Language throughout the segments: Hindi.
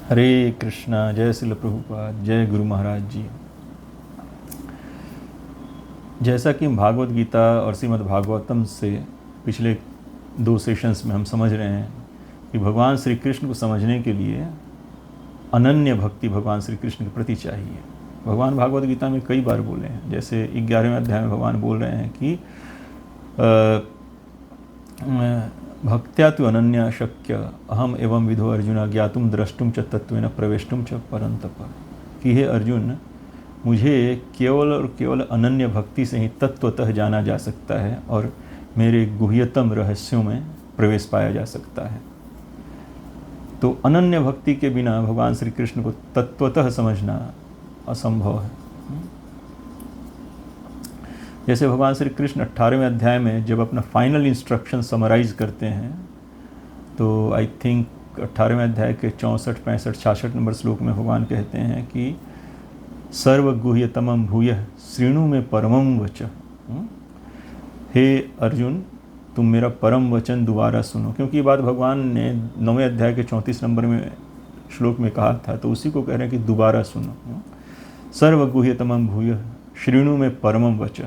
हरे कृष्णा। जय श्रील प्रभुपाद। जय गुरु महाराज जी। जैसा कि भागवत गीता और श्रीमद् भागवतम से पिछले 2 सेशंस में हम समझ रहे हैं कि भगवान श्री कृष्ण को समझने के लिए अनन्य भक्ति भगवान श्री कृष्ण के प्रति चाहिए। भगवान भागवत गीता में कई बार बोले हैं, जैसे 11वें अध्याय में भगवान बोल रहे हैं कि भक्त्या तु अनन्या शक्य अहम एवं विधो अर्जुन ज्ञातुम द्रष्टुम च तत्वेन प्रवेष्टुम च परंतप। कि हे अर्जुन, मुझे केवल और केवल अनन्य भक्ति से ही तत्वतः जाना जा सकता है और मेरे गुह्यतम रहस्यों में प्रवेश पाया जा सकता है। तो अनन्य भक्ति के बिना भगवान श्री कृष्ण को तत्वतः समझना असंभव है। जैसे भगवान श्री कृष्ण 18वें अध्याय में जब अपना फाइनल इंस्ट्रक्शन समराइज करते हैं, तो आई थिंक 18वें अध्याय के 64, 65, 66 नंबर श्लोक में भगवान कहते हैं कि सर्वगुह्यतमं भूयः शृणु में परमं वच। हे अर्जुन, तुम मेरा परम वचन दोबारा सुनो। क्योंकि ये बात भगवान ने 9वें अध्याय के 34 नंबर में श्लोक में कहा था, तो उसी को कह रहे हैं कि दोबारा सुनो। सर्वगुह्यतमं भूयः शृणु में परमं वच।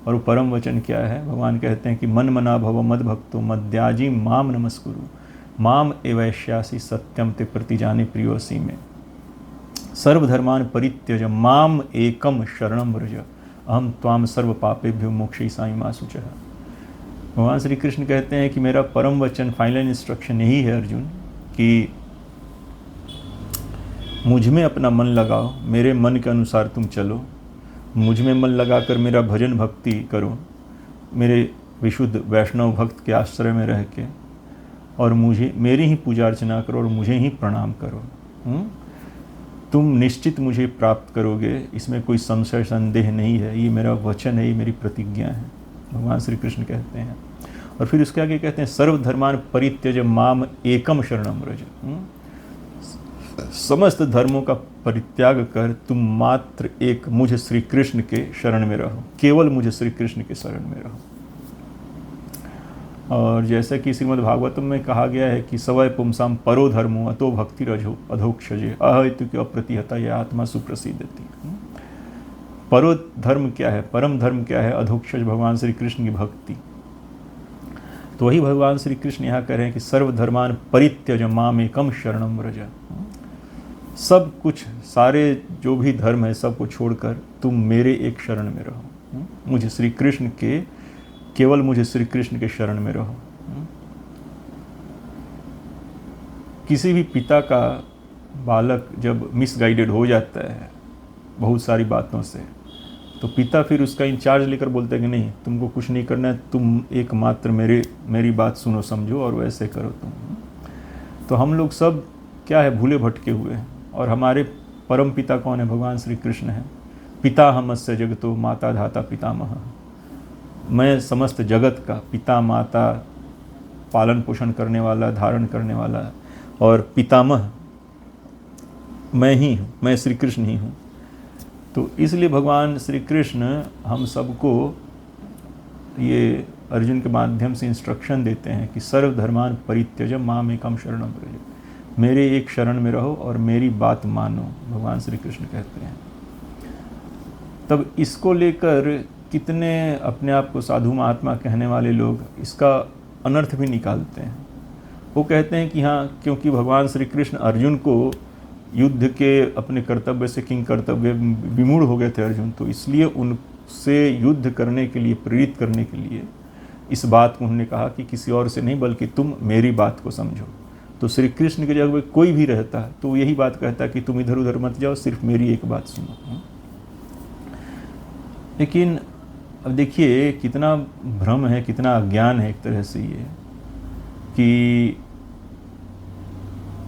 और वो परम वचन क्या है? भगवान कहते हैं कि मन मना भव मद भक्तो मद्याजी माम नमस्कुरु माम एवैष्यासि सत्यम ते प्रतिजाने प्रियोसी में सर्वधर्मान परित्यज माम एकम शरणम व्रज अहम त्वाम सर्व पापेभ्यो मोक्षयिष्यामि मा शुचः। भगवान श्री कृष्ण कहते हैं कि मेरा परम वचन, फाइनल इंस्ट्रक्शन यही है अर्जुन, कि मुझ में अपना मन लगाओ, मेरे मन के अनुसार तुम चलो, मुझ में मन लगाकर मेरा भजन भक्ति करो, मेरे विशुद्ध वैष्णव भक्त के आश्रय में रह के, और मुझे मेरी ही पूजा अर्चना करो और मुझे ही प्रणाम करो। तुम निश्चित मुझे प्राप्त करोगे, इसमें कोई संशय संदेह नहीं है। ये मेरा वचन है, ये मेरी प्रतिज्ञा है, भगवान श्री कृष्ण कहते हैं। और फिर उसके आगे कहते हैं सर्वधर्मान परित्यज माम एकम शरणम व्रज। समस्त धर्मों का परित्याग कर तुम मात्र एक मुझ श्री कृष्ण के शरण में रहो, केवल मुझ श्री कृष्ण के शरण में रहो। और जैसा कि श्रीमद् भागवतम में कहा गया है कि सवय पुंसाम परो धर्मो अतो भक्ति रजो अधोक्षजे अहेतुक अप्रतिहता यह आत्मा सुप्रसिद्धति। परो धर्म क्या है, परम धर्म क्या है? अधोक्षज भगवान श्री कृष्ण की भक्ति। तो वही भगवान श्री कृष्ण यहाँ कह रहे हैं कि सर्वधर्मान परित्यज माम एकम शरणम व्रज। सब कुछ, सारे जो भी धर्म है सबको छोड़कर तुम मेरे एक शरण में रहो, मुझे श्री कृष्ण के, केवल मुझे श्री कृष्ण के शरण में रहो। किसी भी पिता का बालक जब मिसगाइडेड हो जाता है बहुत सारी बातों से, तो पिता फिर उसका इंचार्ज लेकर बोलता है कि नहीं, तुमको कुछ नहीं करना है, तुम एकमात्र मेरी बात सुनो, समझो और वैसे करो तुम। तो हम लोग सब क्या है, भूले भटके हुए हैं। और हमारे परम पिता कौन है? भगवान श्री कृष्ण है। पिता हमस्य जगतो माता धाता पितामह। मैं समस्त जगत का पिता, माता, पालन पोषण करने वाला, धारण करने वाला, और पितामह मैं ही हूँ, मैं श्री कृष्ण ही हूँ। तो इसलिए भगवान श्री कृष्ण हम सबको ये अर्जुन के माध्यम से इंस्ट्रक्शन देते हैं कि सर्वधर्मान परित्यज माम एकम शरणम व्रज। मेरे एक शरण में रहो और मेरी बात मानो, भगवान श्री कृष्ण कहते हैं। तब इसको लेकर कितने अपने आप को साधु महात्मा कहने वाले लोग इसका अनर्थ भी निकालते हैं। वो कहते हैं कि हाँ, क्योंकि भगवान श्री कृष्ण अर्जुन को युद्ध के अपने कर्तव्य से, किंग कर्तव्य विमूढ़ हो गए थे अर्जुन, तो इसलिए उनसे युद्ध करने के लिए, प्रेरित करने के लिए इस बात को उन्होंने कहा कि किसी और से नहीं बल्कि तुम मेरी बात को समझो। तो श्री कृष्ण के जगह में कोई भी रहता है तो यही बात कहता है कि तुम इधर उधर मत जाओ, सिर्फ मेरी एक बात सुनो। लेकिन अब देखिए कितना भ्रम है, कितना अज्ञान है एक तरह से ये, कि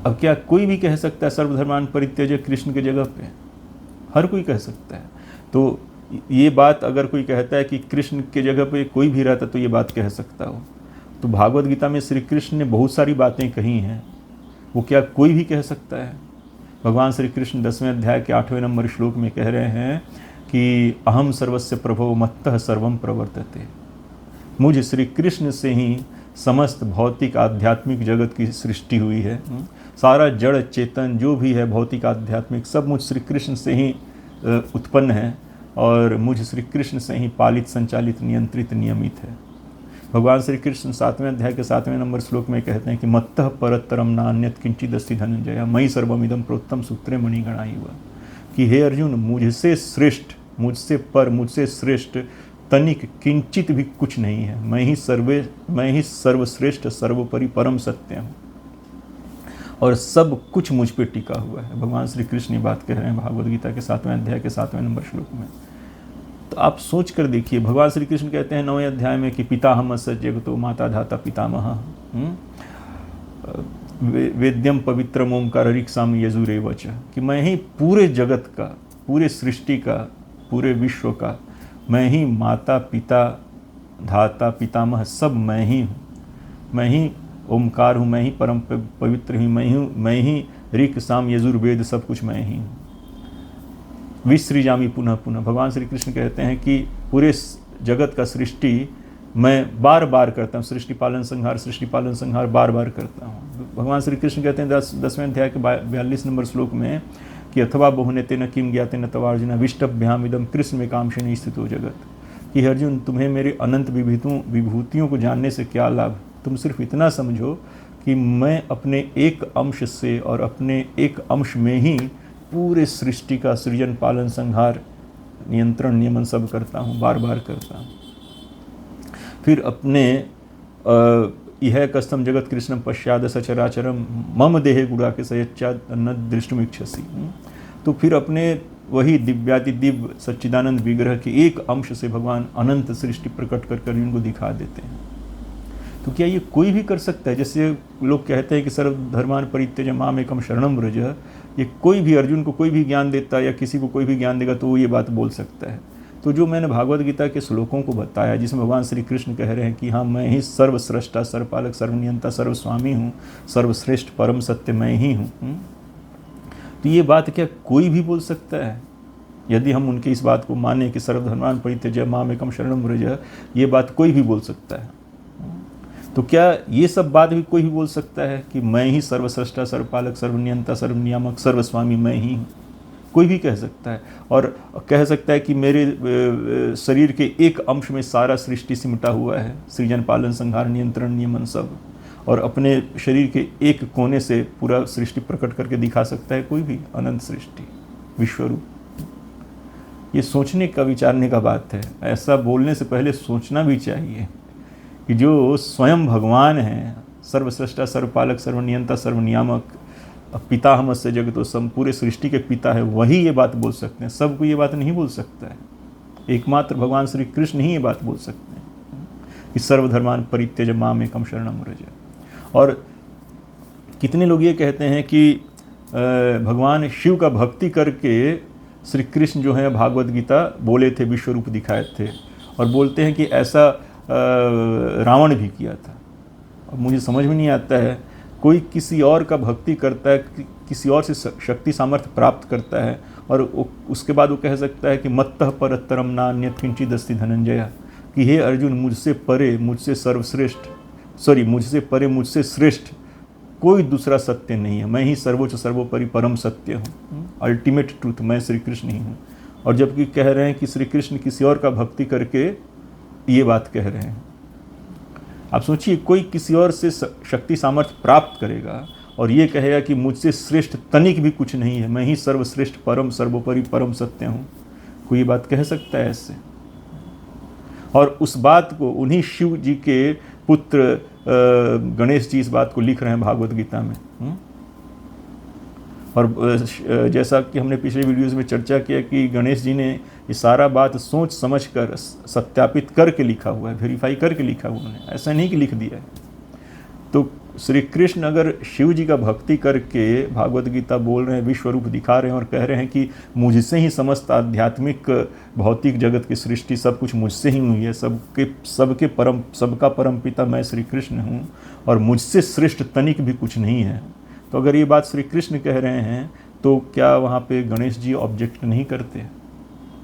अब क्या कोई भी कह सकता है सर्वधर्मान परित्यज कृष्ण के जगह पे? हर कोई कह सकता है। तो ये बात अगर कोई कहता है कि कृष्ण के जगह पे कोई भी रहता तो ये बात कह सकता हो, तो भागवत गीता में श्री कृष्ण ने बहुत सारी बातें कही हैं, वो क्या कोई भी कह सकता है? भगवान श्री कृष्ण 10वें अध्याय के 8वें नंबर श्लोक में कह रहे हैं कि अहम सर्वस्य प्रभो मत्तः सर्वम प्रवर्तते। मुझ श्री कृष्ण से ही समस्त भौतिक आध्यात्मिक जगत की सृष्टि हुई है, सारा जड़ चेतन जो भी है भौतिक आध्यात्मिक सब मुझ श्री कृष्ण से ही उत्पन्न है और मुझ श्री कृष्ण से ही पालित संचालित नियंत्रित नियमित है। भगवान श्री कृष्ण 7वें अध्याय के 7वें नंबर श्लोक में कहते हैं कि मत्तः परतरम नान्यत किंचिदस्ति धनंजय मयि सर्वमिदं प्रोक्तम सूत्रे मणिगणा इव, कि हे अर्जुन मुझसे श्रेष्ठ, मुझसे पर, मुझसे श्रेष्ठ तनिक किंचित भी कुछ नहीं है। मैं ही सर्वश्रेष्ठ सर्वोपरि परम सत्य हूँ और सब कुछ मुझ पे टिका हुआ है। भगवान श्री कृष्ण ये बात कह रहे हैं भागवत गीता के 7वें अध्याय के 7वें नंबर श्लोक में। तो आप सोच कर देखिए, भगवान श्री कृष्ण कहते हैं 9वें अध्याय में कि पिता हम जगतो माता धाता पितामह, वेद्यम पवित्रम ओंकार ऋक्साम यजुरेवच, कि मैं ही पूरे जगत का, पूरे सृष्टि का, पूरे विश्व का, मैं ही माता पिता धाता पितामह सब मैं ही हूँ। मैं ही ओमकार हूँ, मैं ही परम पवित्र हूँ, मैं ही ऋक साम यजुर्वेद सब कुछ मैं ही हूँ। विसृजामि पुनः पुनः, भगवान श्री कृष्ण कहते हैं कि पूरे जगत का सृष्टि मैं बार बार करता हूँ, सृष्टि पालन संहार बार बार करता हूँ। भगवान श्री कृष्ण कहते हैं 10वें अध्याय के 42 नंबर श्लोक में कि अथवा बहुने तेन किम ज्ञाते न तवार्जुन विष्टभ्याम इदम कृष्ण में कामशिनी स्थितो जगत, कि अर्जुन तुम्हें मेरे अनंत विभूतियों को जानने से क्या लाभ, तुम सिर्फ इतना समझो कि मैं अपने एक अंश से और अपने एक अंश में ही पूरे सृष्टि का सृजन पालन संहार नियंत्रण नियमन सब करता हूँ, बार बार करता हूँ। फिर अपने यह कस्तम जगत कृष्णम पश्चाद सचराचरम मम देहे गुड़ा के सयच्चाद न दृष्टुमिच्छसि, तो फिर अपने वही दिव्याति दिव्य सच्चिदानंद विग्रह के एक अंश से भगवान अनंत सृष्टि प्रकट कर इनको दिखा देते हैं। तो क्या ये कोई भी कर सकता है? जैसे लोग कहते हैं कि सर्वधर्मान परित्यज माम एकम शरणम व्रज, ये कोई भी अर्जुन को कोई भी ज्ञान देता है या किसी को कोई भी ज्ञान देगा तो वो ये बात बोल सकता है। तो जो मैंने भागवत गीता के श्लोकों को बताया जिसमें भगवान श्री कृष्ण कह रहे हैं कि हाँ मैं ही सर्वश्रेष्ठा सर्वपालक सर्वनियंता सर्वस्वामी हूँ, सर्वश्रेष्ठ परम सत्य मैं ही हूँ, तो ये बात क्या कोई भी बोल सकता है? यदि हम उनकी इस बात को माने कि सर्वधर्मान परित्यज माम एकम शरणम व्रज, ये बात कोई भी बोल सकता है, तो क्या ये सब बात भी कोई भी बोल सकता है कि मैं ही सर्वश्रेष्ठा सर्वपालक सर्वनियंता सर्वनियामक सर्वस्वामी मैं ही हूँ? कोई भी कह सकता है और कह सकता है कि मेरे शरीर के एक अंश में सारा सृष्टि सिमटा हुआ है, सृजन पालन संहार नियंत्रण नियमन सब, और अपने शरीर के एक कोने से पूरा सृष्टि प्रकट करके दिखा सकता है कोई भी अनंत सृष्टि विश्वरूप। ये सोचने का विचारने का बात है। ऐसा बोलने से पहले सोचना भी चाहिए कि जो स्वयं भगवान हैं, सर्वश्रेष्ठा सर्वपालक सर्वनियंता सर्वनियामक पिता हमस्य जगतो सम, पूरे सृष्टि के पिता है, वही ये बात बोल सकते हैं। सबको ये बात नहीं बोल सकता है, एकमात्र भगवान श्री कृष्ण ही ये बात बोल सकते हैं कि सर्वधर्मान परित्यज माम एकम शरणम व्रज। और कितने लोग ये कहते हैं कि भगवान शिव का भक्ति करके श्री कृष्ण जो है भागवत गीता बोले थे, विश्वरूप दिखाए थे, और बोलते हैं कि ऐसा रावण भी किया था। अब मुझे समझ में नहीं आता है, कोई किसी और का भक्ति करता है, किसी और से शक्ति सामर्थ्य प्राप्त करता है और उसके बाद वो कह सकता है कि मत्तः परतरम नान्यत किंचिदस्ति धनंजय, कि हे अर्जुन मुझसे परे मुझसे मुझसे श्रेष्ठ कोई दूसरा सत्य नहीं है, मैं ही सर्वोच्च सर्वोपरि परम सत्य हूँ, अल्टीमेट ट्रूथ मैं श्री कृष्ण ही हूँ। और जबकि कह रहे हैं कि श्री कृष्ण किसी और का भक्ति करके ये बात कह रहे हैं। आप सोचिए, कोई किसी और से शक्ति सामर्थ्य प्राप्त करेगा और ये कहेगा कि मुझसे श्रेष्ठ तनिक भी कुछ नहीं है, मैं ही सर्वश्रेष्ठ परम सर्वोपरि परम सत्य हूँ, कोई ये बात कह सकता है ऐसे? और उस बात को उन्हीं शिव जी के पुत्र गणेश जी इस बात को लिख रहे हैं भागवत गीता में। और जैसा कि हमने पिछले वीडियोज़ में चर्चा किया कि गणेश जी ने ये सारा बात सोच समझ कर सत्यापित करके लिखा हुआ है, वेरीफाई करके लिखा हुआ है, ऐसा नहीं कि लिख दिया है। तो श्री कृष्ण अगर शिव जी का भक्ति करके भागवत गीता बोल रहे हैं, विश्वरूप दिखा रहे हैं और कह रहे हैं कि मुझसे ही समस्त आध्यात्मिक भौतिक जगत की सृष्टि सब कुछ मुझसे ही हुई है, सबका परम पिता मैं श्री कृष्ण हूँ और मुझसे श्रेष्ठ तनिक भी कुछ नहीं है, तो अगर ये बात श्री कृष्ण कह रहे हैं तो क्या वहाँ पे गणेश जी ऑब्जेक्ट नहीं करते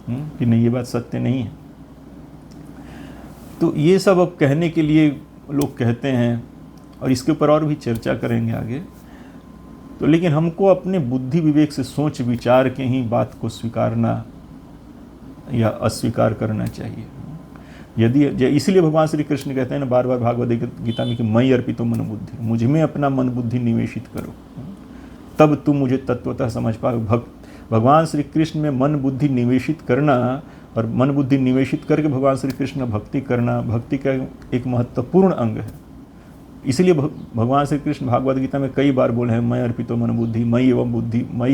कि नहीं ये बात सत्य नहीं है? तो ये सब अब कहने के लिए लोग कहते हैं और इसके ऊपर और भी चर्चा करेंगे आगे तो लेकिन हमको अपने बुद्धि विवेक से सोच विचार के ही बात को स्वीकारना या अस्वीकार करना चाहिए। यदि इसलिए भगवान श्री कृष्ण कहते हैं ना बार बार भागवत गीता में कि मयि अर्पितो मन बुद्धि, मुझ में अपना मन बुद्धि निवेशित करो, तब तुम मुझे तत्वतः समझ पाओ। भगवान श्री कृष्ण में मन बुद्धि निवेशित करना और मन बुद्धि निवेशित करके भगवान श्री कृष्ण का भक्ति करना भक्ति का एक महत्वपूर्ण अंग है। इसलिए भगवान श्री कृष्ण भागवत गीता में कई बार बोले हैं मयि अर्पितो मन बुद्धि, मयि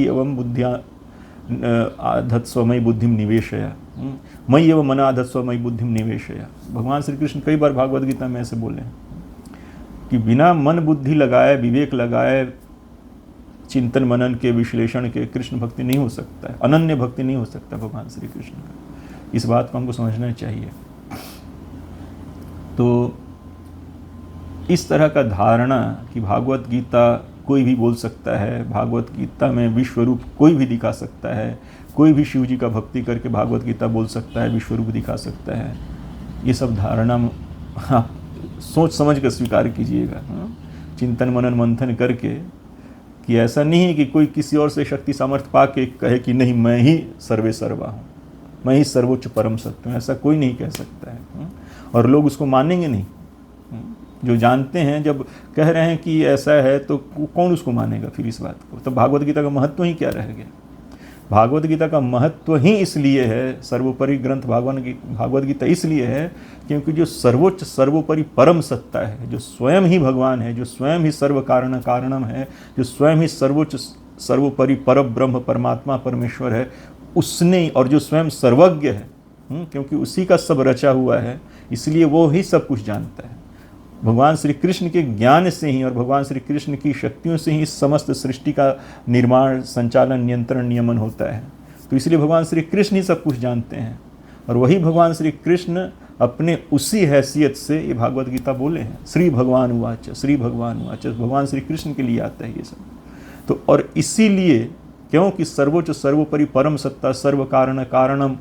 एवं बुद्धिया आधत्स्व मयि बुद्धिम निवेशया, मयि एवं मना आधत्स्व मयि बुद्धिम निवेशया। भगवान श्री कृष्ण कई बार भागवत गीता में ऐसे बोले हैं कि बिना मन बुद्धि लगाए, विवेक लगाए, चिंतन मनन के, विश्लेषण के कृष्ण भक्ति नहीं हो सकता है, अनन्य भक्ति नहीं हो सकता भगवान श्री कृष्ण का। इस बात को हमको समझना चाहिए। तो इस तरह का धारणा कि भागवत गीता कोई भी बोल सकता है, भागवत गीता में विश्व रूप कोई भी दिखा सकता है, कोई भी शिव जी का भक्ति करके भागवत गीता बोल सकता है, विश्व रूप दिखा सकता है, ये सब धारणा आप सोच समझ कर स्वीकार कीजिएगा, चिंतन मनन मंथन करके, कि ऐसा नहीं है कि कोई किसी और से शक्ति सामर्थ्य पा के कहे कि नहीं मैं ही सर्वे सर्वा हूँ, मैं ही सर्वोच्च परम सत्य हूँ, ऐसा कोई नहीं कह सकता है। और लोग उसको मानेंगे नहीं। जो जानते हैं जब कह रहे हैं कि ऐसा है तो कौन उसको मानेगा फिर इस बात को। तो भागवत गीता का महत्व ही क्या रह गया। भागवत गीता का महत्व ही इसलिए है, सर्वोपरि ग्रंथ भागवत गीता इसलिए है क्योंकि जो सर्वोच्च सर्वोपरि परम सत्ता है, जो स्वयं ही भगवान है, जो स्वयं ही सर्व कारण कारणम है, जो स्वयं ही सर्वोच्च सर्वोपरि पर ब्रह्म परमात्मा परमेश्वर है, उसने, और जो स्वयं सर्वज्ञ है, क्योंकि उसी का सब रचा हुआ है, इसलिए वो ही सब कुछ जानता है। भगवान श्री कृष्ण के ज्ञान से ही और भगवान श्री कृष्ण की शक्तियों से ही समस्त सृष्टि का निर्माण, संचालन, नियंत्रण, नियमन होता है। तो इसलिए भगवान श्री कृष्ण ही सब कुछ जानते हैं, और वही भगवान श्री कृष्ण अपने उसी हैसियत से ये भागवत गीता बोले हैं। श्री भगवान उवाच, श्री भगवान उवाच, भगवान श्री कृष्ण के लिए आता है ये सब। तो और इसीलिए क्योंकि सर्वोच्च सर्वोपरि परम सत्ता, सर्व कारण कारणम,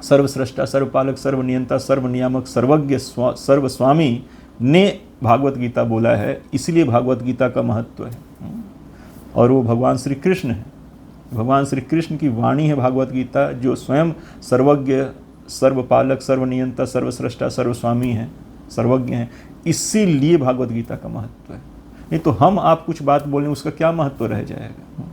सर्वस्रष्टा, सर्वपालक, सर्वनियंता, सर्वनियामक, सर्वज्ञ, सर्वस्वामी ने भागवत गीता बोला है, इसलिए भागवत गीता का महत्व है। और वो भगवान श्री कृष्ण है, भगवान श्री कृष्ण की वाणी है भागवत गीता, जो स्वयं सर्वज्ञ, सर्वपालक, सर्वनियंता, सर्वस्रष्टा, सर्वस्वामी है, सर्वज्ञ है। इसीलिए भागवत गीता का महत्व है। नहीं तो हम आप कुछ बात बोलें, उसका क्या महत्व रह जाएगा।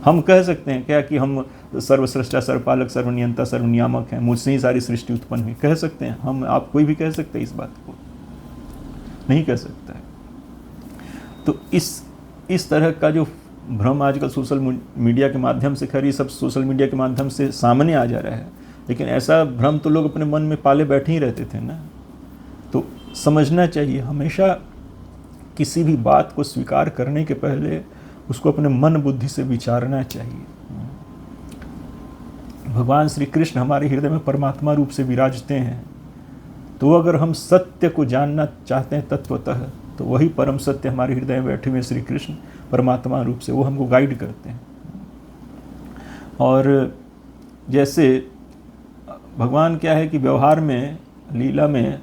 हम कह सकते हैं क्या कि हम सर्वस्रष्टा, सर्वपालक, सर्वनियंता, सर्वनियामक हैं, मुझसे ही सारी सृष्टि उत्पन्न हुई, कह सकते हैं हम, आप कोई भी कह सकते हैं इस बात को, नहीं कह सकता है। तो इस तरह का जो भ्रम आजकल सोशल मीडिया के माध्यम से, खैर ये सब सोशल मीडिया के माध्यम से सामने आ जा रहा है, लेकिन ऐसा भ्रम तो लोग अपने मन में पाले बैठे ही रहते थे ना। तो समझना चाहिए, हमेशा किसी भी बात को स्वीकार करने के पहले उसको अपने मन बुद्धि से विचारना चाहिए। भगवान श्री कृष्ण हमारे हृदय में परमात्मा रूप से विराजते हैं, तो अगर हम सत्य को जानना चाहते हैं तत्वतः, तो वही परम सत्य हमारे हृदय में बैठे हुए श्री कृष्ण परमात्मा रूप से, वो हमको गाइड करते हैं। और जैसे भगवान क्या है कि व्यवहार में, लीला में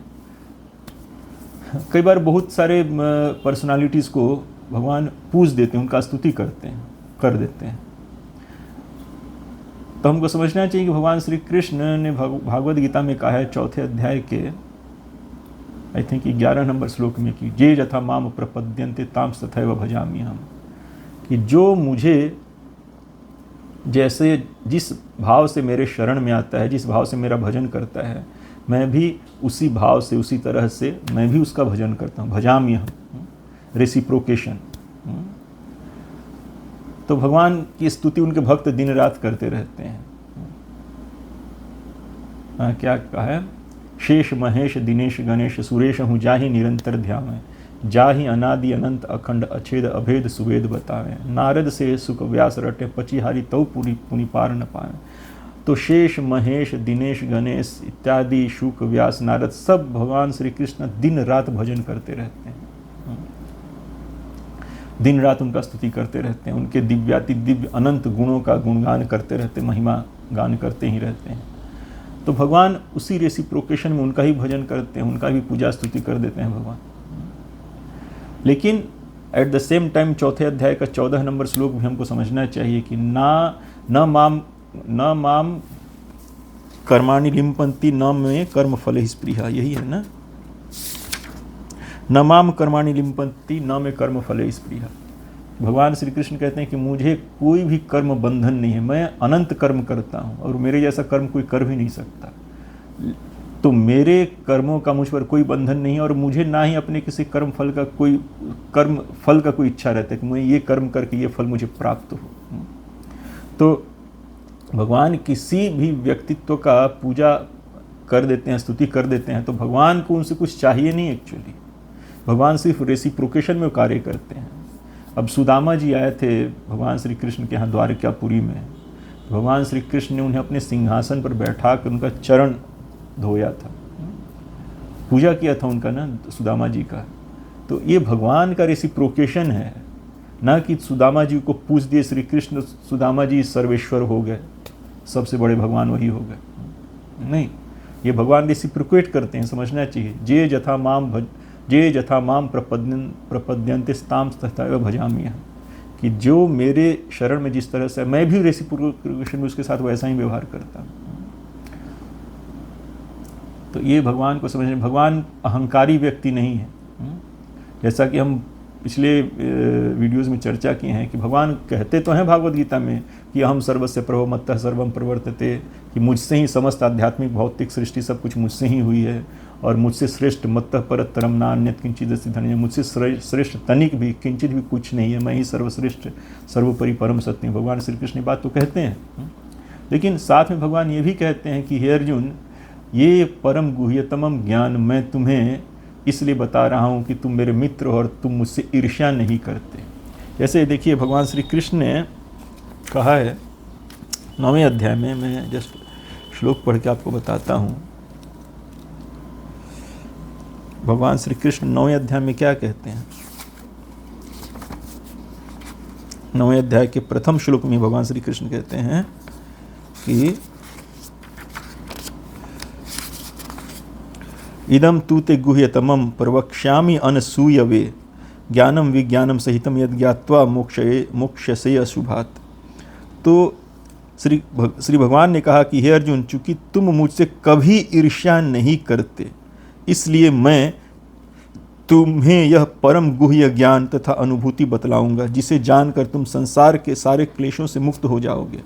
कई बार बहुत सारे पर्सनालिटीज़ को भगवान पूज देते हैं, उनका स्तुति कर देते हैं। तो हमको समझना चाहिए कि भगवान श्री कृष्ण ने भागवत गीता में कहा है 4 अध्याय के आई थिंक 11 नंबर श्लोक में कि जे यथा माम प्रपद्यन्ते ताम तथैव भजामि हम, कि जो मुझे जैसे जिस भाव से मेरे शरण में आता है, जिस भाव से मेरा भजन करता है, मैं भी उसी भाव से, उसी तरह से मैं भी उसका भजन करता हूँ। भजामि हम, रेसिप्रोकेशन। तो भगवान की स्तुति उनके भक्त दिन रात करते रहते हैं। क्या कहा है, शेष महेश दिनेश गणेश सुरेश हूँ जाहि निरंतर ध्यान, जाहि अनादि अनंत अखंड अछेद अभेद सुवेद बतावे, नारद से सुख व्यास रटे पचिहारी तौ पूरी पुनि पार न पाए। तो शेष महेश दिनेश गणेश इत्यादि शुक व्यास नारद सब भगवान श्री कृष्ण दिन रात भजन करते रहते हैं, दिन रात उनका स्तुति करते रहते हैं, उनके दिव्याति दिव्य अनंत गुणों का गुणगान करते रहते, महिमा गान करते ही रहते हैं। तो भगवान उसी रेसिप्रोकेशन में उनका ही भजन करते हैं, उनका भी पूजा स्तुति कर देते हैं भगवान। लेकिन एट द सेम टाइम चौथे अध्याय का 14 नंबर श्लोक भी हमको समझना चाहिए कि न माम कर्माणि लिम्पन्ति न मे कर्म फले स्पृहा, यही है ना, न माम कर्माणि लिम्पन्ति न मे कर्म फले स्पृहा। भगवान श्री कृष्ण कहते हैं कि मुझे कोई भी कर्म बंधन नहीं है, मैं अनंत कर्म करता हूँ और मेरे जैसा कर्म कोई कर भी नहीं सकता। तो मेरे कर्मों का मुझ पर कोई बंधन नहीं है और मुझे ना ही अपने किसी कर्म फल का कोई इच्छा रहता है कि मैं ये कर्म करके ये फल मुझे प्राप्त हो। तो भगवान किसी भी व्यक्तित्व का पूजा कर देते हैं, स्तुति कर देते हैं, तो भगवान को उनसे कुछ चाहिए नहीं। एक्चुअली भगवान सिर्फ रेसिप्रोकेशन में कार्य करते हैं। अब सुदामा जी आए थे भगवान श्री कृष्ण के यहाँ द्वारकापुरी में, भगवान श्री कृष्ण ने उन्हें अपने सिंहासन पर बैठा कर उनका चरण धोया था, पूजा किया था उनका ना, सुदामा जी का। तो ये भगवान का रेसिप्रोकेशन है, ना कि सुदामा जी को पूछ दिए श्री कृष्ण, सुदामा जी सर्वेश्वर हो गए, सबसे बड़े भगवान वही हो गए। नहीं, ये भगवान रेसिप्रोकेट करते हैं, समझना चाहिए। जे जथा माम प्रपद्यन्ते ताम तथा भजामि, कि जो मेरे शरण में जिस तरह से, मैं भी रेसिप्रोकेशन में उसके साथ वैसा ही व्यवहार करता हूँ। तो ये भगवान को समझने, भगवान अहंकारी व्यक्ति नहीं है। जैसा कि हम पिछले वीडियोस में चर्चा किए हैं कि भगवान कहते तो हैं भागवत गीता में कि अहम सर्वस्य प्रभो मत्तः सर्वम प्रवर्तते, कि मुझसे ही समस्त आध्यात्मिक भौतिक सृष्टि सब कुछ मुझसे ही हुई है और मुझसे श्रेष्ठ मत्तः परतरम नान्यत किंचित अस्ति धन्य, मुझसे श्रेष्ठ तनिक भी किंचित भी कुछ नहीं है, मैं ही सर्वश्रेष्ठ सर्वोपरि परम सत्य हूँ। भगवान श्री कृष्ण बात तो कहते हैं, लेकिन साथ में भगवान ये भी कहते हैं कि हे अर्जुन, ये परम गुह्यतमम ज्ञान मैं तुम्हें इसलिए बता रहा हूँ कि तुम मेरे मित्र हो और तुम मुझसे ईर्ष्या नहीं करते। जैसे देखिए भगवान श्री कृष्ण ने कहा है 9वें अध्याय में, मैं जस्ट श्लोक पढ़ के आपको बताता हूँ। भगवान श्री कृष्ण 9वें अध्याय में क्या कहते हैं? 9वें अध्याय के प्रथम श्लोक में भगवान श्री कृष्ण कहते हैं कि इदम तू ते गुह्यतमम प्रवक्ष्यामि अनसूयवे ज्ञानम विज्ञानम सहितम यद ज्ञात्वा मोक्षसे अशुभात। तो श्री भगवान ने कहा कि हे अर्जुन, चूंकि तुम मुझसे कभी ईर्ष्या नहीं करते, इसलिए मैं तुम्हें यह परम गुह्य ज्ञान तथा अनुभूति बतलाऊंगा, जिसे जानकर तुम संसार के सारे क्लेशों से मुक्त हो जाओगे।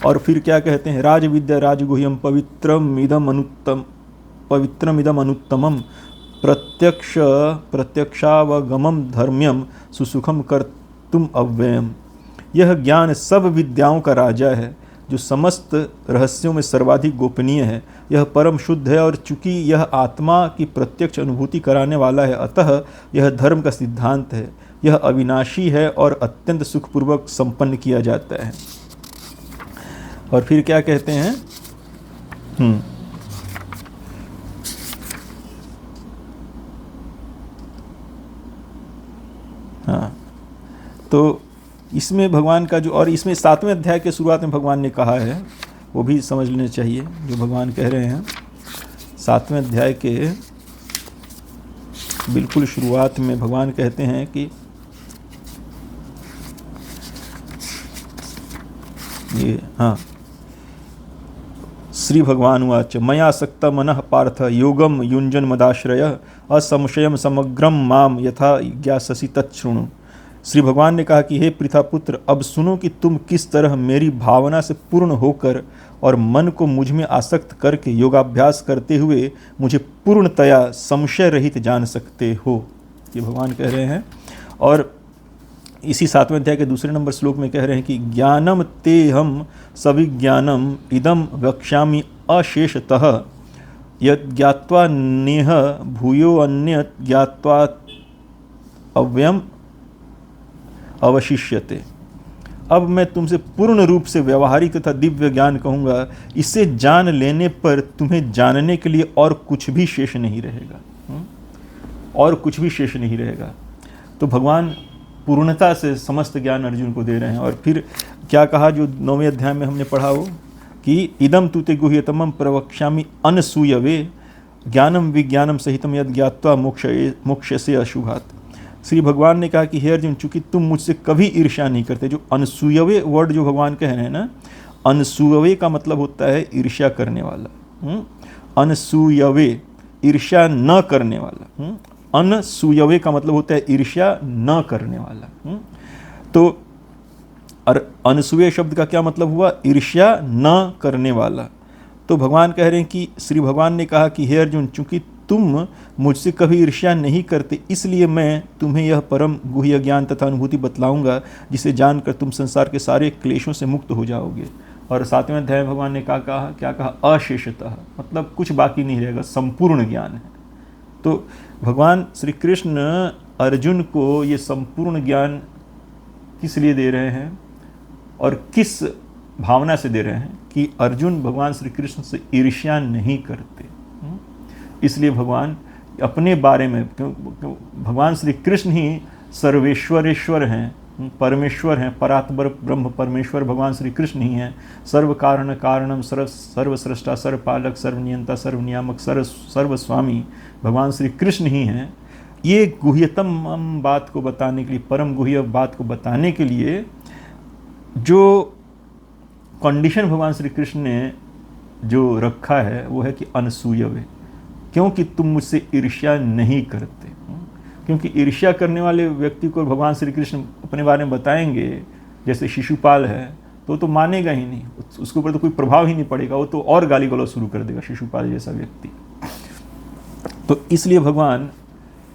और फिर क्या कहते हैं? राजविद्या राजगुह्यम पवित्रमिदम अनुत्तमम प्रत्यक्षावगमम धर्म्यम सुसुखम कर्तुम अव्ययम। यह ज्ञान सब विद्याओं का राजा है, जो समस्त रहस्यों में सर्वाधिक गोपनीय है। यह परम शुद्ध है और चूंकि यह आत्मा की प्रत्यक्ष अनुभूति कराने वाला है, अतः यह धर्म का सिद्धांत है। यह अविनाशी है और अत्यंत सुखपूर्वक संपन्न किया जाता है। और फिर क्या कहते हैं? हाँ, तो इसमें भगवान का जो, और इसमें 7वें अध्याय के शुरुआत में भगवान ने कहा है, वो भी समझ लेना चाहिए जो भगवान कह रहे हैं। 7वें अध्याय के बिल्कुल शुरुआत में भगवान कहते हैं कि ये, हाँ, श्री भगवान उवाच मया सक्ता मनः पार्थ योगम युञ्जन मदाश्रय असंशयम समग्रम माम यथा ज्ञास्यसि तच्छृणु। श्री भगवान ने कहा कि हे पृथापुत्र, अब सुनो कि तुम किस तरह मेरी भावना से पूर्ण होकर और मन को मुझ में आसक्त करके योगाभ्यास करते हुए मुझे पूर्णतया संशय रहित जान सकते हो, ये भगवान कह रहे हैं। और इसी 7वें अध्याय के दूसरे नंबर श्लोक में कह रहे हैं कि ज्ञानम ते हम सविज्ञानम इदम वक्ष्यामि अशेषतः यद ज्ञात्वा नेह भूयो अन्यत ज्ञात्वा अव्ययम अवशिष्यते। अब मैं तुमसे पूर्ण रूप से व्यवहारिक तथा दिव्य ज्ञान कहूँगा, इसे जान लेने पर तुम्हें जानने के लिए और कुछ भी शेष नहीं रहेगा, और कुछ भी शेष नहीं रहेगा। तो भगवान पूर्णता से समस्त ज्ञान अर्जुन को दे रहे हैं। और फिर क्या कहा जो 9वें अध्याय में हमने पढ़ा हो कि इदम तु ते गुह्यतमम प्रवक्ष्यामि अनसूयवे ज्ञानम विज्ञानम सहितम यद ज्ञात्वा मोक्षसे अशुभात्। श्री भगवान ने कहा कि हे अर्जुन, चूंकि तुम मुझसे कभी ईर्ष्या नहीं करते। जो अनसूयवे वर्ड जो भगवान कह रहे हैं ना, अनसूयवे का मतलब होता है ईर्ष्या करने वाला। अनसूयवे, ईर्ष्या न करने वाला। अनसूयवे का मतलब होता है ईर्ष्या न करने वाला। तो और अनसूय शब्द का क्या मतलब हुआ? ईर्ष्या न करने वाला। तो भगवान कह रहे हैं कि श्री भगवान ने कहा कि हे अर्जुन, चूंकि तुम मुझसे कभी ईर्ष्या नहीं करते, इसलिए मैं तुम्हें यह परम गुह्य ज्ञान तथा अनुभूति बतलाऊंगा, जिसे जानकर तुम संसार के सारे क्लेशों से मुक्त हो जाओगे। और 7वें अध्याय में भगवान ने क्या कहा? अशेषतः, मतलब कुछ बाकी नहीं रहेगा, संपूर्ण ज्ञान है। तो भगवान श्री कृष्ण अर्जुन को ये संपूर्ण ज्ञान किस लिए दे रहे हैं और किस भावना से दे रहे हैं? कि अर्जुन भगवान श्री कृष्ण से ईर्ष्या नहीं करते। इसलिए भगवान अपने बारे में, भगवान श्री कृष्ण ही सर्वेश्वरेश्वर हैं, परमेश्वर हैं, परात्पर ब्रह्म परमेश्वर भगवान श्री कृष्ण ही हैं। सर्व कारण कारणम, सर्वस्रष्टा, सर्वपालक, सर्वनियंता, सर्वनियामक, सर्वस्वामी भगवान श्री कृष्ण ही हैं। ये गुह्यतम बात को बताने के लिए, परम गुह्य बात को बताने के लिए जो कंडीशन भगवान श्री कृष्ण ने जो रखा है वो है कि अनसूयवे, क्योंकि तुम मुझसे ईर्ष्या नहीं करते। क्योंकि ईर्ष्या करने वाले व्यक्ति को भगवान श्री कृष्ण अपने बारे में बताएंगे, जैसे शिशुपाल है, तो मानेगा ही नहीं, उसके ऊपर तो कोई प्रभाव ही नहीं पड़ेगा, वो तो और गाली गलौज शुरू कर देगा, शिशुपाल जैसा व्यक्ति। तो इसलिए भगवान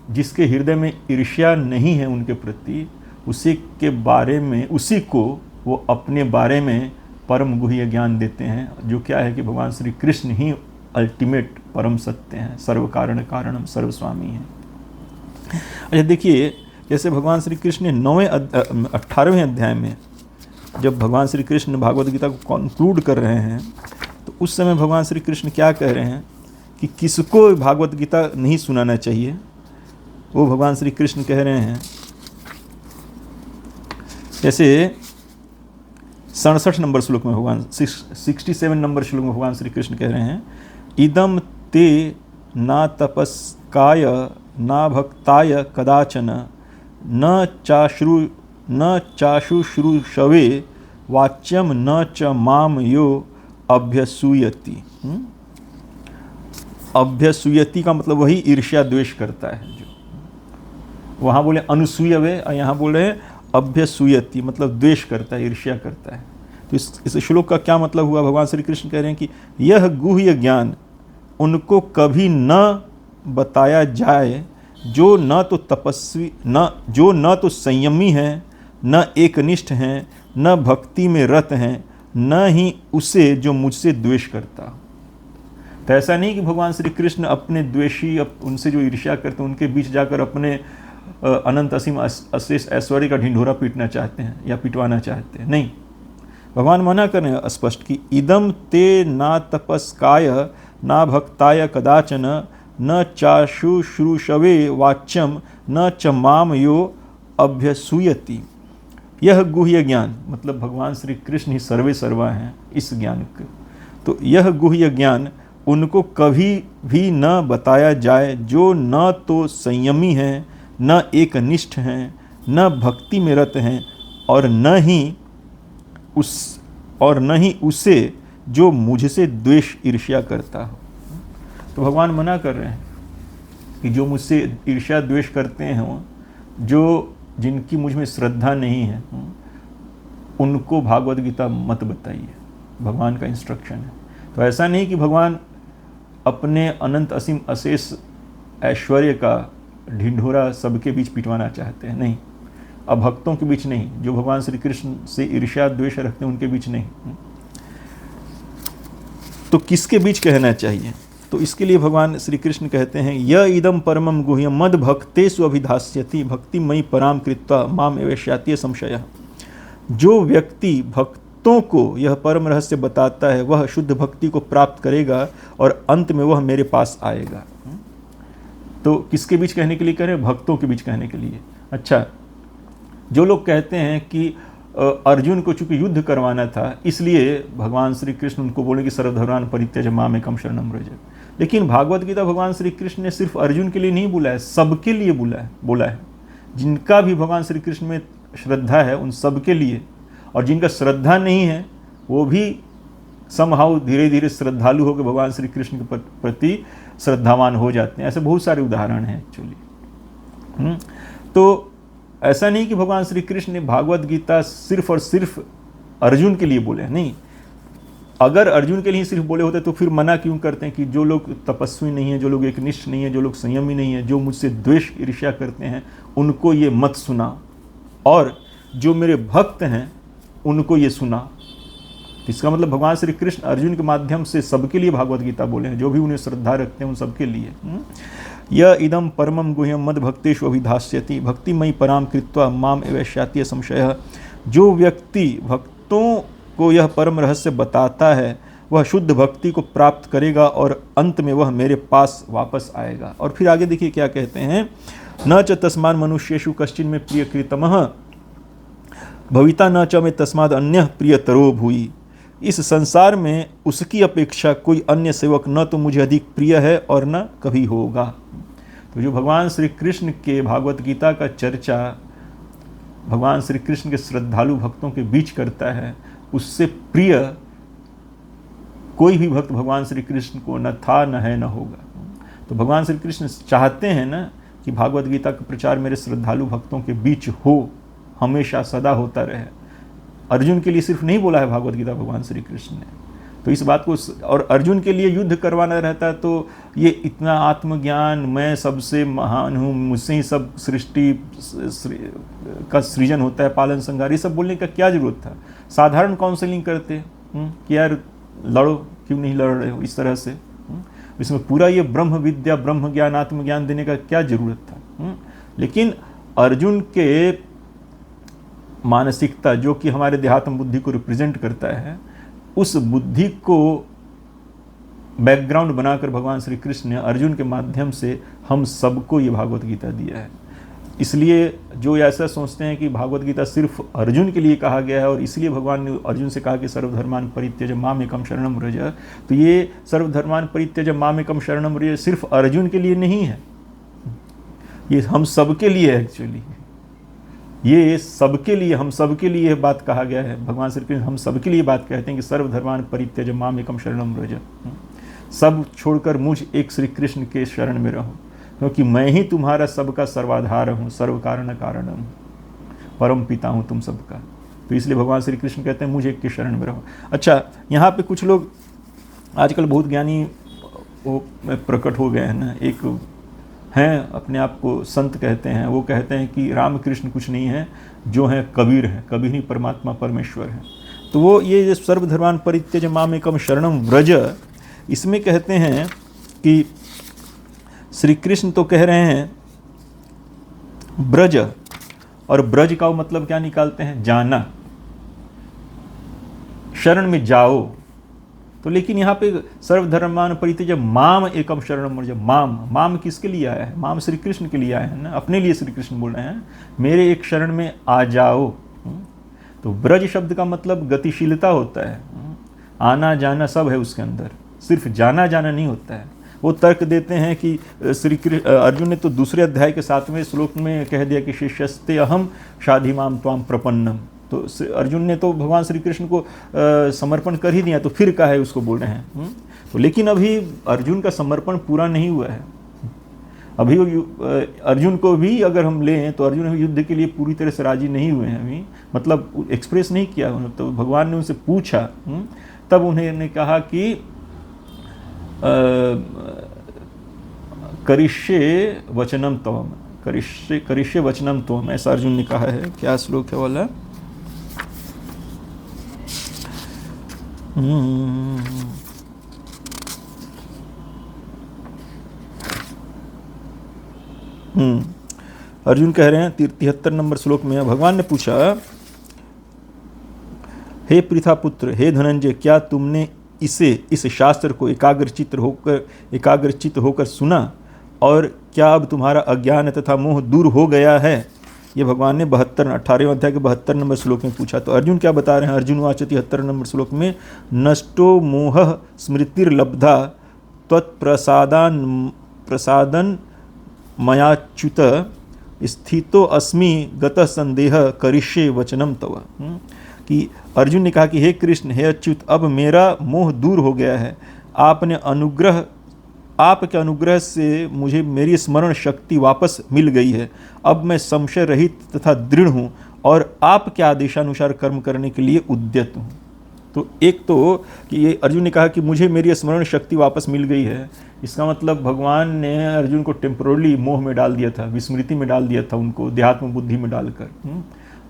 जिसके हृदय में ईर्ष्या नहीं है उनके प्रति, उसी के बारे में, उसी को वो अपने बारे में परम गुह्य ज्ञान देते हैं, जो क्या है कि भगवान श्री कृष्ण ही अल्टीमेट परम सत्य हैं, सर्व कारण कारणम, सर्वस्वामी हैं। अच्छा देखिए, जैसे भगवान श्री कृष्ण ने 18वें अध्याय में जब भगवान श्री कृष्ण भागवत गीता को कंक्लूड कर रहे हैं, तो उस समय भगवान श्री कृष्ण क्या कह रहे हैं कि किसको भागवत गीता नहीं सुनाना चाहिए। वो भगवान श्री कृष्ण कह रहे हैं, जैसे 67 नंबर श्लोक में भगवान 67 नंबर श्लोक में भगवान श्री कृष्ण कह रहे हैं, इदम ते ना तपस्काय ना भक्ताय कदाचन न चाशुश्रूषवे वाच्यम न च माम यो अभ्यसूयति। अभ्यसूयति का मतलब वही ईर्ष्या द्वेष करता है। जो वहाँ बोले अनुसूयवे, यहाँ बोल रहे हैं अभ्यसूयति, मतलब द्वेष करता है, ईर्ष्या करता है। तो इस श्लोक का क्या मतलब हुआ? भगवान श्री कृष्ण कह रहे हैं कि यह गुह्य ज्ञान उनको कभी न बताया जाए जो न तो तपस्वी, जो न तो संयमी हैं, न एकनिष्ठ हैं, न भक्ति में रत हैं, न ही उसे जो मुझसे द्वेष करता। तो ऐसा नहीं कि भगवान श्री कृष्ण अपने द्वेषी, उनसे जो ईर्ष्या करते हैं, उनके बीच जाकर अपने अनंत असीम अशेष ऐश्वर्य का ढिंढोरा पीटना चाहते हैं या पिटवाना चाहते हैं। नहीं, भगवान मना कर रहे हैं स्पष्ट कि इदम ते ना तपस्काय ना भक्ताय कदाचन न चाशुश्रूषवे वाच्यम न च माम यो अभ्यसूयति। यह गुह्य ज्ञान, मतलब भगवान श्री कृष्ण ही सर्वे सर्वा हैं इस ज्ञान के। तो यह गुह्य ज्ञान उनको कभी भी न बताया जाए जो न तो संयमी हैं, न एकनिष्ठ हैं, न भक्ति में रत हैं, और न ही उसे जो मुझसे द्वेष ईर्ष्या करता हो। तो भगवान मना कर रहे हैं कि जो मुझसे ईर्ष्या द्वेष करते हैं, जिनकी मुझ में श्रद्धा नहीं है, उनको भागवत गीता मत बताइए। भगवान का इंस्ट्रक्शन है। तो ऐसा नहीं कि भगवान अपने अनंत असीम अशेष ऐश्वर्य का ढिंढोरा सबके बीच पिटवाना चाहते हैं, नहीं। अब भक्तों के बीच नहीं, जो भगवान श्री कृष्ण से ईर्ष्या द्वेष रखते हैं उनके बीच नहीं। तो किसके बीच कहना चाहिए? तो इसके लिए भगवान श्री कृष्ण कहते हैं, य इदम परमम गुह्यम मद भक्तेषु अभिधास्यति भक्तिमयी पराम कृत्वा माम एवेष्याति संशयः। जो व्यक्ति भक्तों को यह परम रहस्य बताता है, वह शुद्ध भक्ति को प्राप्त करेगा और अंत में वह मेरे पास आएगा। तो किसके बीच कहने के लिए कह रहे हैं? भक्तों के बीच कहने के लिए। अच्छा, जो लोग कहते हैं कि अर्जुन को चूंकि युद्ध करवाना था, इसलिए भगवान श्री कृष्ण उनको बोले कि सर्वधर्मान् परित्यज्य मामेकं शरणं व्रज। लेकिन भागवत गीता भगवान श्री कृष्ण ने सिर्फ अर्जुन के लिए नहीं बोला है, सबके लिए बोला है। जिनका भी भगवान श्री कृष्ण में श्रद्धा है उन सब के लिए, और जिनका श्रद्धा नहीं है वो भी समहाउ धीरे धीरे श्रद्धालु होकर भगवान श्री कृष्ण के प्रति श्रद्धावान हो जाते हैं। ऐसे बहुत सारे उदाहरण हैं एक्चुअली। तो ऐसा नहीं कि भगवान श्री कृष्ण ने भागवत गीता सिर्फ और सिर्फ अर्जुन के लिए बोले, नहीं। अगर अर्जुन के लिए सिर्फ बोले होते तो फिर मना क्यों करते हैं कि जो लोग तपस्वी नहीं है, जो लोग एकनिष्ठ नहीं है, जो लोग संयमी नहीं है, जो मुझसे द्वेष ईर्ष्या करते हैं, उनको ये मत सुना, और जो मेरे भक्त हैं उनको ये सुना। इसका मतलब भगवान श्री कृष्ण अर्जुन के माध्यम से सबके लिए भागवत गीता बोले हैं, जो भी उन्हें श्रद्धा रखते हैं उन सबके लिए। यह इदम परमम गुह्यम मद भक्तेषु अभिधास्यति भक्तिमयी पराम कृत्वा माम एवैष्याति संशयः। जो व्यक्ति भक्तों को यह परम रहस्य बताता है वह शुद्ध भक्ति को प्राप्त करेगा और अंत में वह मेरे पास वापस आएगा। और फिर आगे देखिए क्या कहते हैं, न च तस्मान मनुष्येषु कश्चिन में प्रियकृतमः भविता न च में तस्माद अन्यः प्रियतरो भूयि। इस संसार में उसकी अपेक्षा कोई अन्य सेवक न तो मुझे अधिक प्रिय है और न कभी होगा। तो जो भगवान श्री कृष्ण के भागवत गीता का चर्चा भगवान श्री कृष्ण के श्रद्धालु भक्तों के बीच करता है, उससे प्रिय कोई भी भक्त भगवान श्री कृष्ण को न था, न है, न होगा। तो भगवान श्री कृष्ण चाहते हैं ना कि भागवत गीता का प्रचार मेरे श्रद्धालु भक्तों के बीच हो, हमेशा सदा होता रहे। अर्जुन के लिए सिर्फ नहीं बोला है भागवत गीता भगवान श्री कृष्ण ने, तो इस बात को, और अर्जुन के लिए युद्ध करवाना रहता तो ये इतना आत्मज्ञान, मैं सबसे महान हूँ, मुझसे ही सब सृष्टि का सृजन होता है, पालन संहार, ये सब बोलने का क्या जरूरत था। साधारण काउंसलिंग करते कि यार लड़ो, क्यों नहीं लड़ रहे हो इस तरह से। इसमें पूरा ये ब्रह्म विद्या, ब्रह्म ज्ञान, आत्मज्ञान देने का क्या जरूरत था। लेकिन अर्जुन के मानसिकता जो कि हमारे देहात्म बुद्धि को रिप्रेजेंट करता है, उस बुद्धि को बैकग्राउंड बनाकर भगवान श्री कृष्ण ने अर्जुन के माध्यम से हम सबको ये भागवत गीता दिया है। इसलिए जो ऐसा सोचते हैं कि भागवत गीता सिर्फ अर्जुन के लिए कहा गया है और इसलिए भगवान ने अर्जुन से कहा कि सर्वधर्मान परित्यज मामेकम शरणम व्रज, तो ये सर्वधर्मान परित्यज मामेकम शरणम व्रज सिर्फ अर्जुन के लिए नहीं है, ये हम सबके लिए है एक्चुअली। ये सबके लिए, हम सबके लिए बात कहा गया है। भगवान श्री कृष्ण हम सबके लिए बात कहते हैं कि सर्वधर्मान परित्यज मामेकम शरणम व्रज, सब छोड़कर मुझ एक श्री कृष्ण के शरण में रहो, क्योंकि मैं ही तुम्हारा सबका सर्वाधार हूँ, सर्व कारण कारणम, परम पिता हूँ तुम सबका। तो इसलिए भगवान श्री कृष्ण कहते हैं मुझे एक के शरण में रहो। अच्छा, यहाँ पे कुछ लोग आजकल बहुत ज्ञानी वो प्रकट हो गए हैं ना, एक हैं अपने आप को संत कहते हैं, वो कहते हैं कि रामकृष्ण कुछ नहीं है, जो है कबीर है, कबीर ही परमात्मा परमेश्वर है। तो वो ये सर्वधर्मान परित्यज मामेकम शरणम व्रज, इसमें कहते हैं कि श्री कृष्ण तो कह रहे हैं ब्रज, और ब्रज का मतलब क्या निकालते हैं, जाना, शरण में जाओ। तो लेकिन यहाँ पे सर्वधर्मान परित्यज माम एकम शरणम व्रज, माम किसके लिए आया है, माम श्री कृष्ण के लिए आया है ना, अपने लिए श्री कृष्ण बोल रहे हैं मेरे एक शरण में आ जाओ। तो ब्रज शब्द का मतलब गतिशीलता होता है, आना जाना सब है उसके अंदर, सिर्फ जाना जाना नहीं होता है। वो तर्क देते हैं कि अर्जुन ने तो दूसरे अध्याय के 7वें श्लोक में कह दिया कि शिष्यस्ते अहम शाधिमाम त्वाम प्रपन्नम, तो अर्जुन ने तो भगवान श्री कृष्ण को समर्पण कर ही दिया, तो फिर का है उसको बोल रहे हैं। तो लेकिन अभी अर्जुन का समर्पण पूरा नहीं हुआ है। अभी अर्जुन को भी अगर हम लें तो अर्जुन युद्ध के लिए पूरी तरह से राजी नहीं हुए हैं अभी, मतलब एक्सप्रेस नहीं किया। तो भगवान ने उनसे पूछा, तब उन्होंने कहा कि करिष्ये वचनम त्वम, करिष्ये वचनम त्वम, ऐसा अर्जुन ने कहा है। क्या श्लोक है वाला, अर्जुन कह रहे हैं 73 नंबर श्लोक में, भगवान ने पूछा, हे पृथापुत्र, हे धनंजय, क्या तुमने इस शास्त्र को एकाग्रचित्त होकर सुना, और क्या अब तुम्हारा अज्ञान तथा मोह दूर हो गया है। ये भगवान ने 18वें अध्याय के 72 नंबर श्लोक में पूछा। तो अर्जुन क्या बता रहे हैं, अर्जुन वाच 73 नंबर श्लोक में, नष्टो मोह स्मृतिर्लब्धा त्वत्प्रसादन मयाच्युत स्थितो अस्मि गतः संदेह करिष्ये वचनम तव। कि अर्जुन ने कहा कि हे कृष्ण, हे अच्युत, अब मेरा मोह दूर हो गया है। आपके अनुग्रह से मुझे मेरी स्मरण शक्ति वापस मिल गई है। अब मैं संशय रहित तथा दृढ़ हूँ और आपके आदेशानुसार कर्म करने के लिए उद्यत हूँ। तो एक तो कि ये अर्जुन ने कहा कि मुझे मेरी स्मरण शक्ति वापस मिल गई है, इसका मतलब भगवान ने अर्जुन को टेम्पररी मोह में डाल दिया था, विस्मृति में डाल दिया था, उनको देहात्म बुद्धि में डालकर।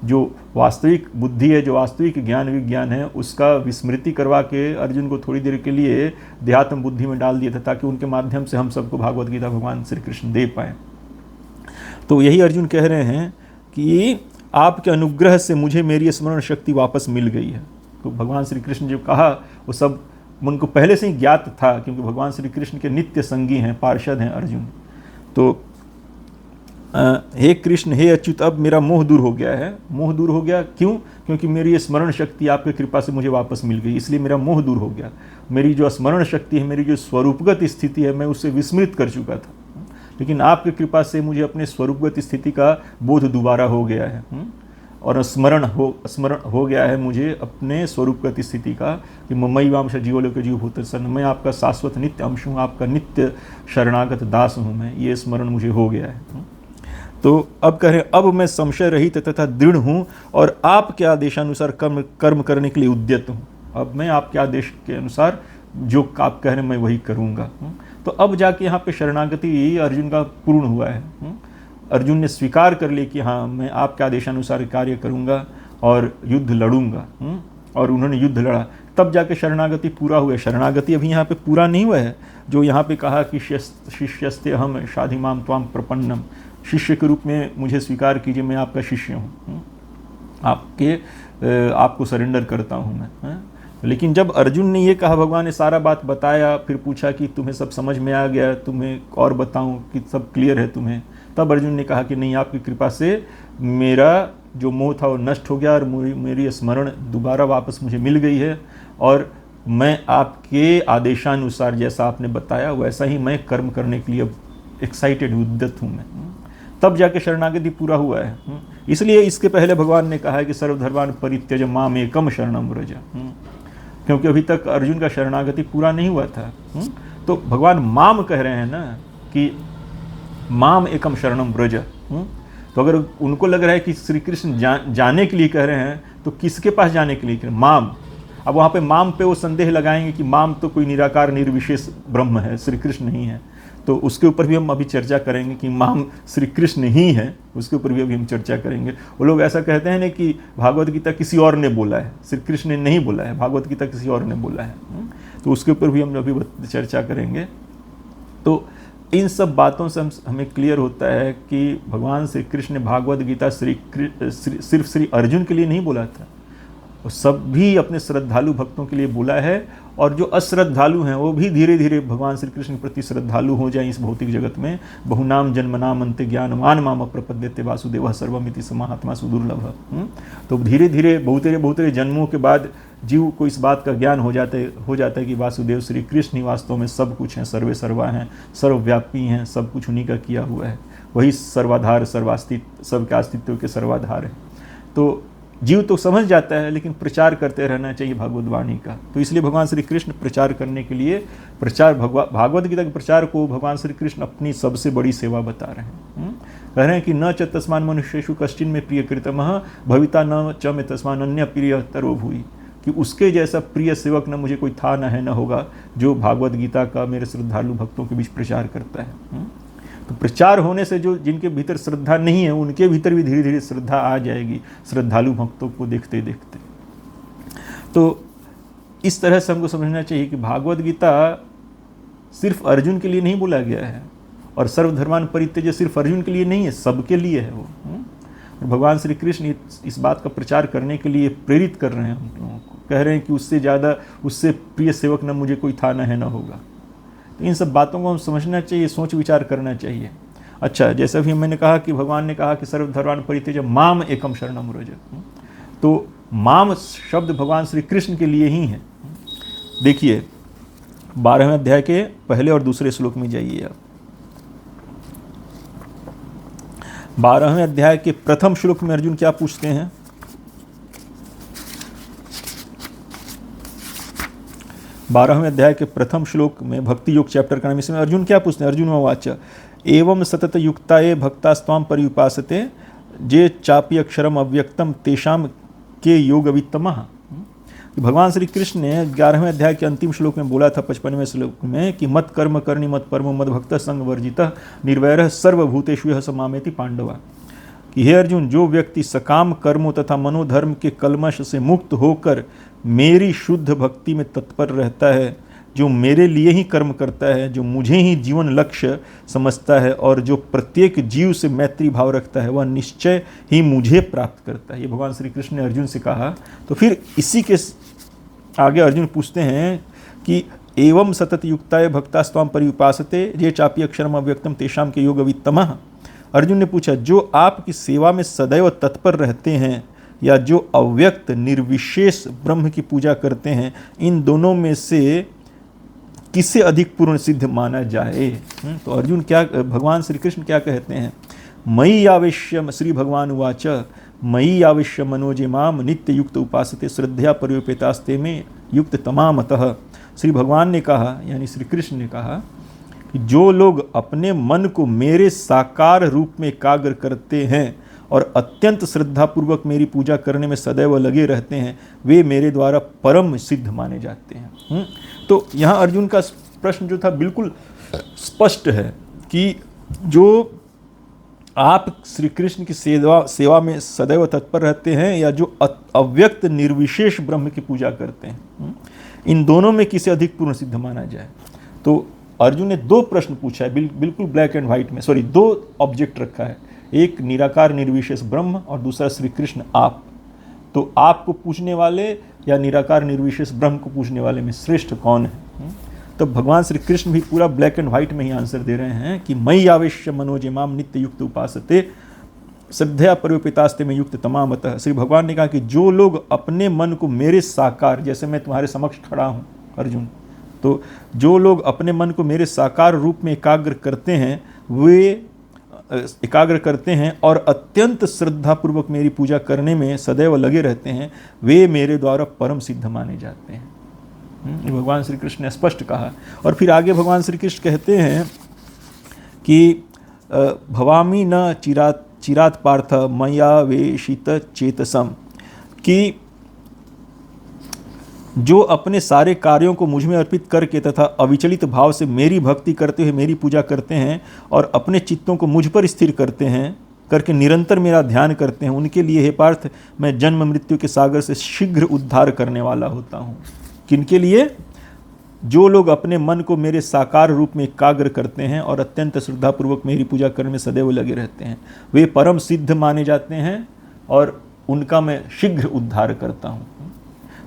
जो वास्तविक बुद्धि है, जो वास्तविक ज्ञान विज्ञान है, उसका विस्मृति करवा के अर्जुन को थोड़ी देर के लिए देहात्म बुद्धि में डाल दिया था, ताकि उनके माध्यम से हम सबको भागवत गीता भगवान श्री कृष्ण दे पाए। तो यही अर्जुन कह रहे हैं कि आपके अनुग्रह से मुझे मेरी स्मरण शक्ति वापस मिल गई है। तो भगवान श्री कृष्ण जो कहा वो सब उनको पहले से ही ज्ञात था, क्योंकि भगवान श्री कृष्ण के नित्य संगी हैं, पार्षद हैं अर्जुन। तो हे कृष्ण, हे अच्युत, अब मेरा मोह दूर हो गया है। मोह दूर हो गया क्यों? क्योंकि मेरी ये स्मरण शक्ति आपकी कृपा से मुझे वापस मिल गई, इसलिए मेरा मोह दूर हो गया। मेरी जो स्मरण शक्ति है, मेरी जो स्वरूपगत स्थिति है, मैं उससे विस्मृत कर चुका था, लेकिन आपकी कृपा से मुझे अपने स्वरूपगत स्थिति का बोध दोबारा हो गया है, और स्मरण हो गया है मुझे अपने स्वरूपगत स्थिति का कि ममई वांश जीवलोक जीव भूत सन, मैं आपका शाश्वत नित्य अंश हूँ, आपका नित्य शरणागत दास हूँ मैं, ये स्मरण मुझे हो गया है। तो अब कह रहे हैं, अब मैं संशय रहित तथा दृढ़ हूँ और आपके आदेशानुसार कर्म करने के लिए उद्यत हूँ। अब मैं आपके आदेश के अनुसार जो आप कह रहे हैं मैं वही करूँगा। तो अब जाके यहाँ पे शरणागति अर्जुन का पूर्ण हुआ है। अर्जुन ने स्वीकार कर लिया कि हाँ, मैं आपके आदेशानुसार कार्य करूँगा और युद्ध लड़ूंगा, और उन्होंने युद्ध लड़ा, तब जाके शरणागति पूरा हुआ है। शरणागति अभी यहाँ पे पूरा नहीं हुआ है। जो यहाँ पे कहा कि शिष्यस्ते हम शाधिमाम त्वाम प्रपन्नम, शिष्य के रूप में मुझे स्वीकार कीजिए, मैं आपका शिष्य हूँ, आपको सरेंडर करता हूँ मैं। लेकिन जब अर्जुन ने ये कहा, भगवान ने सारा बात बताया, फिर पूछा कि तुम्हें सब समझ में आ गया, तुम्हें और बताऊँ कि सब क्लियर है तुम्हें, तब अर्जुन ने कहा कि नहीं, आपकी कृपा से मेरा जो मोह था वो नष्ट हो गया और मेरी स्मरण दोबारा वापस मुझे मिल गई है, और मैं आपके आदेशानुसार जैसा आपने बताया वैसा ही मैं कर्म करने के लिए अब एक्साइटेड उद्यत हूँ मैं। तब जाके शरणागति पूरा हुआ है। इसलिए इसके पहले भगवान ने कहा है कि सर्वधर्मान् परित्यज माम एकम शरणम व्रज, क्योंकि अभी तक अर्जुन का शरणागति पूरा नहीं हुआ था। तो भगवान माम कह रहे हैं ना कि माम एकम शरणम व्रज। तो अगर उनको लग रहा है कि श्री कृष्ण जाने के लिए कह रहे हैं, तो किसके पास जाने के लिए कह रहे हैं? माम। अब वहाँ पे माम पे वो संदेह लगाएंगे कि माम तो कोई निराकार निर्विशेष ब्रह्म है, श्री कृष्ण नहीं है। तो उसके ऊपर भी हम अभी चर्चा करेंगे कि माम श्री कृष्ण ही है, उसके ऊपर भी अभी हम चर्चा करेंगे। वो लोग ऐसा कहते हैं ना कि भागवत गीता किसी और ने बोला है, श्री कृष्ण ने नहीं बोला है, भागवत गीता किसी और ने बोला है। तो उसके ऊपर भी हम अभी चर्चा करेंगे। तो इन सब बातों से हमें क्लियर होता है कि भगवान श्री कृष्ण ने भागवत गीता सिर्फ श्री अर्जुन के लिए नहीं बोला था, वो सब भी अपने श्रद्धालु भक्तों के लिए बोला है, और जो अश्रद्धालु हैं वो भी धीरे धीरे भगवान श्री कृष्ण के प्रति श्रद्धालु हो जाएं इस भौतिक जगत में। बहुनाम जन्मनाम अंत्य ज्ञानवान माम अप्रपद्यते वासुदेवः सर्वमिति स महात्मा सुदुर्लभ। तो धीरे धीरे बहुतेरे जन्मों के बाद जीव को इस बात का ज्ञान हो जाता है कि वासुदेव श्री कृष्ण ही वास्तव में सब कुछ हैं, सर्वे सर्वा हैं, सर्वव्यापी हैं, सब कुछ उन्हीं का किया हुआ है, वही सर्वाधार सर्वास्तित्व सबके अस्तित्व के सर्वाधार है। तो जीव तो समझ जाता है, लेकिन प्रचार करते रहना चाहिए भागवत वाणी का। तो इसलिए भगवान श्री कृष्ण प्रचार करने के लिए भागवत गीता के प्रचार को भगवान श्री कृष्ण अपनी सबसे बड़ी सेवा बता रहे हैं। कह रहे हैं कि न च तस्मान मनुष्येषु कश्चिन में प्रिय कृतमः भविता न च में तस्मान अन्य प्रिय तरो भूई, कि उसके जैसा प्रिय सेवक न मुझे कोई था, न है, न होगा, जो भागवत गीता का मेरे श्रद्धालु भक्तों के बीच प्रचार करता है। तो प्रचार होने से जो जिनके भीतर श्रद्धा नहीं है, उनके भीतर भी धीरे धीरे श्रद्धा आ जाएगी, श्रद्धालु भक्तों को देखते देखते। तो इस तरह से हमको समझना चाहिए कि भागवत गीता सिर्फ अर्जुन के लिए नहीं बोला गया है, और सर्वधर्मान् परित्यज्य सिर्फ अर्जुन के लिए नहीं है, सबके लिए है वो। भगवान श्री कृष्ण इस बात का प्रचार करने के लिए प्रेरित कर रहे हैं हम लोगों को, कह रहे हैं कि उससे ज़्यादा, उससे प्रिय सेवक न मुझे कोई था, न है, न होगा। तो इन सब बातों को हम समझना चाहिए, सोच विचार करना चाहिए। अच्छा, जैसा भी मैंने कहा कि भगवान ने कहा कि सर्वधर्मान् परित्यज्य माम एकम शरणम व्रज, तो माम शब्द भगवान श्री कृष्ण के लिए ही है। देखिए 12वें अध्याय के पहले और दूसरे श्लोक में जाइए आप। 12वें अध्याय के प्रथम श्लोक में अर्जुन क्या पूछते हैं? 12वें अध्याय के प्रथम श्लोक में भक्ति योग चैप्टर का नाम, इसमें अर्जुन क्या पूछते हैं? अर्जुन वाच एवं सतत युक्ता ये भक्तास्त्वाम पर्युपासते जे चापि अक्षरम अव्यक्तम तेषाम के योग वित्तमः। भगवान श्री कृष्ण ने 11वें अध्याय के अंतिम श्लोक में बोला था 55वें श्लोक में कि मत कर्म करनी मत परमो मद भक्त संग वर्जित निर्वैरः सर्वभूतेषु यः स मामेति पांडवा। कि हे अर्जुन, जो व्यक्ति सकाम कर्मों तथा मनोधर्म के कलमश से मुक्त होकर मेरी शुद्ध भक्ति में तत्पर रहता है, जो मेरे लिए ही कर्म करता है, जो मुझे ही जीवन लक्ष्य समझता है और जो प्रत्येक जीव से मैत्री भाव रखता है, वह निश्चय ही मुझे प्राप्त करता है। ये भगवान श्री कृष्ण ने अर्जुन से कहा। तो फिर इसी के आगे अर्जुन पूछते हैं कि एवं सतत युक्ताय भक्तास्त्वाम पर्युपासते ये चापि अक्षरम अव्यक्तम तेषाम के योग वित्तमः। अर्जुन ने पूछा, जो आपकी सेवा में सदैव तत्पर रहते हैं या जो अव्यक्त निर्विशेष ब्रह्म की पूजा करते हैं, इन दोनों में से किसे अधिक पूर्ण सिद्ध माना जाए? तो अर्जुन क्या, भगवान श्री कृष्ण क्या कहते हैं? मयि आवेश्य, श्री भगवान उवाच मयि आवेश्य मनोजे माम नित्य युक्त उपासते श्रद्धया पर्युपेतास्ते में युक्त तमामतः। श्री भगवान ने कहा, यानी श्री कृष्ण ने कहा कि जो लोग अपने मन को मेरे साकार रूप में एकाग्र करते हैं और अत्यंत श्रद्धापूर्वक मेरी पूजा करने में सदैव लगे रहते हैं, वे मेरे द्वारा परम सिद्ध माने जाते हैं। तो यहाँ अर्जुन का प्रश्न जो था बिल्कुल स्पष्ट है कि जो आप श्री कृष्ण की सेवा में सदैव तत्पर रहते हैं या जो अव्यक्त निर्विशेष ब्रह्म की पूजा करते हैं, इन दोनों में किसे अधिक पूर्ण सिद्ध माना जाए? तो अर्जुन ने दो प्रश्न पूछा है, बिल्कुल ब्लैक एंड व्हाइट में, दो ऑब्जेक्ट रखा है, एक निराकार निर्विशेष ब्रह्म और दूसरा श्री कृष्ण आप। तो आपको पूछने वाले या निराकार निर्विशेष ब्रह्म को पूछने वाले में श्रेष्ठ कौन है? तो भगवान श्री कृष्ण भी पूरा ब्लैक एंड व्हाइट में ही आंसर दे रहे हैं कि मयि आवेश्य मनोजे माम नित्य युक्त उपासते श्रद्धया पर्युपेतास्ते में युक्त तमामतः। श्री भगवान ने कहा कि जो लोग अपने मन को मेरे साकार, जैसे मैं तुम्हारे समक्ष खड़ा हूँ अर्जुन, तो जो लोग अपने मन को मेरे साकार रूप में एकाग्र करते हैं और अत्यंत श्रद्धापूर्वक मेरी पूजा करने में सदैव लगे रहते हैं, वे मेरे द्वारा परम सिद्ध माने जाते हैं। भगवान श्री कृष्ण ने स्पष्ट कहा। और फिर आगे भगवान श्री कृष्ण कहते हैं कि भवामी न चिरात पार्थ मयावेशित चेतसम, कि जो अपने सारे कार्यों को मुझ में अर्पित करके तथा अविचलित भाव से मेरी भक्ति करते हुए मेरी पूजा करते हैं और अपने चित्तों को मुझ पर स्थिर करके निरंतर मेरा ध्यान करते हैं, उनके लिए हे पार्थ मैं जन्म मृत्यु के सागर से शीघ्र उद्धार करने वाला होता हूँ। किनके लिए? जो लोग अपने मन को मेरे साकार रूप में एकाग्र करते हैं और अत्यंत श्रद्धापूर्वक मेरी पूजा करने में सदैव लगे रहते हैं, वे परम सिद्ध माने जाते हैं और उनका मैं शीघ्र उद्धार करता हूँ।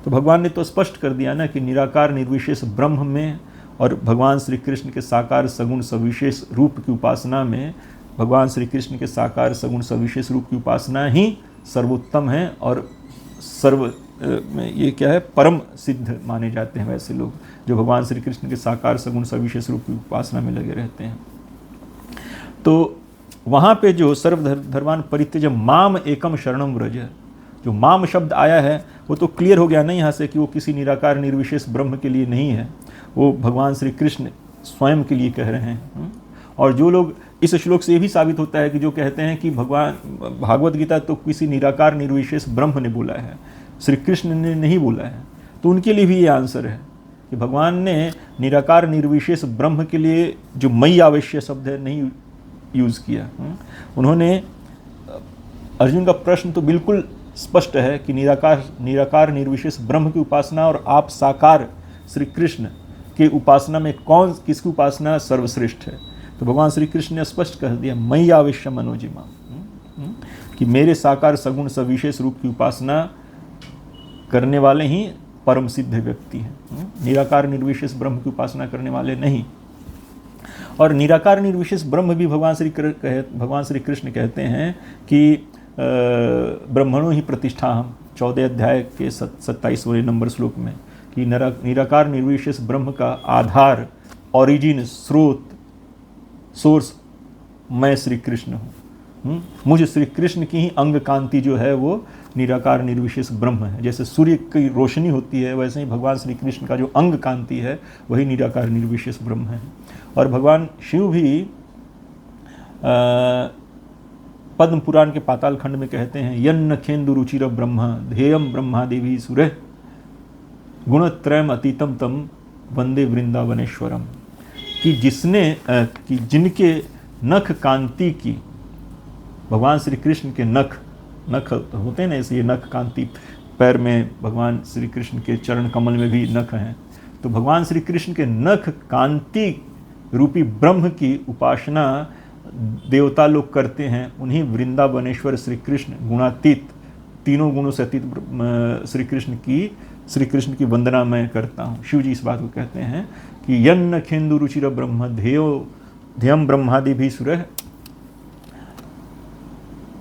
तो भगवान ने तो स्पष्ट कर दिया ना कि निराकार निर्विशेष ब्रह्म में और भगवान श्री कृष्ण के साकार सगुण सविशेष रूप की उपासना में, भगवान श्री कृष्ण के साकार सगुण सविशेष रूप की उपासना ही सर्वोत्तम है और ये क्या है, परम सिद्ध माने जाते हैं वैसे लोग जो भगवान श्री कृष्ण के साकार सगुण सविशेष रूप की उपासना में लगे रहते हैं। तो वहाँ पे जो सर्वधर्मान् परित्यज्य माम एकम शरणम व्रज, जो माम शब्द आया है वो तो क्लियर हो गया ना यहाँ से कि वो किसी निराकार निर्विशेष ब्रह्म के लिए नहीं है, वो भगवान श्री कृष्ण स्वयं के लिए कह रहे हैं। और जो लोग, इस श्लोक से ये भी साबित होता है कि जो कहते हैं कि भागवत गीता तो किसी निराकार निर्विशेष ब्रह्म ने बोला है, श्री कृष्ण ने नहीं बोला है, तो उनके लिए भी ये आंसर है कि भगवान ने निराकार निर्विशेष ब्रह्म के लिए जो मयि आवेश्य शब्द है नहीं यूज़ किया। उन्होंने, अर्जुन का प्रश्न तो बिल्कुल स्पष्ट है कि निराकार निर्विशेष ब्रह्म की उपासना और आप साकार श्री कृष्ण के उपासना में किसकी उपासना सर्वश्रेष्ठ है? तो भगवान श्री कृष्ण ने स्पष्ट कह दिया मयि आवेश्य मनोजे माम, कि मेरे साकार सगुण सविशेष रूप की उपासना करने वाले ही परम सिद्ध व्यक्ति हैं, निराकार निर्विशेष ब्रह्म की उपासना करने वाले नहीं। और निराकार निर्विशेष ब्रह्म भी भगवान श्री कृष्ण कहते हैं कि ब्रह्मणो ही प्रतिष्ठा हम, 14 अध्याय के 27वें नंबर श्लोक में, कि निराकार निर्विशेष ब्रह्म का आधार, ओरिजिन, स्रोत, सोर्स मैं श्री कृष्ण हूँ। मुझ श्री कृष्ण की ही अंग कांति जो है वो निराकार निर्विशेष ब्रह्म है। जैसे सूर्य की रोशनी होती है वैसे ही भगवान श्री कृष्ण का जो अंग कांति है वही निराकार निर्विशेष ब्रह्म है। और भगवान शिव भी पद्म पुराण के पाताल खंड में कहते हैं, यन्न खेन्दु रुचिर ब्रह्म ध्येयम ब्रह्मा देवी सुरे गुणत्रयम अतीतम तम वंदे वृंदावनेश्वरम। कि जिनके नख कांति की, भगवान श्री कृष्ण के नख होते हैं ना, ऐसे ये नख कांति, पैर में भगवान श्री कृष्ण के चरण कमल में भी नख हैं, तो भगवान श्री कृष्ण के नख कांति रूपी ब्रह्म की उपासना देवता लोग करते हैं। उन्हीं वृंदावनेश्वर श्री कृष्ण गुणातीत, तीनों गुणों से अतीत श्री कृष्ण की वंदना मैं करता हूँ। शिव जी इस बात को कहते हैं कि यन्न खेन्दु रुचिर ब्रह्म ध्येयम ब्रह्मादि भी सुरह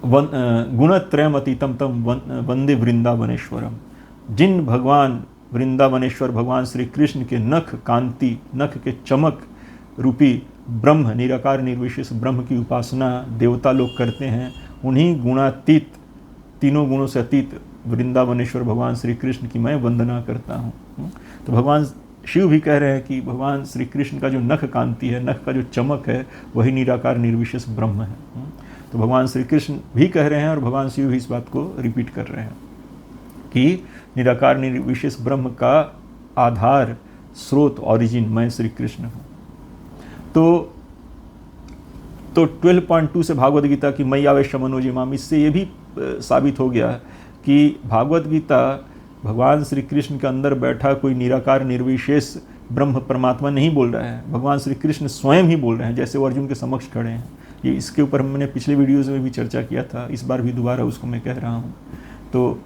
गुणत्रयम अतीतम तम वंदे वृंदावनेश्वरम। जिन भगवान वृंदावनेश्वर भगवान श्री कृष्ण के नख कांति, नख के चमक रूपी ब्रह्म, निराकार निर्विशेष ब्रह्म की उपासना देवता लोग करते हैं, उन्हीं गुणातीत, तीनों गुणों से अतीत वृंदावनेश्वर भगवान श्री कृष्ण की मैं वंदना करता हूँ। तो भगवान शिव भी कह रहे हैं कि भगवान श्री कृष्ण का जो नख कांति है, नख का जो चमक है, वही निराकार निर्विशेष ब्रह्म है। तो भगवान श्री कृष्ण भी कह रहे हैं और भगवान शिव भी इस बात को रिपीट कर रहे हैं कि निराकार निर्विशेष ब्रह्म का आधार, स्रोत, ओरिजिन मैं श्री कृष्ण हूँ। तो 12.2 से भागवत गीता की मयि आवेश मनोजिमाम, इससे ये भी साबित हो गया कि भागवत गीता भगवान श्री कृष्ण के अंदर बैठा कोई निराकार निर्विशेष ब्रह्म परमात्मा नहीं बोल रहा है, भगवान श्री कृष्ण स्वयं ही बोल रहे हैं, जैसे वो अर्जुन के समक्ष खड़े हैं। ये इसके ऊपर हमने पिछले वीडियोज़ में भी चर्चा किया था, इस बार भी दोबारा उसको मैं कह रहा हूँ। तो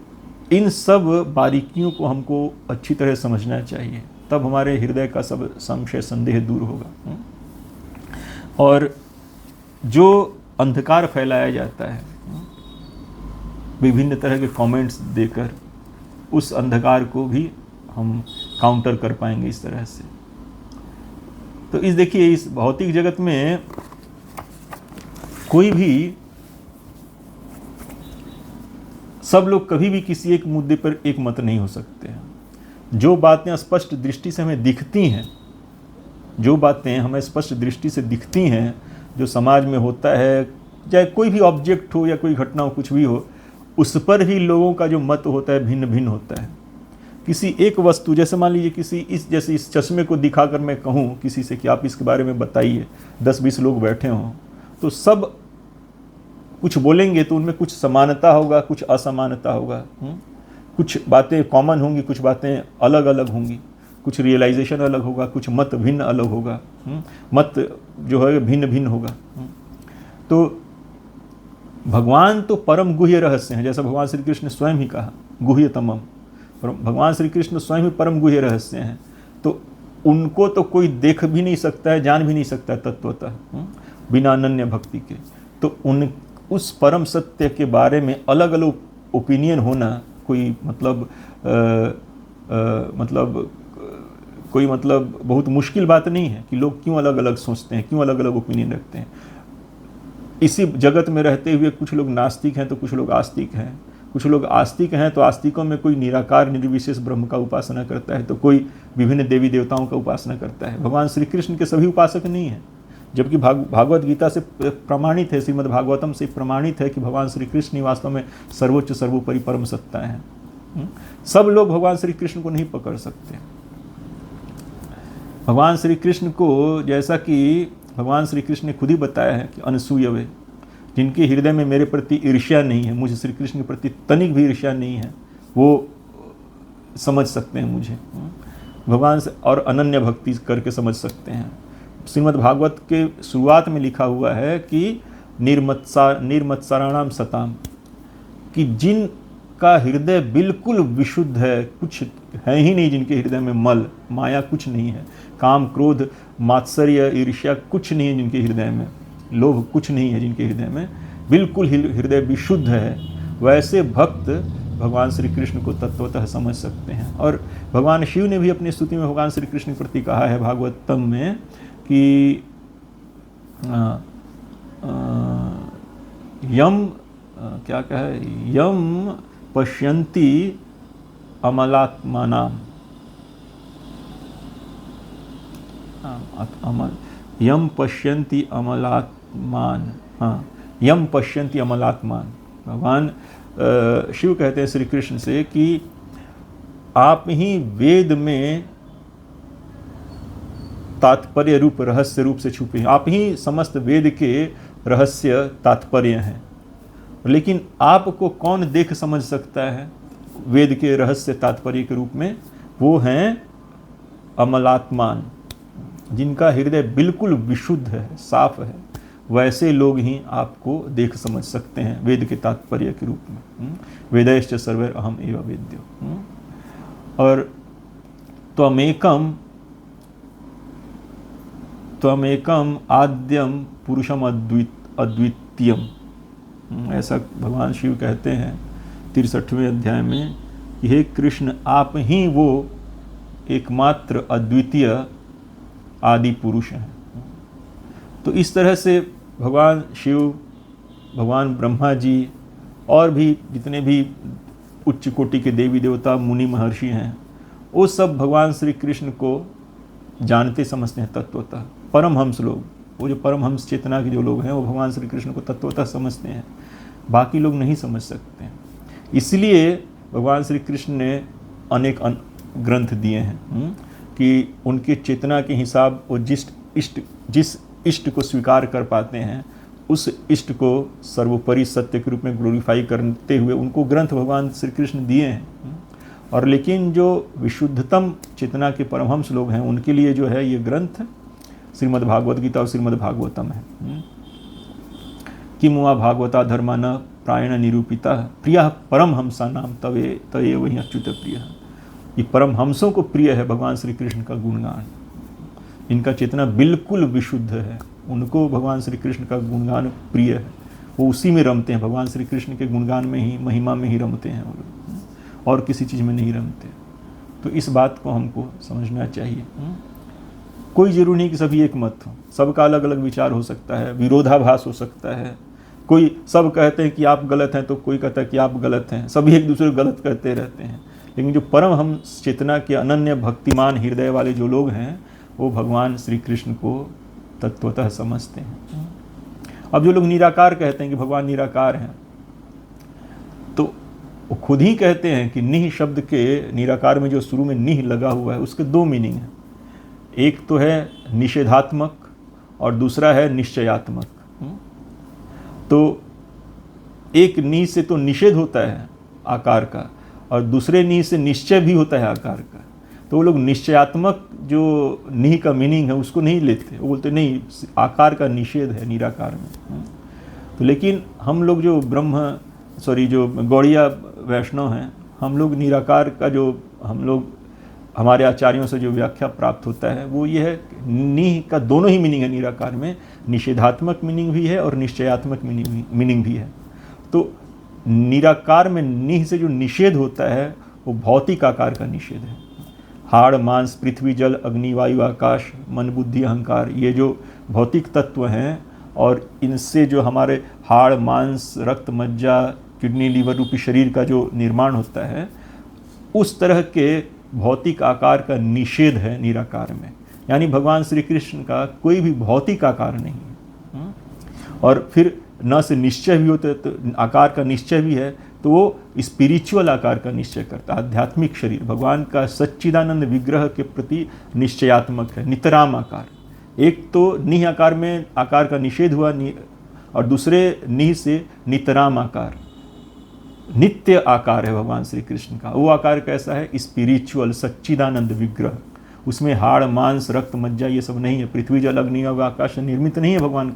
इन सब बारीकियों को हमको अच्छी तरह समझना चाहिए, तब हमारे हृदय का सब संशय संदेह दूर होगा। और जो अंधकार फैलाया जाता है विभिन्न तरह के कमेंट्स देकर, उस अंधकार को भी हम काउंटर कर पाएंगे इस तरह से। तो देखिए इस भौतिक जगत में कोई भी, सब लोग कभी भी किसी एक मुद्दे पर एक मत नहीं हो सकते हैं। जो बातें स्पष्ट दृष्टि से हमें दिखती हैं, जो बातें हमें स्पष्ट दृष्टि से दिखती हैं, जो समाज में होता है, चाहे कोई भी ऑब्जेक्ट हो या कोई घटना हो, कुछ भी हो, उस पर ही लोगों का जो मत होता है भिन्न भिन्न होता है। किसी एक वस्तु, जैसे मान लीजिए जैसे इस चश्मे को दिखाकर मैं कहूँ किसी से कि आप इसके बारे में बताइए, 10-20 लोग बैठे हों, तो सब कुछ बोलेंगे तो उनमें कुछ समानता होगा, कुछ असमानता होगा। कुछ बातें कॉमन होंगी, कुछ बातें अलग अलग होंगी, कुछ रियलाइजेशन अलग होगा, कुछ मत भिन्न अलग होगा, मत जो है भिन्न भिन्न होगा। तो भगवान तो परम गुह्य रहस्य हैं, जैसा भगवान श्री कृष्ण ने स्वयं ही कहा, गुह्यतमम। भगवान श्री कृष्ण स्वयं ही परम गुह्य रहस्य हैं, तो उनको तो कोई देख भी नहीं सकता है, जान भी नहीं सकता है तत्वतः बिना अनन्य भक्ति के। तो उस परम सत्य के बारे में अलग अलग ओपिनियन होना कोई मतलब बहुत मुश्किल बात नहीं है कि लोग क्यों अलग अलग सोचते हैं, क्यों अलग अलग ओपिनियन रखते हैं। इसी जगत में रहते हुए कुछ लोग नास्तिक हैं तो कुछ लोग आस्तिक हैं, कुछ लोग आस्तिक हैं तो आस्तिकों में कोई निराकार निर्विशेष ब्रह्म का उपासना करता है, तो कोई विभिन्न देवी देवताओं का उपासना करता है। भगवान श्री कृष्ण के सभी उपासक नहीं हैं, जबकि भागवत गीता से प्रमाणित है, श्रीमद् भागवतम से प्रमाणित है कि भगवान श्री कृष्ण ही वास्तव में सर्वोच्च सर्वोपरि परम सत्ता है। सब लोग भगवान श्री कृष्ण को नहीं पकड़ सकते। भगवान श्री कृष्ण को, जैसा कि भगवान श्री कृष्ण ने खुद ही बताया है कि अनसूयवे, जिनके हृदय में मेरे प्रति ईर्ष्या नहीं है, मुझे श्री कृष्ण के प्रति तनिक भी ईर्ष्या नहीं है, वो समझ सकते हैं मुझे भगवान से, और अनन्य भक्ति करके समझ सकते हैं। श्रीमद् भागवत के शुरुआत में लिखा हुआ है कि निर्मत्सराणाम सताम, कि जिनका हृदय बिल्कुल विशुद्ध है, कुछ है ही नहीं जिनके हृदय में मल माया कुछ नहीं है, काम क्रोध मात्सर्य ईर्ष्या कुछ नहीं है जिनके हृदय में, लोभ कुछ नहीं है जिनके हृदय में, बिल्कुल हृदय विशुद्ध है, वैसे भक्त भगवान श्री कृष्ण को तत्वतः समझ सकते हैं। और भगवान शिव ने भी अपनी स्तुति में भगवान श्री कृष्ण के प्रति कहा है भागवतम में कि यम क्या कहे, यम पश्यन्ति अमलात्मानाम, अमल, यम पश्यन्ति अमलात्मान, हाँ, यम पश्यन्ति अमलात्मान। भगवान शिव कहते हैं श्री कृष्ण से कि आप ही वेद में तात्पर्य रूप, रहस्य रूप से छुपे हैं, आप ही समस्त वेद के रहस्य तात्पर्य हैं। लेकिन आपको कौन देख समझ सकता है वेद के रहस्य तात्पर्य के रूप में? वो हैं अमलात्मान, जिनका हृदय बिल्कुल विशुद्ध है, साफ है। वैसे लोग ही आपको देख समझ सकते हैं वेद के तात्पर्य के रूप में। वेदैश्च सर्वैर अहम एव वेद्यो। और त्वमेकम आद्यम पुरुषम अद्वितीयम, ऐसा भगवान शिव कहते हैं 63वें अध्याय में कि हे कृष्ण, आप ही वो एकमात्र अद्वितीय आदि पुरुष हैं। तो इस तरह से भगवान शिव, भगवान ब्रह्मा जी और भी जितने भी उच्च कोटि के देवी देवता, मुनि महर्षि हैं, वो सब भगवान श्री कृष्ण को जानते समझते हैं तत्वतः। परमहंस लोग, वो जो परमहंस चेतना के जो लोग हैं, वो भगवान श्री कृष्ण को तत्वतः समझते हैं, बाकी लोग नहीं समझ सकते हैं। इसलिए भगवान श्री कृष्ण ने अनेक ग्रंथ दिए हैं कि उनके चेतना के हिसाब वो जिस इष्ट को स्वीकार कर पाते हैं, उस इष्ट को सर्वोपरि सत्य के रूप में ग्लोरीफाई करते हुए उनको ग्रंथ भगवान श्री कृष्ण दिए हैं। और लेकिन जो विशुद्धतम चेतना के परमहंस लोग हैं, उनके लिए जो है ये ग्रंथ श्रीमद् भागवत गीता और श्रीमद् भागवतम है। किमुआ भागवता धर्मान प्रायण निरूपिता प्रिय परमहंसा नाम तवे वही अच्युत प्रिय। ये परमहंसों को प्रिय है भगवान श्री कृष्ण का गुणगान। इनका चेतना बिल्कुल विशुद्ध है, उनको भगवान श्री कृष्ण का गुणगान प्रिय है, वो उसी में रमते हैं, भगवान श्री कृष्ण के गुणगान में ही, महिमा में ही रमते हैं वो लोग, और किसी चीज़ में नहीं रमते। तो इस बात को हमको समझना चाहिए। कोई जरूरी नहीं कि सभी एक मत हो, सबका अलग अलग विचार हो सकता है, विरोधाभास हो सकता है। कोई सब कहते हैं कि आप गलत हैं तो कोई कहता है कि आप गलत हैं, सभी एक दूसरे को गलत कहते रहते हैं। लेकिन जो परमहंस चेतना के अनन्य भक्तिमान हृदय वाले जो लोग हैं, वो भगवान श्री कृष्ण को तत्वतः समझते हैं। अब जो लोग निराकार कहते हैं कि भगवान निराकार हैं, तो वो खुद ही कहते हैं कि निह शब्द के, निराकार में जो शुरू में निह लगा हुआ है, उसके दो मीनिंग हैं। एक तो है निषेधात्मक और दूसरा है निश्चयात्मक। तो एक नी से तो निषेध होता है आकार का, और दूसरे नी से निश्चय भी होता है आकार का। तो वो लोग निश्चयात्मक जो नी का मीनिंग है उसको नहीं लेते, वो बोलते नहीं, आकार का निषेध है निराकार में। तो लेकिन हम लोग जो जो गौड़िया वैष्णव हैं, हम लोग निराकार का जो हमारे आचार्यों से जो व्याख्या प्राप्त होता है वो ये है, निह का दोनों ही मीनिंग है निराकार में, निषेधात्मक मीनिंग भी है और निश्चयात्मक मीनिंग भी है। तो निराकार में निह से जो निषेध होता है वो भौतिक आकार का निषेध है। हाड़ मांस पृथ्वी जल अग्नि वायु आकाश मन बुद्धि अहंकार, ये जो भौतिक तत्व हैं, और इनसे जो हमारे हाड़ मांस रक्त मज्जा किडनी लीवर रूपी शरीर का जो निर्माण होता है, उस तरह के भौतिक आकार का निषेध है निराकार में। यानी भगवान श्री कृष्ण का कोई भी भौतिक आकार नहीं है। और फिर न से निश्चय भी होता है, तो आकार का निश्चय भी है, तो वो स्पिरिचुअल आकार का निश्चय करता है, आध्यात्मिक शरीर भगवान का सच्चिदानंद विग्रह के प्रति निश्चयात्मक है, नितराम आकार। एक तो निह आकार में आकार का निषेध हुआ, और दूसरे निह से नितराम आकार, नित्य आकार है भगवान श्री कृष्ण का। वो आकार कैसा है? स्पिरिचुअल सच्चिदानंद विग्रह। उसमें हाड़ मांस रक्त मज्जा ये सब नहीं है, पृथ्वी जल अग्नि और आकाश निर्मित नहीं है भगवान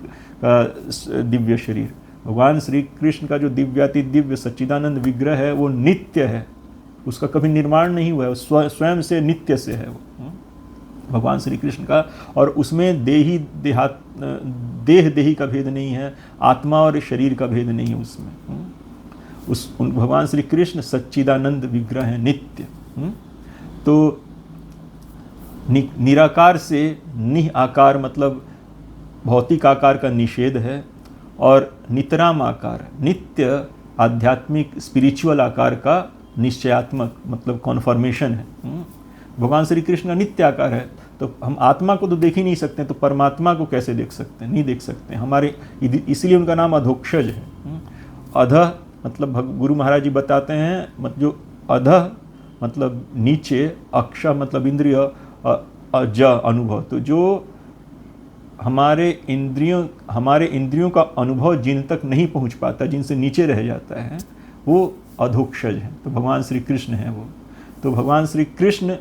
का दिव्य शरीर। भगवान श्री कृष्ण का जो दिव्याति दिव्य सच्चिदानंद विग्रह है वो नित्य है, उसका कभी निर्माण नहीं हुआ है, स्वयं से नित्य से है वो भगवान श्री कृष्ण का। और उसमें देही का भेद नहीं है, आत्मा और शरीर का भेद नहीं है उसमें। भगवान श्री कृष्ण सच्चिदानंद विग्रह है, नित्य। तो निराकार से निह आकार मतलब भौतिक आकार का निषेध है, और नितराम आकार, नित्य आध्यात्मिक स्पिरिचुअल आकार का निश्चयात्मक मतलब कॉन्फर्मेशन है। भगवान श्री कृष्ण का नित्य आकार है, तो हम आत्मा को तो देख ही नहीं सकते, तो परमात्मा को कैसे देख सकते हैं? नहीं देख सकते हमारे, इसलिए उनका नाम अधोक्षज है। अधः मतलब गुरु महाराज जी बताते हैं, जो अधः मतलब नीचे, अक्ष मतलब इंद्रिय, अज अनुभव, तो जो हमारे इंद्रियों का अनुभव जिन तक नहीं पहुंच पाता, जिनसे नीचे रह जाता है, वो अधोक्षज है। तो भगवान श्री कृष्ण है वो। तो भगवान श्री कृष्ण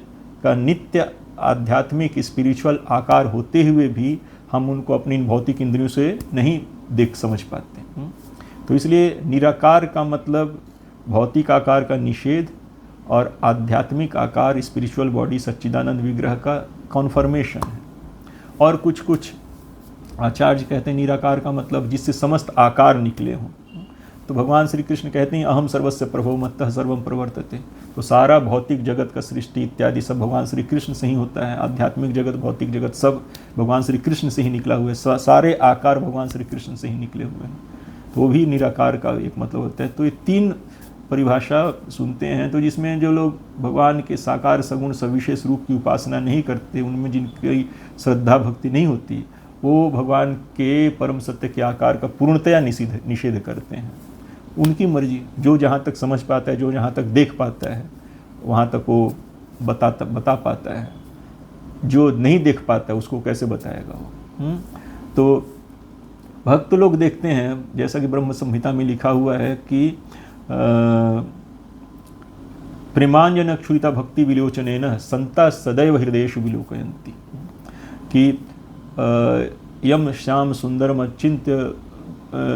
का नित्य आध्यात्मिक स्पिरिचुअल आकार होते हुए भी हम उनको अपनी भौतिक इंद्रियों से नहीं देख समझ पाते। तो इसलिए निराकार का मतलब भौतिक आकार का निषेध और आध्यात्मिक आकार स्पिरिचुअल बॉडी सच्चिदानंद विग्रह का कॉन्फर्मेशन है। और कुछ आचार्य कहते हैं निराकार का मतलब जिससे समस्त आकार निकले हों। तो भगवान श्री कृष्ण कहते हैं अहम सर्वस्य प्रभो मत्तः सर्वम प्रवर्तते। तो सारा भौतिक जगत का सृष्टि इत्यादि सब भगवान श्री कृष्ण से ही होता है। आध्यात्मिक जगत, भौतिक जगत सब भगवान श्री कृष्ण से ही निकला हुआ है। सारे आकार भगवान श्री कृष्ण से ही निकले हुए हैं। तो वो भी निराकार का एक मतलब होता है। तो ये तीन परिभाषा सुनते हैं, तो जिसमें जो लोग भगवान के साकार सगुण सविशेष रूप की उपासना नहीं करते, उनमें जिनकी श्रद्धा भक्ति नहीं होती, वो भगवान के परम सत्य के आकार का पूर्णतया निषेध करते हैं। उनकी मर्जी, जो जहाँ तक समझ पाता है, जो जहाँ तक देख पाता है, वहाँ तक वो बता पाता है। जो नहीं देख पाता है उसको कैसे बताएगा वो। तो भक्त लोग देखते हैं, जैसा कि ब्रह्म संहिता में लिखा हुआ है कि प्रेमांजन अक्षुरिता भक्ति विलोचनेन संता सदैव हृदयेषु विलोकयन्ति, कि यम श्याम सुंदरम अचिंत्य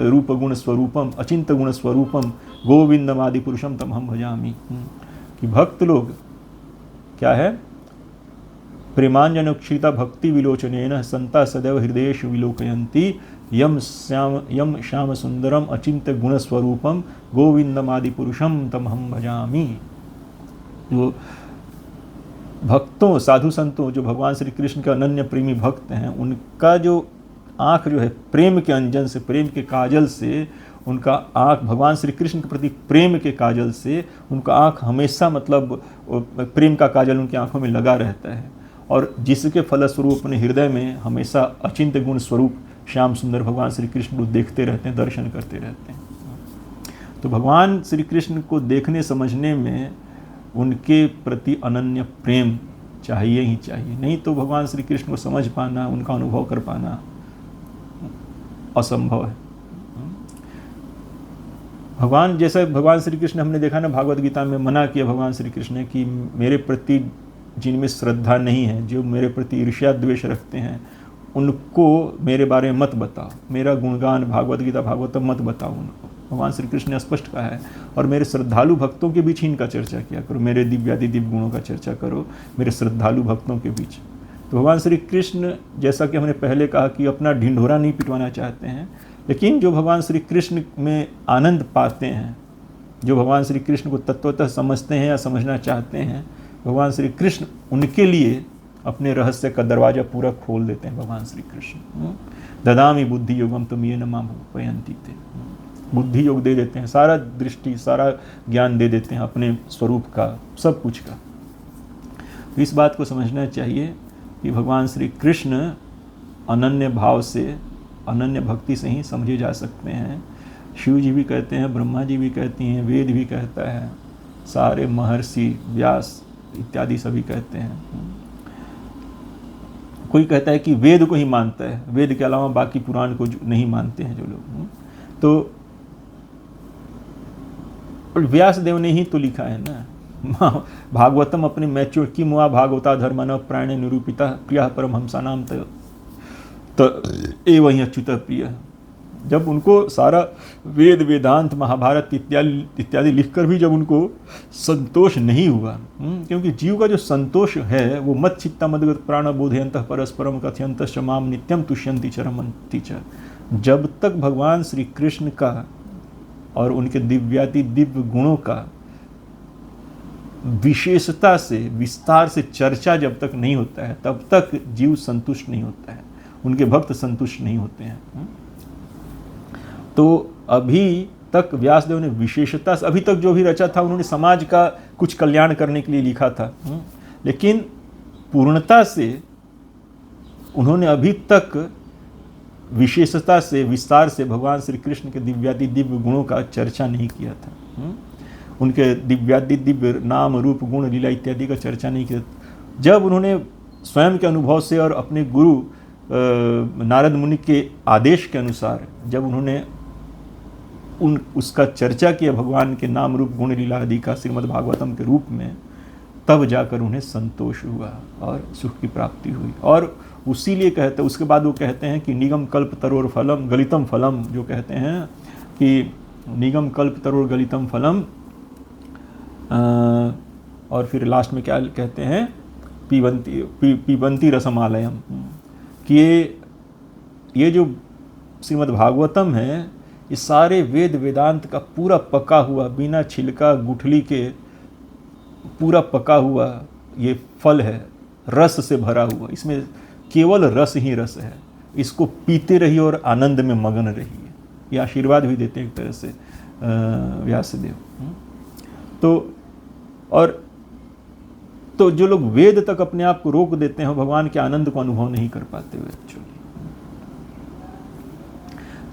रूप गुण स्वरूपम अचिंत्य गुण स्वरूपम गोविंदम आदि पुरुषम तम हम भजामि। कि भक्त लोग क्या है, प्रेमांजन अक्षुरिता भक्ति विलोचनेन संता सदैव हृदयेषु विलोकयन्ति यम श्याम सुंदरम अचिंत्य गुण स्वरूपम गोविंदम आदि पुरुषम तम हम भजामि। जो भक्तों, साधु संतों, जो भगवान श्री कृष्ण के अनन्य प्रेमी भक्त हैं, उनका जो आँख जो है प्रेम के अंजन से, प्रेम के काजल से, उनका आँख भगवान श्री कृष्ण के प्रति प्रेम के काजल से, उनका आँख हमेशा मतलब प्रेम का काजल उनकी आँखों में लगा रहता है। और जिसके फलस्वरूप अपने हृदय में हमेशा अचिंत्य गुण स्वरूप श्याम सुंदर भगवान श्री कृष्ण को देखते रहते हैं, दर्शन करते रहते हैं। तो भगवान श्री कृष्ण को देखने समझने में उनके प्रति अनन्य प्रेम चाहिए ही चाहिए, नहीं तो भगवान श्री कृष्ण को समझ पाना, उनका अनुभव कर पाना असंभव है। भगवान, जैसा भगवान श्री कृष्ण हमने देखा ना, भागवत गीता में मना किया भगवान श्री कृष्ण ने कि मेरे प्रति जिनमें श्रद्धा नहीं है, जो मेरे प्रति ईर्ष्या द्वेष रखते हैं, उनको मेरे बारे में मत बताओ, मेरा गुणगान भागवत गीता भागवतम मत बताओ उनको। भगवान श्री कृष्ण ने स्पष्ट कहा है। और मेरे श्रद्धालु भक्तों के बीच ही इनका चर्चा किया करो, मेरे दिव्यादि दिव्य गुणों का चर्चा करो मेरे श्रद्धालु भक्तों के बीच। तो भगवान श्री कृष्ण, जैसा कि हमने पहले कहा, कि अपना ढिंढोरा नहीं पिटवाना चाहते हैं, लेकिन जो भगवान श्री कृष्ण में आनंद पाते हैं, जो भगवान श्री कृष्ण को तत्वतः समझते हैं या समझना चाहते हैं, भगवान श्री कृष्ण उनके लिए अपने रहस्य का दरवाजा पूरा खोल देते हैं। भगवान श्री कृष्ण ददामि बुद्धि योगम तुम ये न माम उपयंती थे, बुद्धि योग दे देते हैं, सारा दृष्टि सारा ज्ञान दे देते हैं अपने स्वरूप का, सब कुछ का। तो इस बात को समझना चाहिए कि भगवान श्री कृष्ण अनन्य भाव से, अनन्य भक्ति से ही समझे जा सकते हैं। शिव जी भी कहते हैं, ब्रह्मा जी भी कहती हैं, वेद भी कहता है, सारे महर्षि व्यास इत्यादि सभी कहते हैं। कोई कहता है कि वेद को ही मानता है, वेद के अलावा बाकी पुराण को नहीं मानते हैं जो लोग। तो व्यास देव ने ही तो लिखा है ना, भागवतम अपने मैच्योर की मुआ भागवता धर्मन प्राण निरूपिता प्रिया परमहंसा नाम तो एवं ही अच्युत प्रिय। जब उनको सारा वेद वेदांत महाभारत इत्यादि लिखकर भी जब उनको संतोष नहीं हुआ, क्योंकि जीव का जो संतोष है वो मत चित्ता मदगत प्राण बोधयंतः परस्परम कथयंतश्च माम नित्यम तुष्यन्ति च रमन्ति च। जब तक भगवान श्री कृष्ण का और उनके दिव्याति दिव्य गुणों का विशेषता से, विस्तार से चर्चा जब तक नहीं होता है, तब तक जीव संतुष्ट नहीं होता है, उनके भक्त संतुष्ट नहीं होते हैं। तो अभी तक व्यासदेव ने विशेषता से, अभी तक जो भी रचा था उन्होंने समाज का कुछ कल्याण करने के लिए लिखा था, लेकिन पूर्णता से उन्होंने अभी तक विशेषता से, विस्तार से भगवान श्री कृष्ण के दिव्यादि दिव्य गुणों का चर्चा नहीं किया था। उनके दिव्यादि दिव्य नाम रूप गुण लीला इत्यादि का चर्चा नहीं किया। जब उन्होंने स्वयं के अनुभव से और अपने गुरु नारद मुनि के आदेश के अनुसार जब उन्होंने उसका चर्चा किया, भगवान के नाम रूप गुण लीला आदि का श्रीमद् भागवतम के रूप में, तब जाकर उन्हें संतोष हुआ और सुख की प्राप्ति हुई। और उसी लिए कहते, उसके बाद वो कहते हैं कि निगम कल्प तरोर फलम गलितम फलम, जो कहते हैं कि निगम कल्प तरोर गलितम फलम, और फिर लास्ट में क्या कहते हैं, पीबंती रसमालयम, कि ये जो श्रीमद् भागवतम है, ये सारे वेद वेदांत का पूरा पका हुआ, बिना छिलका गुठली के पूरा पका हुआ ये फल है, रस से भरा हुआ। इसमें केवल रस ही रस है। इसको पीते रहिए और आनंद में मगन रहिए। ये आशीर्वाद भी देते हैं एक तरह से व्यासदेव। तो जो लोग वेद तक अपने आप को रोक देते हैं, भगवान के आनंद को अनुभव नहीं कर पाते हुए। एक्चुअली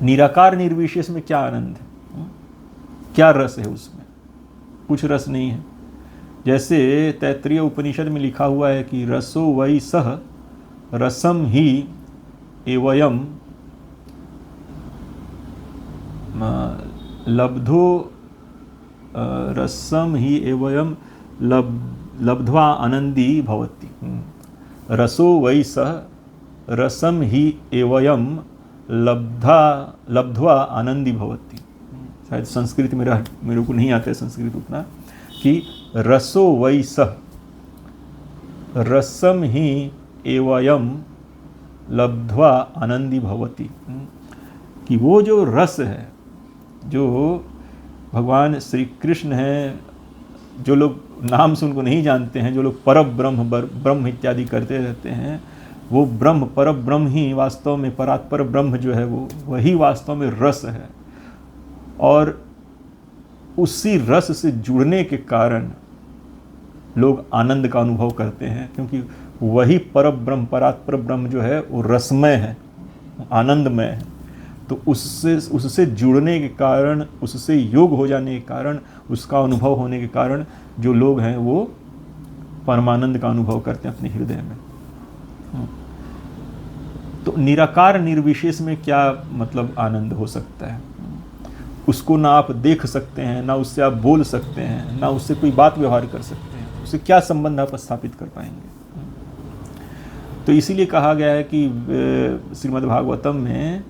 निराकार निर्विशेष में क्या आनंद है, क्या रस है उसमें? कुछ रस नहीं है। जैसे तैत्तिरीय उपनिषद में लिखा हुआ है कि रसो वै सह रसम ही एवयम लब्धो रसम ही एवयम लब्ध्वा आनंदी भवति। रसो वै सह रसम ही एवयम लब्ध्वा आनंदी भवति। शायद संस्कृत मेरे को नहीं आता है संस्कृत उतना, कि रसो वै सह रसम ही एवयम लब्ध्वा आनंदी भवति, कि वो जो रस है, जो भगवान श्री कृष्ण हैं, जो लोग नाम से उनको नहीं जानते हैं, जो लोग ब्रह्म इत्यादि करते रहते हैं, वो ब्रह्म पर ब्रह्म ही वास्तव में, परात्पर ब्रह्म जो है वो वही वास्तव में रस है। और उसी रस से जुड़ने के कारण लोग आनंद का अनुभव करते हैं, क्योंकि वही पर ब्रह्म, परात्पर ब्रह्म जो है वो रसमय है, आनंदमय है। तो उससे जुड़ने के कारण, उससे योग हो जाने के कारण, उसका अनुभव होने के कारण जो लोग हैं वो परमानंद का अनुभव करते हैं अपने हृदय में। तो निराकार निर्विशेष में क्या मतलब आनंद हो सकता है? उसको ना आप देख सकते हैं, ना उससे आप बोल सकते हैं, ना उससे कोई बात व्यवहार कर सकते हैं, उससे क्या संबंध आप स्थापित कर पाएंगे? तो इसीलिए कहा गया है कि श्रीमद् भागवतम में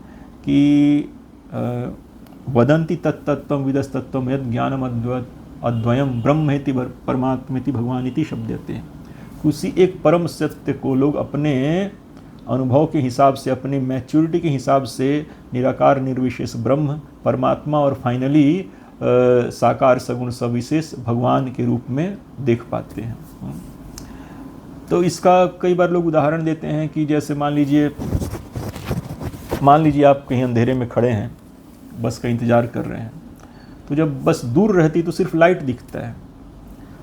कि वदन्ति तत्तत्त्वं विदस्तत्त्वं यद् ज्ञानम अद्वयम् ब्रह्मेति परमात्मेति भगवानिति शब्दते। उसी एक परम सत्य को लोग अपने अनुभव के हिसाब से, अपनी मैच्योरिटी के हिसाब से निराकार निर्विशेष ब्रह्म, परमात्मा और फाइनली साकार सगुण सविशेष भगवान के रूप में देख पाते हैं। तो इसका कई बार लोग उदाहरण देते हैं कि जैसे मान लीजिए आप कहीं अंधेरे में खड़े हैं, बस का इंतज़ार कर रहे हैं, तो जब बस दूर रहती तो सिर्फ लाइट दिखता है,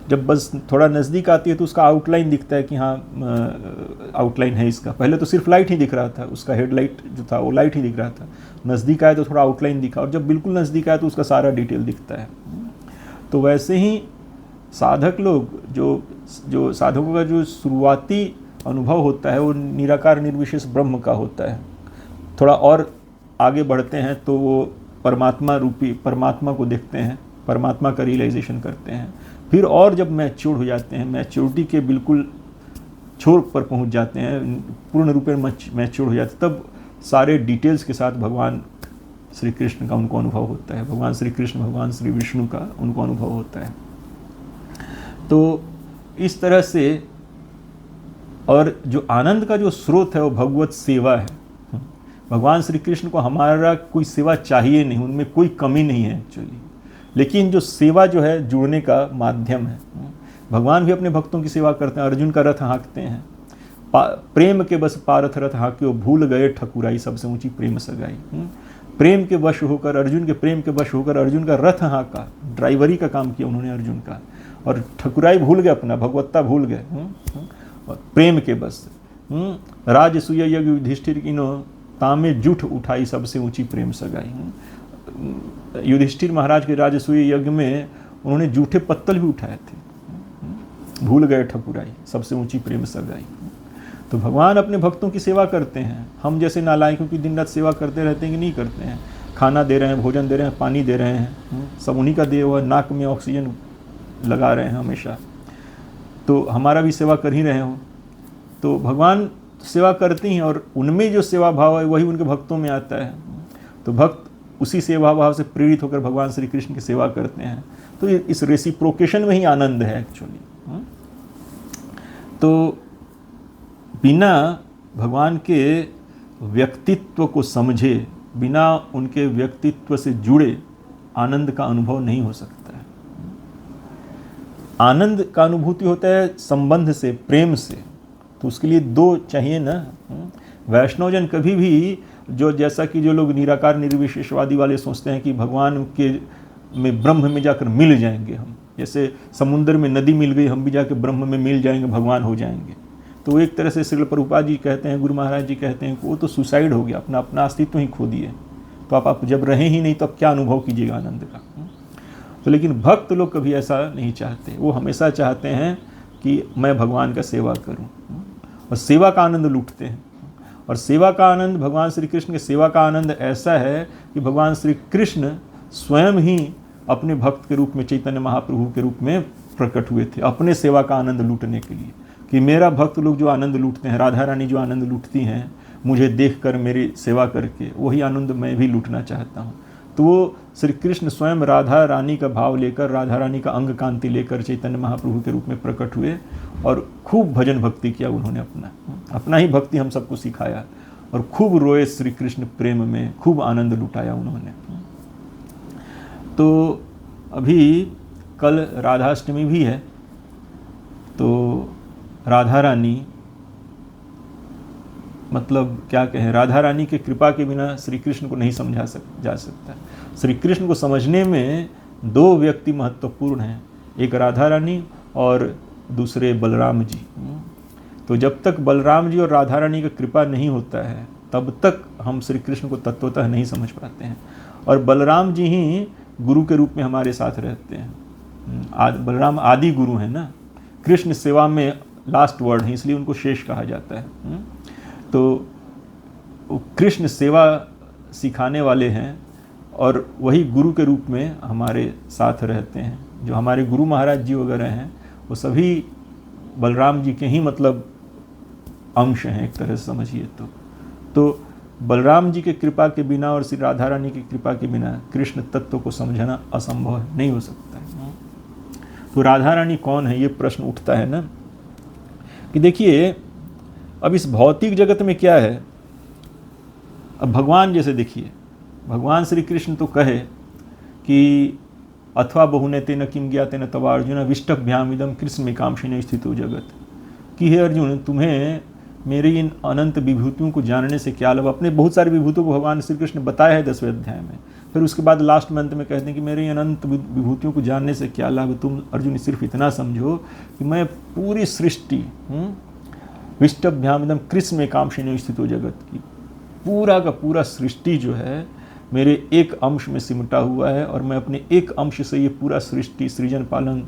जब बस थोड़ा नज़दीक आती है तो उसका आउटलाइन दिखता है कि हाँ आउटलाइन है इसका। पहले तो सिर्फ लाइट ही दिख रहा था, उसका हेडलाइट जो था वो लाइट ही दिख रहा था। नज़दीक आया तो थोड़ा आउटलाइन दिखा, और जब बिल्कुल नज़दीक आया तो उसका सारा डिटेल दिखता है। तो वैसे ही साधक लोग, जो साधकों का जो शुरुआती अनुभव होता है वो निराकार निर्विशेष ब्रह्म का होता है। थोड़ा और आगे बढ़ते हैं तो वो परमात्मा रूपी परमात्मा को देखते हैं, परमात्मा का रियलाइजेशन करते हैं। फिर और जब मैच्योर हो जाते हैं, मैच्योरिटी के बिल्कुल छोर पर पहुंच जाते हैं, पूर्ण रूप में मैच्योर हो जाते हैं, तब सारे डिटेल्स के साथ भगवान श्री कृष्ण का उनको अनुभव होता है, भगवान श्री कृष्ण, भगवान श्री विष्णु का उनको अनुभव होता है। तो इस तरह से, और जो आनंद का जो स्रोत है वो भगवत सेवा है। भगवान श्री कृष्ण को हमारा कोई सेवा चाहिए नहीं, उनमें कोई कमी नहीं है एक्चुअली, लेकिन जो सेवा जो है जुड़ने का माध्यम है। भगवान भी अपने भक्तों की सेवा करते हैं। अर्जुन का रथ हाँकते हैं, प्रेम के बस पारथ रथ हाँके, वो भूल गए ठकुराई सबसे ऊंची प्रेम सगाई। प्रेम के वश होकर, अर्जुन के प्रेम के वश होकर अर्जुन का रथ हाँका, ड्राइवरी का काम किया उन्होंने अर्जुन का, और ठकुराई भूल गए, अपना भगवत्ता भूल गए, और प्रेम के बस राजसूय यज्ञ युधिष्ठिर किनो तामे जूठ उठाई सबसे ऊंची प्रेम सगाई। युधिष्ठिर महाराज के राजसूय यज्ञ में उन्होंने जूठे पत्तल भी उठाए थे, भूल गए ठकुराई, सबसे ऊंची प्रेम सगाई। तो भगवान अपने भक्तों की सेवा करते हैं। हम जैसे नालायकों की दिन रात सेवा करते रहते हैं कि नहीं करते हैं? खाना दे रहे हैं, भोजन दे रहे हैं, पानी दे रहे हैं, सब उन्हीं का दिया हुआ, नाक में ऑक्सीजन लगा रहे हैं हमेशा, तो हमारा भी सेवा कर ही रहे हो। तो भगवान सेवा करते हैं और उनमें जो सेवा भाव है वही उनके भक्तों में आता है। तो भक्त उसी सेवा भाव से प्रेरित होकर भगवान श्री कृष्ण की सेवा करते हैं। तो इस रेसिप्रोकेशन में ही आनंद है एक्चुअली। तो बिना भगवान के व्यक्तित्व को समझे, बिना उनके व्यक्तित्व से जुड़े आनंद का अनुभव नहीं हो सकता है। आनंद का अनुभूति होता है संबंध से, प्रेम से, तो उसके लिए दो चाहिए ना। वैष्णवजन कभी भी जैसा कि जो लोग निराकार निर्विशेषवादी वाले सोचते हैं कि भगवान के में ब्रह्म में जाकर मिल जाएंगे हम, जैसे समुद्र में नदी मिल गई, हम भी जाकर ब्रह्म में मिल जाएंगे, भगवान हो जाएंगे। तो एक तरह से श्रील प्रभुपाद जी कहते हैं, गुरु महाराज जी कहते हैं कि वो तो सुसाइड हो गया, अपना अस्तित्व ही खो दिए। तो आप जब रहे ही नहीं तो आप क्या अनुभव कीजिएगा आनंद का? तो लेकिन भक्त लोग कभी ऐसा नहीं चाहते, वो हमेशा चाहते हैं कि मैं भगवान का सेवा करूं, और सेवा का आनंद लूटते हैं। और सेवा का आनंद, भगवान श्री कृष्ण के सेवा का आनंद ऐसा है कि भगवान श्री कृष्ण स्वयं ही अपने भक्त के रूप में चैतन्य महाप्रभु के रूप में प्रकट हुए थे, अपने सेवा का आनंद लूटने के लिए, कि मेरा भक्त लोग जो आनंद लूटते हैं, राधा रानी जो आनंद लूटती हैं मुझे देखकर, मेरी सेवा करके, वही आनंद मैं भी लूटना चाहता हूँ। तो वो श्री कृष्ण स्वयं राधा रानी का भाव लेकर, राधा रानी का अंग कांति लेकर चैतन्य महाप्रभु के रूप में प्रकट हुए, और खूब भजन भक्ति किया उन्होंने, अपना ही भक्ति हम सबको सिखाया, और खूब रोए श्री कृष्ण प्रेम में, खूब आनंद लुटाया उन्होंने। तो अभी कल राधाष्टमी भी है, तो राधा रानी, मतलब क्या कहें, राधा रानी के कृपा के बिना श्री कृष्ण को नहीं समझा जा सकता। श्री कृष्ण को समझने में दो व्यक्ति महत्वपूर्ण हैं, एक राधा रानी और दूसरे बलराम जी। तो जब तक बलराम जी और राधा रानी का कृपा नहीं होता है तब तक हम श्री कृष्ण को तत्वतः नहीं समझ पाते हैं। और बलराम जी ही गुरु के रूप में हमारे साथ रहते हैं। बलराम आदि गुरु हैं ना, कृष्ण सेवा में लास्ट वर्ड है, इसलिए उनको शेष कहा जाता है। तो कृष्ण सेवा सिखाने वाले हैं और वही गुरु के रूप में हमारे साथ रहते हैं। जो हमारे गुरु महाराज जी वगैरह हैं वो सभी बलराम जी के ही मतलब अंश हैं एक तरह से समझिए तो बलराम जी के कृपा के बिना और श्री राधा रानी की कृपा के बिना कृष्ण तत्व को समझना असंभव है, नहीं हो सकता है। तो राधा रानी कौन है, ये प्रश्न उठता है ना, कि देखिए अब इस भौतिक जगत में क्या है। अब भगवान जैसे देखिए, भगवान श्री कृष्ण तो कहे कि अथवा बहुने तेन किम ज्ञातेन तव अर्जुन विष्टभ्यामिदम कृष्ण में कामशिने स्थितो जगत, कि हे अर्जुन तुम्हें मेरी इन अनंत विभूतियों को जानने से क्या लाभ। अपने बहुत सारी विभूतियों को भगवान श्री कृष्ण बताया है 10वें अध्याय में, फिर उसके बाद लास्ट मंथ में कहते हैं कि मेरी अनंत विभूतियों को जानने से क्या लाभ। तुम अर्जुन सिर्फ इतना समझो कि मैं पूरी सृष्टि विष्टभ्यामिदम कृष्ण में कामशिने स्थितो जगत की पूरा का पूरा सृष्टि जो है मेरे एक अंश में सिमटा हुआ है, और मैं अपने एक अंश से ये पूरा सृष्टि सृजन पालन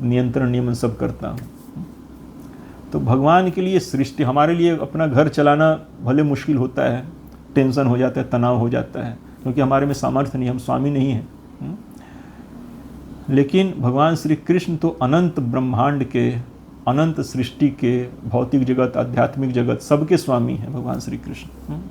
नियंत्रण नियमन सब करता हूँ। तो भगवान के लिए सृष्टि, हमारे लिए अपना घर चलाना भले मुश्किल होता है, टेंशन हो जाता है, तनाव हो जाता है, क्योंकि हमारे में सामर्थ्य नहीं, हम स्वामी नहीं हैं। लेकिन भगवान श्री कृष्ण तो अनंत ब्रह्मांड के, अनंत सृष्टि के, भौतिक जगत, आध्यात्मिक जगत, सबके स्वामी हैं भगवान श्री कृष्ण।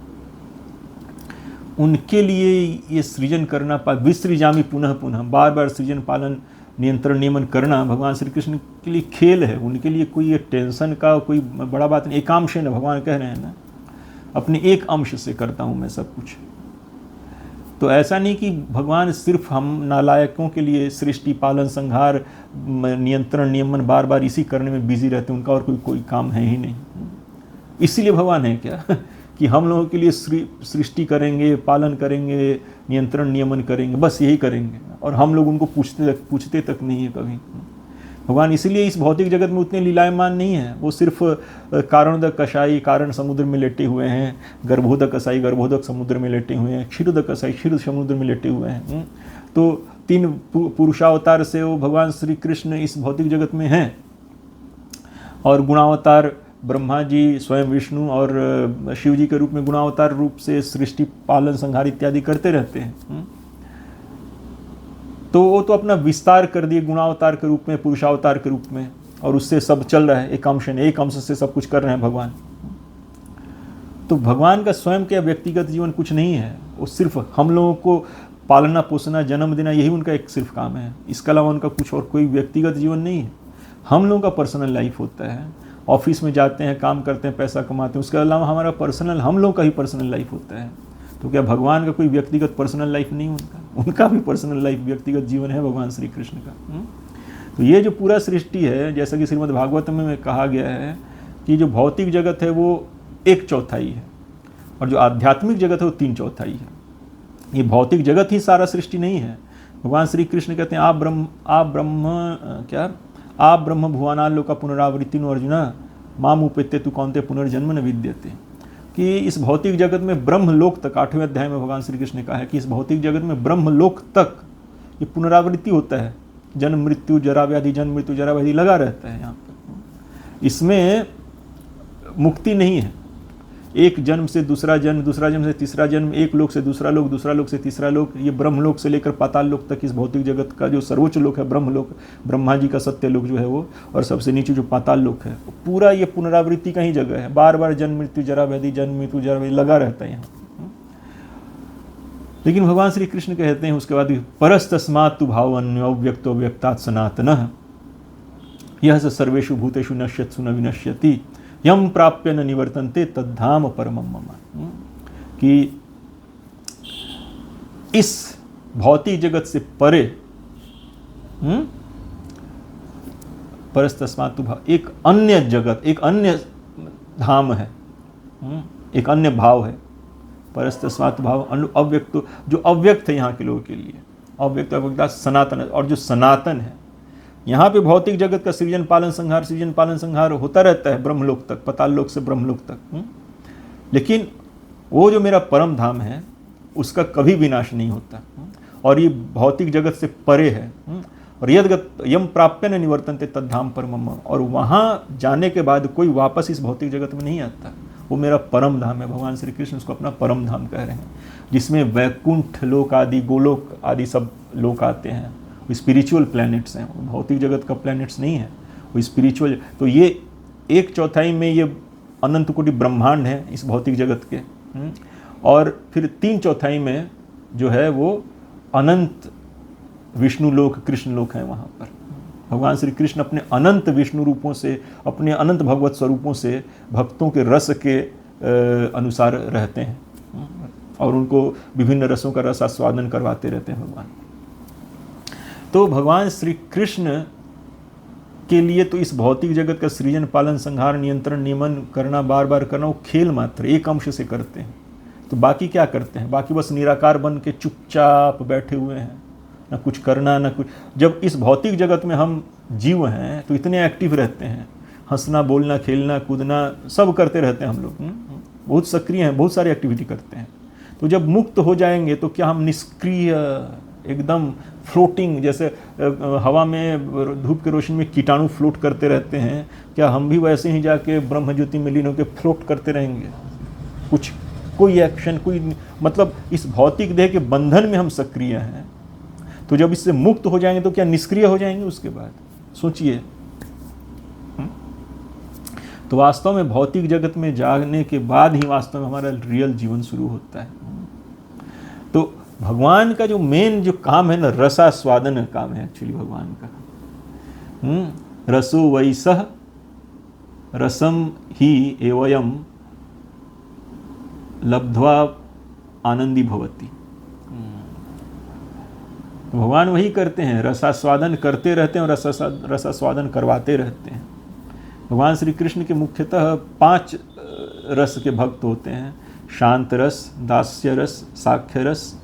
उनके लिए ये सृजन करना, विसृजामि पुनः पुनः, बार बार सृजन पालन नियंत्रण नियमन करना भगवान श्री कृष्ण के लिए खेल है। उनके लिए कोई ये टेंशन का कोई बड़ा बात नहीं। एकांश है ना, भगवान कह रहे हैं ना, अपने एक अंश से करता हूँ मैं सब कुछ। तो ऐसा नहीं कि भगवान सिर्फ हम नालायकों के लिए सृष्टि पालन संहार नियंत्रण नियमन बार बार इसी करने में बिजी रहते हैं, उनका और कोई काम है ही नहीं। इसीलिए भगवान है क्या कि हम लोगों के लिए सृष्टि करेंगे, पालन करेंगे, नियंत्रण नियमन करेंगे, बस यही करेंगे, और हम लोग उनको पूछते तक नहीं है कभी। भगवान इसीलिए इस भौतिक जगत में उतने लीलायमान नहीं है। वो सिर्फ कारणोदक कसाई कारण समुद्र में लेटे हुए हैं, गर्भोदक कसाई गर्भोदक समुद्र में लेटे हुए हैं, क्षीरोदक कसाई क्षीर समुद्र में लेटे हुए हैं। तो 3 पुरुषावतार से वो भगवान श्री कृष्ण इस भौतिक जगत में हैं, और गुणावतार ब्रह्मा जी स्वयं विष्णु और शिव जी के रूप में गुणावतार रूप से सृष्टि पालन संहार इत्यादि करते रहते हैं। तो वो तो अपना विस्तार कर दिए गुणावतार के रूप में, पुरुषावतार के रूप में, और उससे सब चल रहा है, एक अंश से सब कुछ कर रहे हैं भगवान। तो भगवान का स्वयं का व्यक्तिगत जीवन कुछ नहीं है, वो सिर्फ हम लोगों को पालना पोसना जन्म देना, यही उनका एक सिर्फ काम है। इसके अलावा उनका कुछ और कोई व्यक्तिगत जीवन नहीं है। हम लोगों का पर्सनल लाइफ होता है, ऑफिस में जाते हैं, काम करते हैं, पैसा कमाते हैं, उसके अलावा हमारा पर्सनल, हम लोग का ही पर्सनल लाइफ होता है। तो क्या भगवान का कोई व्यक्तिगत पर्सनल लाइफ नहीं उनका भी पर्सनल लाइफ, व्यक्तिगत जीवन है भगवान श्री कृष्ण का। तो ये जो पूरा सृष्टि है, जैसा कि श्रीमद् भागवत में कहा गया है कि जो भौतिक जगत है वो 1/4 है, और जो आध्यात्मिक जगत है वो 3/4 है। ये भौतिक जगत ही सारा सृष्टि नहीं है। भगवान श्री कृष्ण कहते हैं आप ब्रह्म भुवनालोका पुनरावृत्ति नो अर्जुना माम उपेत्य तु कौन्ते पुनर्जन्म न विद्यते। कि इस भौतिक जगत में ब्रह्मलोक तक, 8वें अध्याय में भगवान श्री कृष्ण ने कहा है कि इस भौतिक जगत में ब्रह्मलोक तक ये पुनरावृत्ति होता है, जन्म मृत्यु जरा व्याधि, जन्म मृत्यु जरा व्याधि लगा रहता है यहाँ पर। इसमें मुक्ति नहीं है। एक जन्म से दूसरा जन्म, दूसरा जन्म से तीसरा जन्म, एक लोक से दूसरा लोक, दूसरा लोक से तीसरा लोक, ये ब्रह्मलोक से लेकर पाताल लोक तक इस भौतिक जगत का जो सर्वोच्च लोक है ब्रह्मलोक, ब्रह्मा जी का सत्य लोक जो है वो, और सबसे नीचे जो पाताल लोक है, पूरा ये पुनरावृत्ति का ही जगह है। बार बार जन्म मृत्यु जरा व्याधि, जन्म मृत्यु जरा व्याधि लगा रहता है यहाँ। लेकिन भगवान श्री कृष्ण कहते हैं उसके बाद भी परस्तस्मात् तु भावन्यो अव्यक्तो व्यक्तात् सनातनः यह स सर्वेषु भूतेषु नश्यत्सु न विनश्यति यम प्राप्य न निवर्तन्ते तद्धाम परमं मम। कि इस भौतिक जगत से परे परस्तस्मात् तु भाव, एक अन्य जगत, एक अन्य धाम है, एक अन्य भाव है। परस्तस्मात् भाव अव्यक्त, जो अव्यक्त है यहाँ के लोगों के लिए, अव्यक्त अव्यक्ता सनातन, और जो सनातन है यहाँ पे भौतिक जगत का सृजन पालन संहार होता रहता है ब्रह्मलोक तक, पाताल लोक से ब्रह्मलोक तक। लेकिन वो जो मेरा परम धाम है उसका कभी विनाश नहीं होता, और ये भौतिक जगत से परे है। और यद यम प्राप्य न निवर्तन्ते तद्धाम परमम, और वहाँ जाने के बाद कोई वापस इस भौतिक जगत में नहीं आता। वो मेरा परम धाम है। भगवान श्री कृष्ण उसको अपना परम धाम कह रहे हैं, जिसमें वैकुंठ लोक आदि, गोलोक आदि सब लोक आते हैं। वो स्पिरिचुअल प्लैनेट्स हैं, वो भौतिक जगत का प्लैनेट्स नहीं है, वो स्पिरिचुअल। तो ये 1/4 में ये अनंत कोटि ब्रह्मांड है इस भौतिक जगत के, और फिर 3/4 में जो है वो अनंत विष्णु लोक, कृष्ण लोक है। वहाँ पर भगवान श्री कृष्ण अपने अनंत विष्णु रूपों से, अपने अनंत भगवत स्वरूपों से भक्तों के रस के अनुसार रहते हैं, और उनको विभिन्न रसों का रसास्वादन करवाते रहते हैं भगवान। तो भगवान श्री कृष्ण के लिए तो इस भौतिक जगत का सृजन पालन संहार नियंत्रण नियमन करना, बार बार करना, वो खेल मात्र एक अंश से करते हैं। तो बाकी क्या करते हैं? बाकी बस निराकार बन के चुपचाप बैठे हुए हैं, ना कुछ करना ना कुछ। जब इस भौतिक जगत में हम जीव हैं तो इतने एक्टिव रहते हैं, हंसना बोलना खेलना कूदना सब करते रहते हैं हम लोग, बहुत सक्रिय हैं, बहुत सारी एक्टिविटी करते हैं। तो जब मुक्त हो जाएंगे तो क्या हम निष्क्रिय, एकदम फ्लोटिंग, जैसे हवा में धूप के रोशनी में कीटाणु फ्लोट करते रहते हैं, क्या हम भी वैसे ही जाके ब्रह्म ज्योति में लीन होकर फ्लोट करते रहेंगे? कुछ कोई एक्शन, कोई मतलब इस भौतिक देह के बंधन में हम सक्रिय हैं। तो जब इससे मुक्त हो जाएंगे तो क्या निष्क्रिय हो जाएंगे उसके बाद? सोचिए। तो वास्तव में भौतिक जगत में जागने के बाद ही वास्तव में हमारा रियल जीवन शुरू होता है। तो भगवान का जो मेन जो काम है ना, रसास्वादन काम है एक्चुअली भगवान का। रसो वैसह रसम ही एवयम लब्ध्वा आनंदी भवति। तो भगवान वही करते हैं, रसास्वादन करते रहते हैं और रसास्वादन करवाते रहते हैं। भगवान श्री कृष्ण के मुख्यतः 5 रस के भक्त होते हैं। शांत रस, दास्य रस, साख्य रस,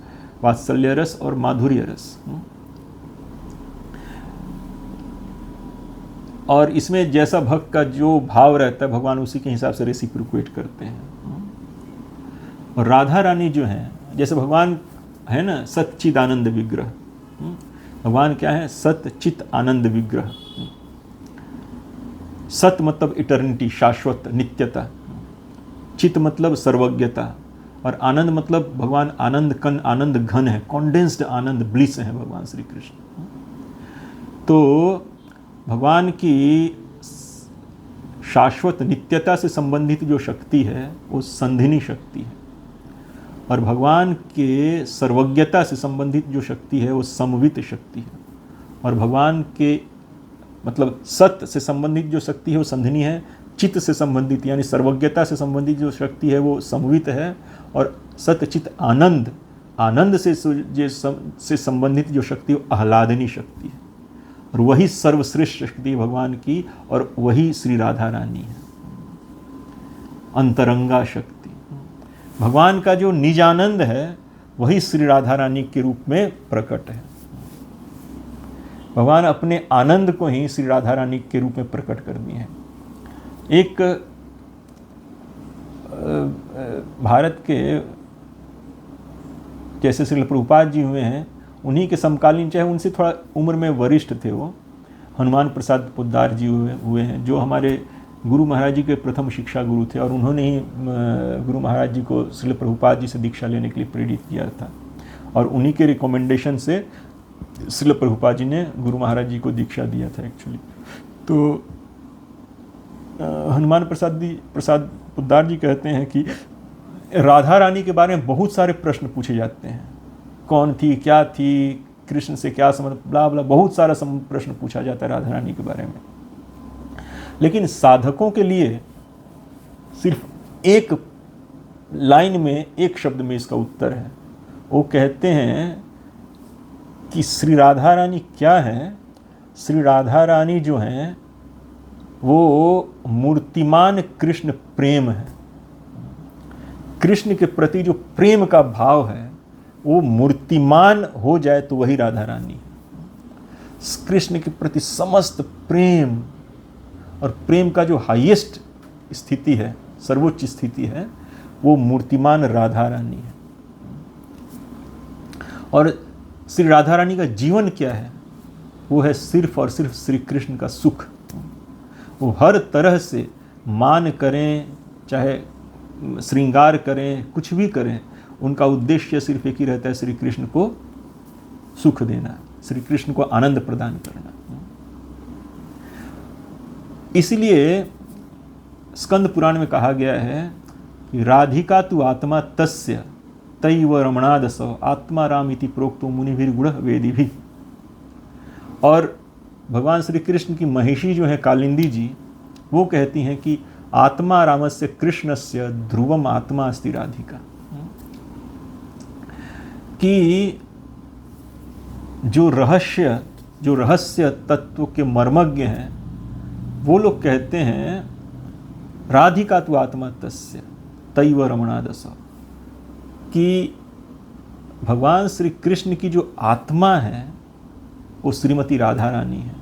वात्सल्य रस और माधुर्य रस। और इसमें जैसा भक्त का जो भाव रहता है भगवान उसी के हिसाब से रेसिप्रोकेट करते हैं। और राधा रानी जो है, जैसे भगवान है ना सच्चिद आनंद विग्रह, भगवान क्या है? सच्चित आनंद विग्रह। सत मतलब इटर्निटी, शाश्वत, नित्यता। चित मतलब सर्वज्ञता, और आनंद मतलब भगवान आनंद कन, आनंद घन है, कॉन्डेंस्ड आनंद, ब्लिस है भगवान श्री कृष्ण। तो भगवान की शाश्वत नित्यता से संबंधित जो शक्ति है वो संधिनी शक्ति है, और भगवान के सर्वज्ञता से संबंधित जो शक्ति है वो समवित शक्ति है, और भगवान के मतलब सत्य से संबंधित जो शक्ति है वो संधिनी है, चित्त से संबंधित यानी सर्वज्ञता से संबंधित जो शक्ति है वो समवित है, और सत्य चित्त आनंद, आनंद से संबंधित जो शक्ति है वो आह्लादनी शक्ति है, और वही सर्वश्रेष्ठ शक्ति भगवान की, और वही श्री राधा रानी है, अंतरंगा शक्ति। भगवान का जो निज आनंद है वही श्री राधा रानी के रूप में प्रकट है। भगवान अपने आनंद को ही श्री राधा रानी के रूप में प्रकट कर दिए हैं। एक भारत के जैसे श्रील प्रभुपाद जी हुए हैं, उन्हीं के समकालीन, चाहे उनसे थोड़ा उम्र में वरिष्ठ थे, वो हनुमान प्रसाद पोद्दार जी हुए हैं, जो हमारे गुरु महाराज जी के प्रथम शिक्षा गुरु थे, और उन्होंने ही गुरु महाराज जी को श्रील प्रभुपाद जी से दीक्षा लेने के लिए प्रेरित किया था, और उन्हीं के रिकमेंडेशन से श्रील प्रभुपाद जी ने गुरु महाराज जी को दीक्षा दिया था एक्चुअली। तो हनुमान प्रसाद पोद्दार जी कहते हैं कि राधा रानी के बारे में बहुत सारे प्रश्न पूछे जाते हैं, कौन थी, क्या थी, कृष्ण से क्या संबंध, ब्ला ब्ला, बहुत सारा प्रश्न पूछा जाता है राधा रानी के बारे में। लेकिन साधकों के लिए सिर्फ एक लाइन में, एक शब्द में इसका उत्तर है। वो कहते हैं कि श्री राधा रानी क्या है? श्री राधा रानी जो है वो मूर्तिमान कृष्ण प्रेम है। कृष्ण के प्रति जो प्रेम का भाव है वो मूर्तिमान हो जाए तो वही राधा रानी है। कृष्ण के प्रति समस्त प्रेम, और प्रेम का जो हाईएस्ट स्थिति है, सर्वोच्च स्थिति है, वो मूर्तिमान राधा रानी है। और श्री राधा रानी का जीवन क्या है? वो है सिर्फ और सिर्फ श्री कृष्ण का सुख। वो हर तरह से मान करें, चाहे श्रृंगार करें, कुछ भी करें, उनका उद्देश्य सिर्फ एक ही रहता है, श्री कृष्ण को सुख देना, श्री कृष्ण को आनंद प्रदान करना। इसलिए स्कंद पुराण में कहा गया है कि राधिका तु आत्मा तस्य तैव रमणादस आत्मा राम इति प्रोक्तो मुनिभिर्गुण वेदिभिः। और भगवान श्री कृष्ण की महिषी जो है कालिंदी जी, वो कहती हैं कि आत्मा रामस्य कृष्णस्य ध्रुवम आत्मा अस्ति राधिका, कि जो रहस्य तत्व के मर्मज्ञ हैं वो लोग कहते हैं राधिका तु आत्मा तस्य तैव रमणादस, कि भगवान श्री कृष्ण की जो आत्मा है वो श्रीमती राधा रानी है।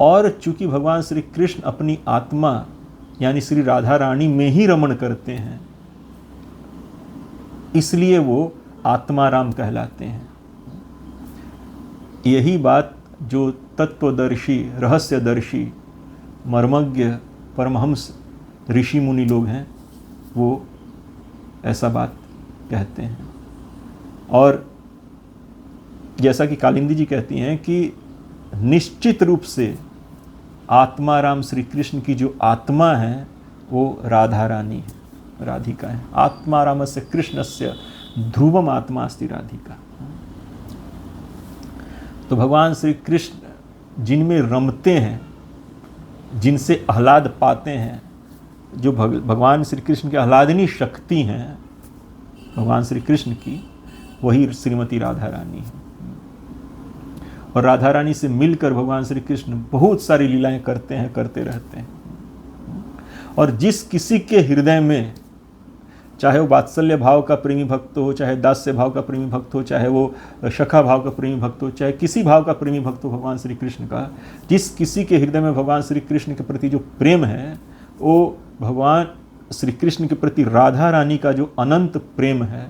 और चूंकि भगवान श्री कृष्ण अपनी आत्मा यानी श्री राधा रानी में ही रमण करते हैं, इसलिए वो आत्माराम कहलाते हैं। यही बात जो तत्वदर्शी, रहस्यदर्शी, मर्मज्ञ, परमहंस ऋषि मुनि लोग हैं वो ऐसा बात कहते हैं। और जैसा कि कालिंदी जी कहती हैं कि निश्चित रूप से आत्माराम श्री कृष्ण की जो आत्मा है वो राधा रानी है, राधिका है। आत्मारामस्य कृष्णस्य ध्रुवम आत्मा अस्ति राधिका। तो भगवान श्री कृष्ण जिनमें रमते हैं, जिनसे आह्लाद पाते हैं, जो भगवान श्री कृष्ण की आह्लादनी शक्ति हैं भगवान श्री कृष्ण की, वही श्रीमती राधा रानी है। और राधा रानी से मिलकर भगवान श्री कृष्ण बहुत सारी लीलाएं करते हैं, करते रहते हैं। और जिस किसी के हृदय में चाहे वो वात्सल्य भाव का प्रेमी भक्त हो, चाहे दास्य भाव का प्रेमी भक्त हो, चाहे वो शखा भाव का प्रेमी भक्त हो, चाहे किसी भाव का प्रेमी भक्त हो भगवान श्री कृष्ण का, जिस किसी के हृदय में भगवान श्री कृष्ण के प्रति जो प्रेम है, वो भगवान श्री कृष्ण के प्रति राधा रानी का जो अनंत प्रेम है,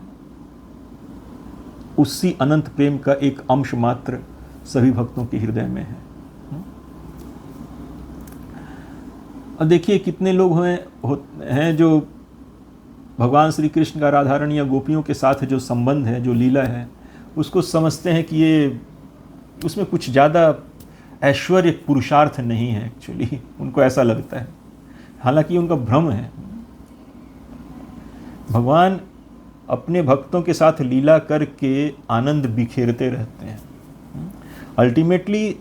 उसी अनंत प्रेम का एक अंश मात्र सभी भक्तों के हृदय में है। और देखिए कितने लोग हैं जो भगवान श्री कृष्ण का राधा रानी या गोपियों के साथ जो संबंध है, जो लीला है, उसको समझते हैं कि ये उसमें कुछ ज़्यादा ऐश्वर्य पुरुषार्थ नहीं है। एक्चुअली उनको ऐसा लगता है, हालांकि उनका भ्रम है। भगवान अपने भक्तों के साथ लीला करके आनंद बिखेरते रहते हैं। अल्टीमेटली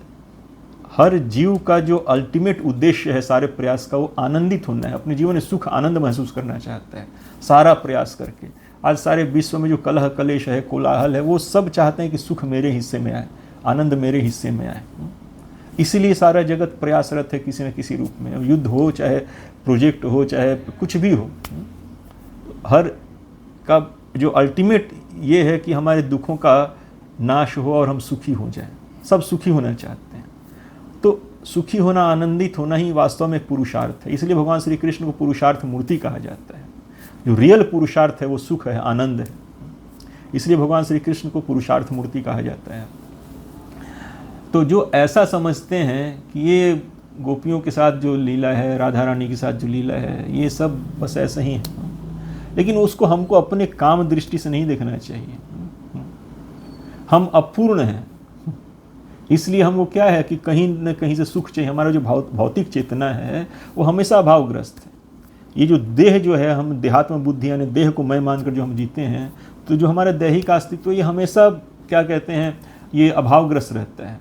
हर जीव का जो अल्टीमेट उद्देश्य है सारे प्रयास का, वो आनंदित होना है, अपने जीवन में सुख आनंद महसूस करना चाहता है सारा प्रयास करके। आज सारे विश्व में जो कलह कलेश है, कोलाहल है, वो सब चाहते हैं कि सुख मेरे हिस्से में आए, आनंद मेरे हिस्से में आए। इसीलिए सारा जगत प्रयासरत है किसी न किसी रूप में, युद्ध हो, चाहे प्रोजेक्ट हो, चाहे कुछ भी हो। हर का जो अल्टीमेट ये है कि हमारे दुखों का नाश हो और हम सुखी हो जाएं। सब सुखी होना चाहते हैं। तो सुखी होना, आनंदित होना ही वास्तव में पुरुषार्थ है। इसलिए भगवान श्री कृष्ण को पुरुषार्थ मूर्ति कहा जाता है। जो रियल पुरुषार्थ है वो सुख है, आनंद है। इसलिए भगवान श्री कृष्ण को पुरुषार्थ मूर्ति कहा जाता है। तो जो ऐसा समझते हैं कि ये गोपियों के साथ जो लीला है, राधा रानी के साथ जो लीला है, ये सब बस ऐसा ही है, लेकिन उसको हमको अपने काम दृष्टि से नहीं देखना चाहिए। हम अपूर्ण हैं, इसलिए हमको क्या है कि कहीं न कहीं से सुख चाहिए। हमारा जो भौतिक चेतना है वो हमेशा अभावग्रस्त है। ये जो देह जो है, हम देहात्म बुद्धि यानी देह को मैं मानकर जो हम जीते हैं, तो जो हमारा दैहिक अस्तित्व ये हमेशा क्या कहते हैं, ये अभावग्रस्त रहता है।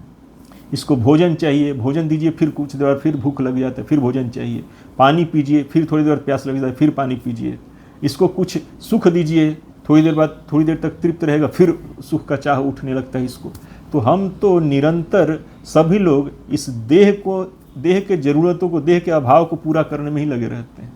इसको भोजन चाहिए, भोजन दीजिए, फिर कुछ देर फिर भूख लग जाता है, फिर भोजन चाहिए। पानी पीजिए, फिर थोड़ी देर प्यास लग जाता है, फिर पानी पीजिए। इसको कुछ सुख दीजिए, थोड़ी देर बाद थोड़ी देर तक तृप्त रहेगा, फिर सुख का चाह उठने लगता है इसको। तो हम तो निरंतर सभी लोग इस देह के ज़रूरतों को, देह के अभाव को पूरा करने में ही लगे रहते हैं।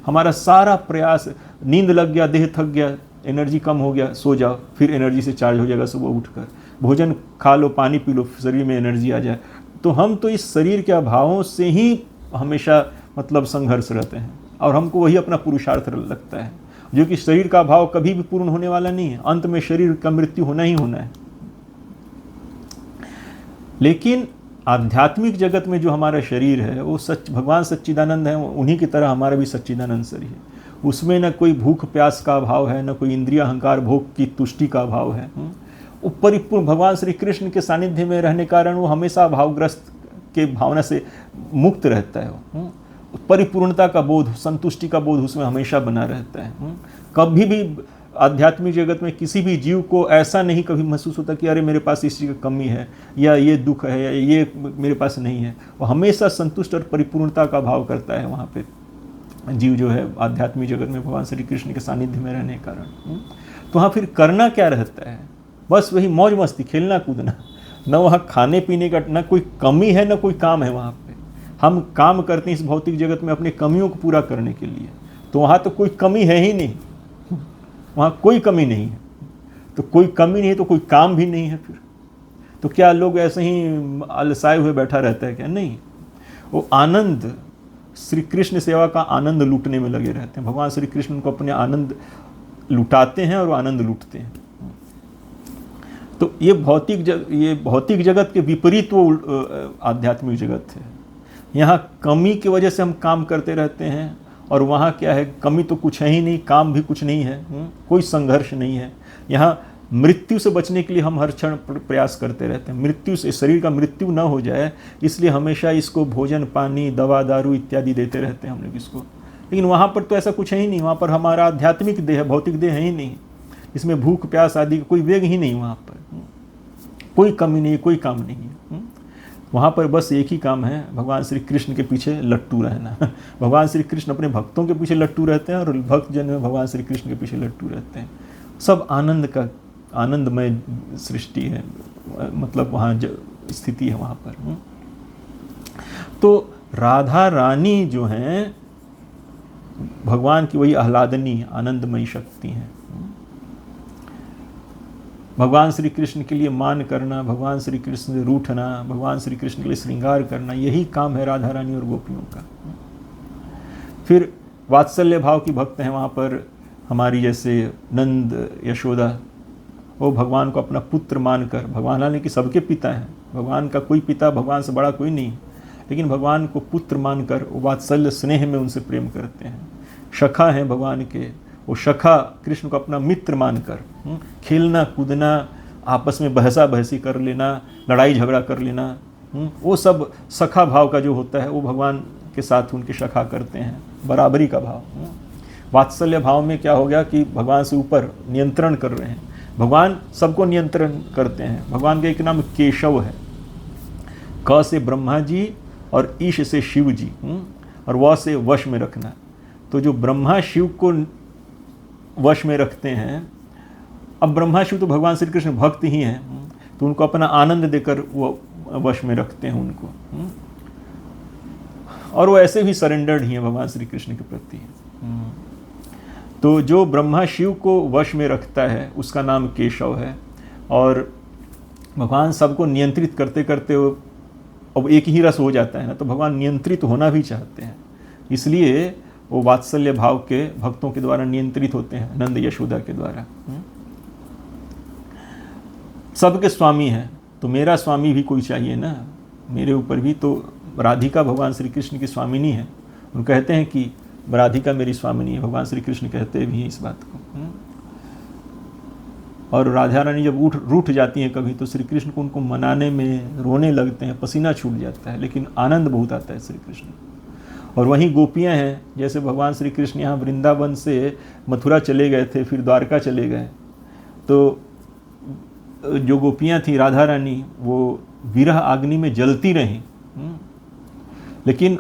हमारा सारा प्रयास, नींद लग गया, देह थक गया, एनर्जी कम हो गया, सो जाओ, फिर एनर्जी से चार्ज हो जाएगा सुबह उठकर। भोजन खा लो, पानी पी लो, शरीर में एनर्जी आ जाए। तो हम तो इस शरीर के अभावों से ही हमेशा मतलब संघर्ष रहते हैं, और हमको वही अपना पुरुषार्थ लगता है, जो कि शरीर का अभाव कभी भी पूर्ण होने वाला नहीं है। अंत में शरीर का मृत्यु होना ही होना है। लेकिन आध्यात्मिक जगत में जो हमारा शरीर है वो भगवान सच्चिदानंद है, उन्हीं की तरह हमारा भी सच्चिदानंद शरीर है। उसमें न कोई भूख प्यास का अभाव है, न कोई इंद्रिय अहंकार भोग की तुष्टि का अभाव है। वो परिपूर्ण भगवान श्री कृष्ण के सानिध्य में रहने कारण वो हमेशा भावग्रस्त के भावना से मुक्त रहता है। परिपूर्णता का बोध, संतुष्टि का बोध उसमें हमेशा बना रहता है। कभी भी आध्यात्मिक जगत में किसी भी जीव को ऐसा नहीं कभी महसूस होता कि अरे मेरे पास इस चीज़ की कमी है, या ये दुख है, या ये मेरे पास नहीं है। वो हमेशा संतुष्ट और परिपूर्णता का भाव करता है वहाँ पे जीव जो है आध्यात्मिक जगत में भगवान श्री कृष्ण के सानिध्य में रहने के कारण। तो वहाँ फिर करना क्या रहता है, बस वही मौज मस्ती, खेलना कूदना। न वहाँ खाने पीने का न कोई कमी है, न कोई काम है। वहाँ पे हम काम करते हैं इस भौतिक जगत में अपने कमियों को पूरा करने के लिए। तो वहाँ तो कोई कमी है ही नहीं, वहाँ कोई कमी नहीं है। तो कोई कमी नहीं है तो कोई काम भी नहीं है। फिर तो क्या लोग ऐसे ही अलसाए हुए बैठा रहता है क्या? नहीं, वो आनंद, श्री कृष्ण सेवा का आनंद लूटने में लगे रहते हैं। भगवान श्री कृष्ण को अपने आनंद लुटाते हैं और वो आनंद लूटते हैं। तो ये भौतिक जगत के विपरीत वो आध्यात्मिक जगत है। यहाँ कमी की वजह से हम काम करते रहते हैं, और वहाँ क्या है, कमी तो कुछ है ही नहीं, काम भी कुछ नहीं है, कोई संघर्ष नहीं है। यहाँ मृत्यु से बचने के लिए हम हर क्षण प्रयास करते रहते हैं, मृत्यु से, शरीर का मृत्यु न हो जाए इसलिए हमेशा इसको भोजन पानी दवा दारू इत्यादि देते रहते हैं हम लोग इसको। लेकिन वहाँ पर तो ऐसा कुछ है ही नहीं। वहाँ पर हमारा आध्यात्मिक देह, भौतिक देह है ही नहीं, इसमें भूख प्यास आदि का कोई वेग ही नहीं। वहाँ पर कोई कमी नहीं, कोई काम नहीं है। वहाँ पर बस एक ही काम है, भगवान श्री कृष्ण के पीछे लट्टू रहना। भगवान श्री कृष्ण अपने भक्तों के पीछे लट्टू रहते हैं, और भक्त जन में भगवान श्री कृष्ण के पीछे लट्टू रहते हैं। सब आनंद का, आनंदमय सृष्टि है, मतलब वहाँ स्थिति है वहाँ पर। तो राधा रानी जो हैं भगवान की वही आह्लादनी आनंदमयी शक्ति है। भगवान श्री कृष्ण के लिए मान करना, भगवान श्री कृष्ण से रूठना, भगवान श्री कृष्ण के लिए श्रृंगार करना, यही काम है राधा रानी और गोपियों का। फिर वात्सल्य भाव की भक्त हैं वहाँ पर हमारी, जैसे नंद यशोदा, वो भगवान को अपना पुत्र मानकर, भगवान हालांकि कि सबके पिता हैं, भगवान का कोई पिता भगवान से बड़ा कोई नहीं, लेकिन भगवान को पुत्र मानकर वो वात्सल्य स्नेह में उनसे प्रेम करते हैं। सखा हैं भगवान के, वो सखा कृष्ण को अपना मित्र मानकर खेलना कूदना, आपस में बहसा बहसी कर लेना, लड़ाई झगड़ा कर लेना, वो सब सखा भाव का जो होता है वो भगवान के साथ उनके सखा करते हैं, बराबरी का भाव। वात्सल्य भाव में क्या हो गया कि भगवान से ऊपर नियंत्रण कर रहे हैं, भगवान सबको नियंत्रण करते हैं। भगवान का एक नाम केशव है, क से ब्रह्मा जी और ईश से शिव जी, और व से वश में रखना। तो जो ब्रह्मा शिव को वश में रखते हैं, अब ब्रह्मा शिव तो भगवान श्री कृष्ण भक्त ही हैं, तो उनको अपना आनंद देकर वो वश में रखते हैं उनको, और वो ऐसे भी सरेंडर्ड ही हैं भगवान श्री कृष्ण के प्रति। तो जो ब्रह्मा शिव को वश में रखता है उसका नाम केशव है, और भगवान सबको नियंत्रित करते करते वो अब एक ही रस हो जाता है ना, तो भगवान नियंत्रित होना भी चाहते हैं, इसलिए वो वात्सल्य भाव के भक्तों के द्वारा नियंत्रित होते हैं, नंद यशोदा के द्वारा। सबके स्वामी हैं, तो मेरा स्वामी भी कोई चाहिए ना, मेरे ऊपर भी। तो राधिका भगवान श्री कृष्ण की स्वामिनी है, उन कहते हैं कि राधिका मेरी स्वामिनी है, भगवान श्री कृष्ण कहते भी हैं इस बात को। और राधा रानी जब रूठ जाती हैं कभी, तो श्री कृष्ण को उनको मनाने में रोने लगते हैं, पसीना छूट जाता है, लेकिन आनंद बहुत आता है श्री कृष्ण। और वहीं गोपियां हैं, जैसे भगवान श्री कृष्ण यहाँ वृंदावन से मथुरा चले गए थे, फिर द्वारका चले गए, तो जो गोपियां थी राधा रानी, वो विरह अग्नि में जलती रहीं, लेकिन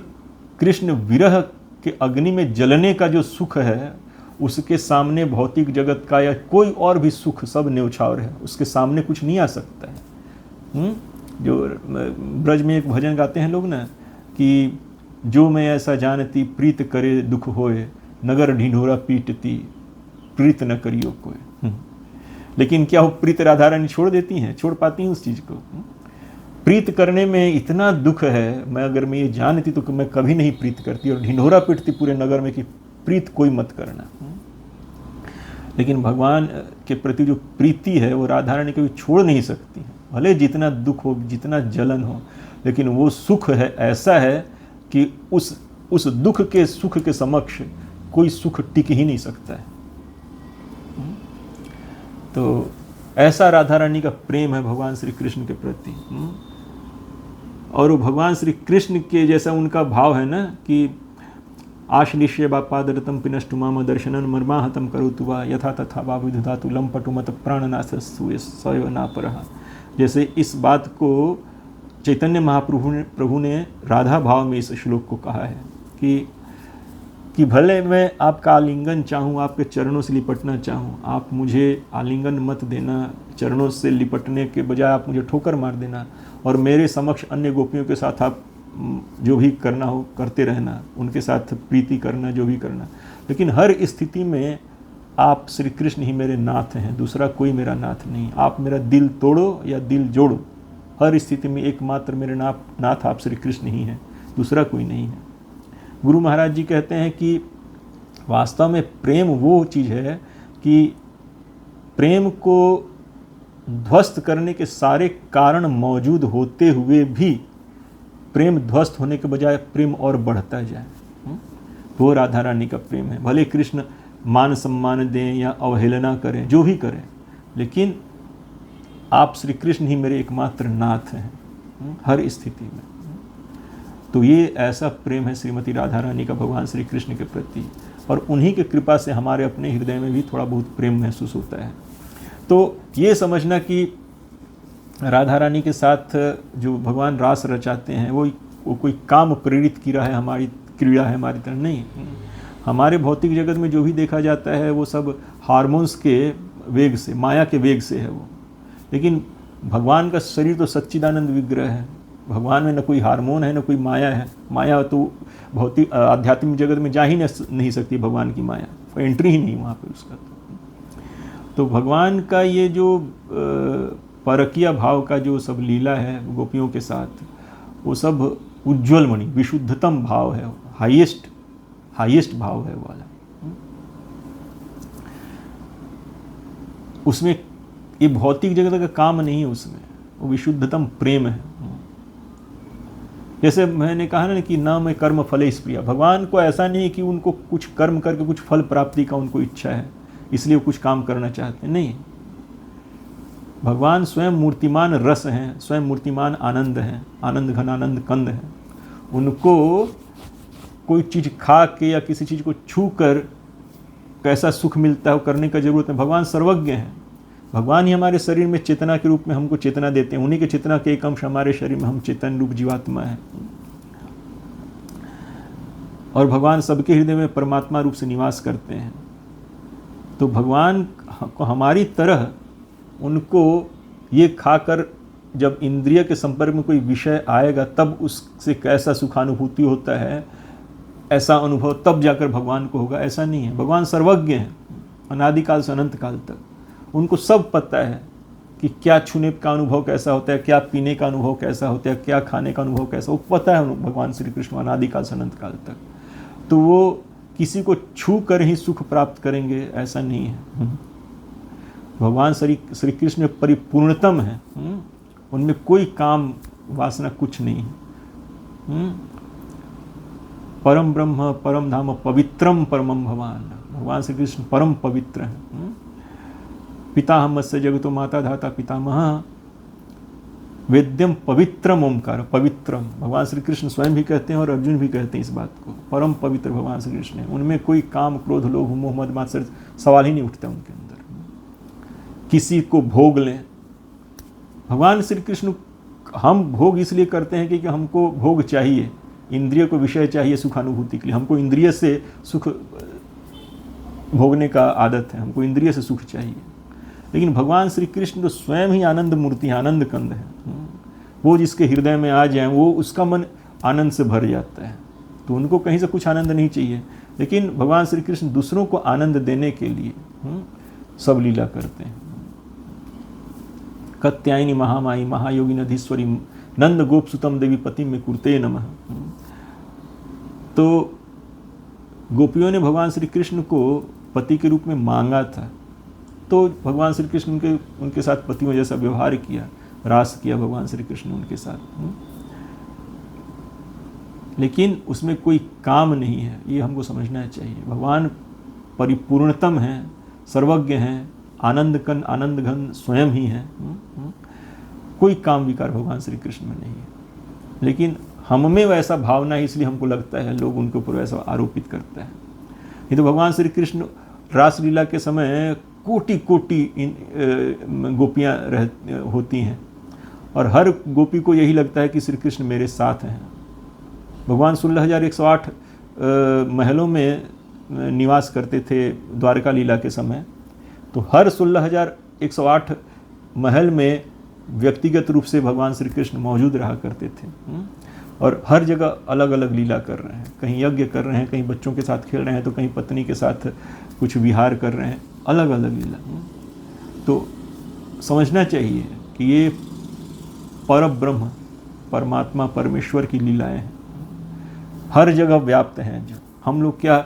कृष्ण विरह के अग्नि में जलने का जो सुख है, उसके सामने भौतिक जगत का या कोई और भी सुख सब न्यौछावर है, उसके सामने कुछ नहीं आ सकता है। जो ब्रज में एक भजन गाते हैं लोग ना, कि जो मैं ऐसा जानती प्रीत करे दुख होए, नगर ढिंढोरा पीटती प्रीत न करियो कोई। लेकिन क्या वो प्रीत राधा रानी छोड़ देती हैं, छोड़ पाती हैं उस चीज़ को? प्रीत करने में इतना दुख है, मैं अगर मैं ये जानती तो मैं कभी नहीं प्रीत करती, और ढिंढोरा पीटती पूरे नगर में कि प्रीत कोई मत करना। लेकिन भगवान के प्रति जो प्रीति है वो राधा रानी कभी छोड़ नहीं सकती है, भले जितना दुख हो, जितना जलन हो, लेकिन वो सुख है, ऐसा है कि उस दुख के सुख के समक्ष कोई सुख टिक ही नहीं सकता है। तो ऐसा राधा रानी का प्रेम है भगवान श्री कृष्ण के प्रति। और वो भगवान श्री कृष्ण के जैसा उनका भाव है ना, कि आश्लिष्य बापादरतम पिनष्टु माम दर्शनन मर्माहतम करोतु वा यथा तथा बाबु धातु लंपटु मत प्राणनाथ सैव नापरः। जैसे इस बात को चैतन्य महाप्रभु ने राधा भाव में इस श्लोक को कहा है कि भले मैं आपका आलिंगन चाहूँ, आपके चरणों से लिपटना चाहूँ, आप मुझे आलिंगन मत देना, चरणों से लिपटने के बजाय आप मुझे ठोकर मार देना, और मेरे समक्ष अन्य गोपियों के साथ आप जो भी करना हो करते रहना, उनके साथ प्रीति करना, जो भी करना, लेकिन हर स्थिति में आप श्री कृष्ण ही मेरे नाथ हैं, दूसरा कोई मेरा नाथ नहीं। आप मेरा दिल तोड़ो या दिल जोड़ो, हर स्थिति में एकमात्र मेरे नाथ आप श्री कृष्ण ही हैं, दूसरा कोई नहीं है। गुरु महाराज जी कहते हैं कि वास्तव में प्रेम वो चीज़ है कि प्रेम को ध्वस्त करने के सारे कारण मौजूद होते हुए भी प्रेम ध्वस्त होने के बजाय प्रेम और बढ़ता जाए, वो राधा रानी का प्रेम है। भले कृष्ण मान सम्मान दें या अवहेलना करें, जो भी करें, लेकिन आप श्री कृष्ण ही मेरे एकमात्र नाथ हैं हर स्थिति में। तो ये ऐसा प्रेम है श्रीमती राधा रानी का भगवान श्री कृष्ण के प्रति, और उन्हीं की कृपा से हमारे अपने हृदय में भी थोड़ा बहुत प्रेम महसूस होता है। तो ये समझना कि राधा रानी के साथ जो भगवान रास रचाते हैं वो कोई काम प्रेरित क्रिया है, हमारी क्रिया है, हमारी तरह नहीं। हमारे भौतिक जगत में जो भी देखा जाता है वो सब हार्मोन्स के वेग से, माया के वेग से है वो, लेकिन भगवान का शरीर तो सच्चिदानंद विग्रह है, भगवान में न कोई हार्मोन है न कोई माया है। माया तो भौतिक आध्यात्मिक जगत में जा ही नहीं सकती भगवान की माया, एंट्री ही नहीं वहाँ पे उसका। तो भगवान का ये जो परकीय भाव का जो सब लीला है गोपियों के साथ, वो सब उज्ज्वल मणि विशुद्धतम भाव है, हाईएस्ट भाव है वाला। उसमें ये भौतिक जगत का काम नहीं है, उसमें वो विशुद्धतम प्रेम है। जैसे मैंने कहा ना कि न मैं कर्म फले स्प्रिया, भगवान को ऐसा नहीं है कि उनको कुछ कर्म करके कुछ फल प्राप्ति का उनको इच्छा है इसलिए वो कुछ काम करना चाहते हैं, नहीं। भगवान स्वयं मूर्तिमान रस हैं, स्वयं मूर्तिमान आनंद हैं, आनंद घन आनंद कंद हैं। उनको कोई चीज़ खा के या किसी चीज़ को छू कर कैसा सुख मिलता है वो करने का जरूरत है। भगवान सर्वज्ञ हैं। भगवान ही हमारे शरीर में चेतना के रूप में हमको चेतना देते हैं, उन्हीं के चेतना के एक अंश हमारे शरीर में हम चेतन रूप जीवात्मा है। और भगवान सबके हृदय में परमात्मा रूप से निवास करते हैं। तो भगवान को हमारी तरह उनको ये खाकर जब इंद्रिय के संपर्क में कोई विषय आएगा तब उससे कैसा सुखानुभूति होता है, ऐसा अनुभव तब जाकर भगवान को होगा, ऐसा नहीं है। भगवान सर्वज्ञ हैं, अनादिकाल से अनंत काल तक उनको सब पता है कि क्या छूने का अनुभव कैसा होता है, क्या पीने का अनुभव कैसा होता है, क्या खाने का अनुभव कैसा, वो पता है भगवान श्री कृष्ण अनादिकाल से अनंत काल तक। तो वो किसी को छू कर ही सुख प्राप्त करेंगे ऐसा नहीं है। भगवान श्री कृष्ण परिपूर्णतम है, उनमें कोई काम वासना कुछ नहीं है। परम ब्रह्म परम धाम पवित्रम परमम भगवान, भगवान श्री कृष्ण परम पवित्र हैं। पिता हमस्य जगतो माता धाता पितामह वेद्यम पवित्रम ओंकार, पवित्रम भगवान श्री कृष्ण स्वयं भी कहते हैं और अर्जुन भी कहते हैं इस बात को। परम पवित्र भगवान श्री कृष्ण है, उनमें कोई काम क्रोध लोभ मोह मद मात्सर्य सवाल ही नहीं उठता उनके अंदर। किसी को भोग लें, भगवान श्री कृष्ण, हम भोग इसलिए करते हैं क्योंकि हमको भोग चाहिए, इंद्रिय को विषय चाहिए सुखानुभूति के लिए। हमको इंद्रिय से सुख भोगने का आदत है, हमको इंद्रिय से सुख चाहिए। लेकिन भगवान श्री कृष्ण तो स्वयं ही आनंद मूर्ति, आनंद कंद है। वो जिसके हृदय में आ जाए वो उसका मन आनंद से भर जाता है। तो उनको कहीं से कुछ आनंद नहीं चाहिए। लेकिन भगवान श्री कृष्ण दूसरों को आनंद देने के लिए सब लीला करते हैं। कत्यायनी महामाई महायोगी नधीश्वरी नंद गोप सुतम देवी पति में कुर्ते नमः। तो गोपियों ने भगवान श्री कृष्ण को पति के रूप में मांगा था, तो भगवान श्री कृष्ण उनके साथ पतियों जैसा व्यवहार किया, रास किया भगवान श्री कृष्ण उनके साथ। लेकिन उसमें कोई काम नहीं है, ये हमको समझना चाहिए। भगवान परिपूर्णतम हैं, सर्वज्ञ हैं, आनंद कन आनंद घन स्वयं ही हैं। कोई काम विकार भगवान श्री कृष्ण में नहीं है। लेकिन हम में वैसा भावना है इसलिए हमको लगता है, लोग उनके ऊपर वैसा आरोपित करते हैं। ये तो भगवान श्री कृष्ण रासलीला के समय कोटि कोटि गोपियाँ होती हैं और हर गोपी को यही लगता है कि श्री कृष्ण मेरे साथ हैं। भगवान 16,108 महलों में निवास करते थे द्वारका लीला के समय। तो हर 16,108 महल में व्यक्तिगत रूप से भगवान श्री कृष्ण मौजूद रहा करते थे और हर जगह अलग अलग लीला कर रहे हैं। कहीं यज्ञ कर रहे हैं, कहीं बच्चों के साथ खेल रहे हैं, तो कहीं पत्नी के साथ कुछ विहार कर रहे हैं, अलग अलग लीला। तो समझना चाहिए कि ये पर ब्रह्म परमात्मा परमेश्वर की लीलाएं हैं, हर जगह व्याप्त हैं। जो हम लोग क्या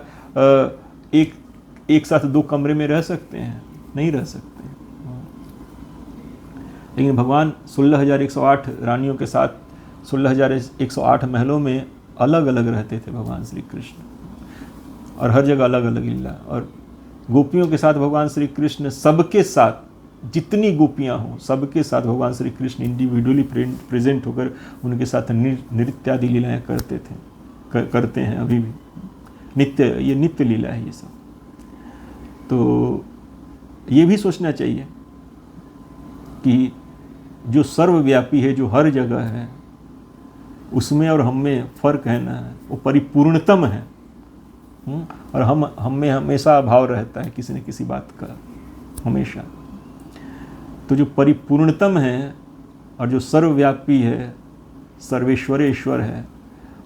एक साथ दो कमरे में रह सकते हैं? नहीं रह सकते। लेकिन भगवान 16,108 रानियों के साथ 16,108 महलों में अलग अलग रहते थे भगवान श्री कृष्ण, और हर जगह अलग अलग लीला। और गोपियों के साथ भगवान श्री कृष्ण सबके साथ, जितनी गोपियां हों सबके साथ भगवान श्री कृष्ण इंडिविजुअली प्रेजेंट होकर उनके साथ नृत्यादि लीलाएं करते थे, करते हैं अभी भी। ये नित्य लीला है ये सब। तो ये भी सोचना चाहिए कि जो सर्वव्यापी है, जो हर जगह है, उसमें और हम में फ़र्क है ना, वो परिपूर्णतम है। और हम में हमेशा अभाव रहता है किसी न किसी बात का, हमेशा। तो जो परिपूर्णतम है और जो सर्वव्यापी है, सर्वेश्वरेश्वर है,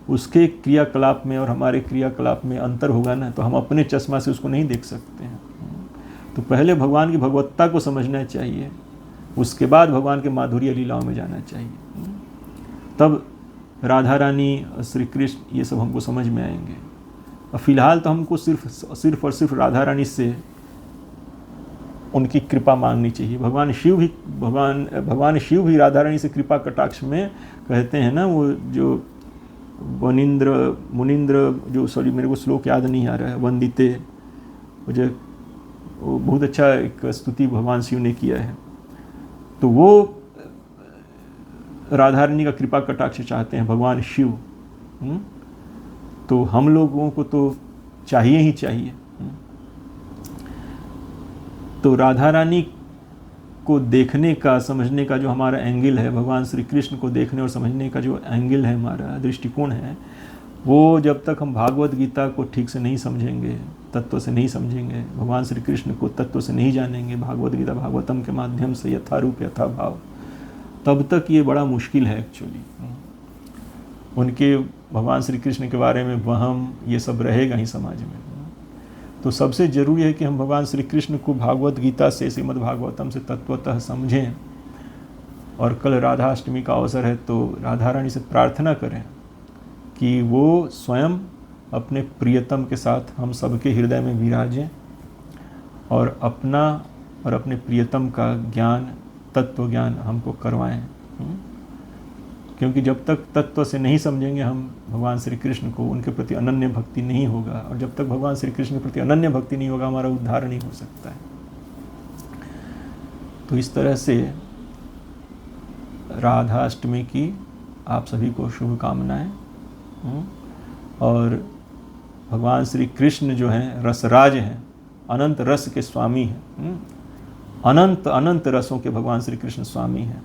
उसके क्रियाकलाप में और हमारे क्रियाकलाप में अंतर होगा ना, तो हम अपने चश्मा से उसको नहीं देख सकते हैं। तो पहले भगवान की भगवत्ता को समझना चाहिए, उसके बाद भगवान के माधुर्य लीलाओं में जाना चाहिए, तब राधा रानी, श्री कृष्ण, ये सब हमको समझ में आएंगे। और फिलहाल तो हमको सिर्फ और सिर्फ राधा रानी से उनकी कृपा मांगनी चाहिए। भगवान शिव भी राधा रानी से कृपा कटाक्ष में कहते हैं ना, वो जो मुनिंद्र जो, सॉरी मेरे को श्लोक याद नहीं आ रहा है, वंदिते, वो बहुत अच्छा एक स्तुति भगवान शिव ने किया है। तो वो राधा रानी का कृपा कटाक्ष चाहते हैं भगवान शिव। तो हम लोगों को तो चाहिए ही चाहिए। तो राधा रानी को देखने का, समझने का जो हमारा एंगल है, भगवान श्री कृष्ण को देखने और समझने का जो एंगल है, हमारा दृष्टिकोण है, वो जब तक हम भागवत गीता को ठीक से नहीं समझेंगे, तत्व से नहीं समझेंगे, भगवान श्री कृष्ण को तत्व से नहीं जानेंगे, भागवत गीता भागवतम के माध्यम से यथारूप यथा भाव, तब तक ये बड़ा मुश्किल है एक्चुअली। उनके, भगवान श्री कृष्ण के बारे में वहम, ये सब रहेगा ही समाज में। तो सबसे ज़रूरी है कि हम भगवान श्री कृष्ण को भागवत गीता से, श्रीमद् भागवतम से तत्वतः समझें। और कल राधाष्टमी का अवसर है, तो राधा रानी से प्रार्थना करें कि वो स्वयं अपने प्रियतम के साथ हम सबके हृदय में विराजें और अपना और अपने प्रियतम का ज्ञान, तत्व ज्ञान हमको करवाएं। क्योंकि जब तक तत्व से नहीं समझेंगे हम भगवान श्री कृष्ण को, उनके प्रति अनन्य भक्ति नहीं होगा, और जब तक भगवान श्री कृष्ण के प्रति अनन्य भक्ति नहीं होगा, हमारा उद्धार नहीं हो सकता है। तो इस तरह से राधाष्टमी की आप सभी को शुभकामनाएं। और भगवान श्री कृष्ण जो हैं रसराज हैं, अनंत रस के स्वामी हैं, अनंत अनंत रसों के भगवान श्री कृष्ण स्वामी हैं।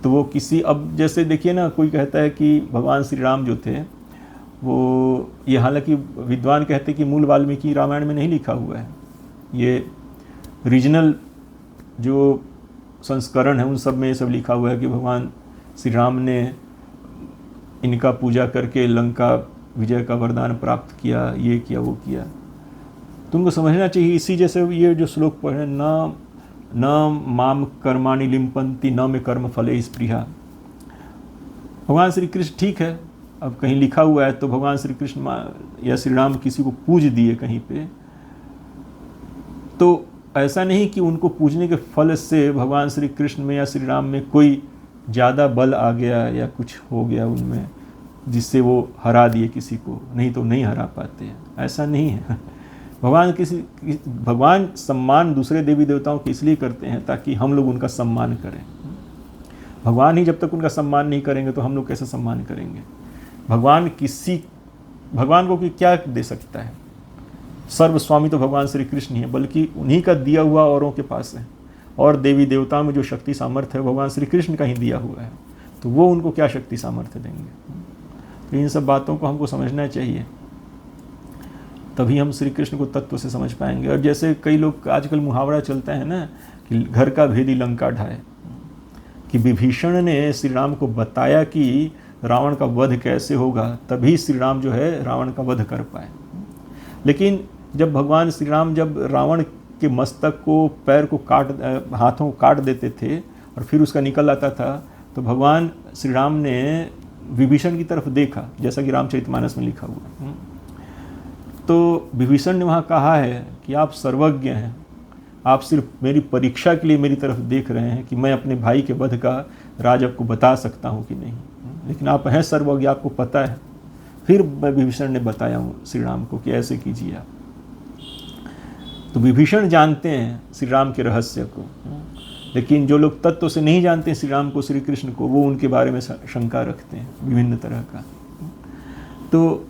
तो वो किसी, अब जैसे देखिए ना, कोई कहता है कि भगवान श्री राम जो थे वो, ये हालांकि विद्वान कहते हैं कि मूल वाल्मीकि रामायण में नहीं लिखा हुआ है, ये रीजनल जो संस्करण है उन सब में ये सब लिखा हुआ है कि भगवान श्री राम ने इनका पूजा करके लंका विजय का वरदान प्राप्त किया, ये किया, वो किया। तुमको समझना चाहिए, इसी जैसे ये जो श्लोक पढ़े, न माम कर्माणि लिम्पन्ति न में कर्म फले स्पृहा। भगवान श्री कृष्ण, ठीक है, अब कहीं लिखा हुआ है तो भगवान श्री कृष्ण या श्री राम किसी को पूज दिए कहीं पे, तो ऐसा नहीं कि उनको पूजने के फल से भगवान श्री कृष्ण में या श्री राम में कोई ज़्यादा बल आ गया या कुछ हो गया उनमें जिससे वो हरा दिए किसी को, नहीं तो नहीं हरा पाते हैं, ऐसा नहीं है। भगवान सम्मान दूसरे देवी देवताओं के इसलिए करते हैं ताकि हम लोग उनका सम्मान करें। भगवान ही जब तक उनका सम्मान नहीं करेंगे तो हम लोग कैसे सम्मान करेंगे? भगवान को क्या दे सकता है? सर्वस्वामी तो भगवान श्री कृष्ण ही है, बल्कि उन्हीं का दिया हुआ औरों के पास है, और देवी देवताओं में जो शक्ति सामर्थ्य है भगवान श्री कृष्ण का ही दिया हुआ है, तो वो उनको क्या शक्ति सामर्थ्य देंगे? तो इन सब बातों को हमको समझना चाहिए, तभी हम श्री कृष्ण को तत्व से समझ पाएंगे। और जैसे कई लोग आजकल मुहावरा चलता है ना कि घर का भेदी लंका ढाए, कि विभीषण ने श्री राम को बताया कि रावण का वध कैसे होगा, तभी श्री राम जो है रावण का वध कर पाए। लेकिन जब भगवान श्री राम जब रावण के मस्तक को, पैर को हाथों को काट देते थे और फिर उसका निकल आता था, तो भगवान श्री राम ने विभीषण की तरफ देखा, जैसा कि रामचरितमानस में लिखा हुआ। तो विभीषण ने वहाँ कहा है कि आप सर्वज्ञ हैं, आप सिर्फ मेरी परीक्षा के लिए मेरी तरफ देख रहे हैं कि मैं अपने भाई के वध का राज आपको बता सकता हूँ कि नहीं, लेकिन आप हैं सर्वज्ञ, आपको पता है। फिर विभीषण ने बताया हूँ श्री राम को कि ऐसे कीजिए आप। तो विभीषण जानते हैं श्री राम के रहस्य को, लेकिन जो लोग तत्व से नहीं जानते श्री राम को, श्री कृष्ण को, वो उनके बारे में शंका रखते हैं विभिन्न तरह का। तो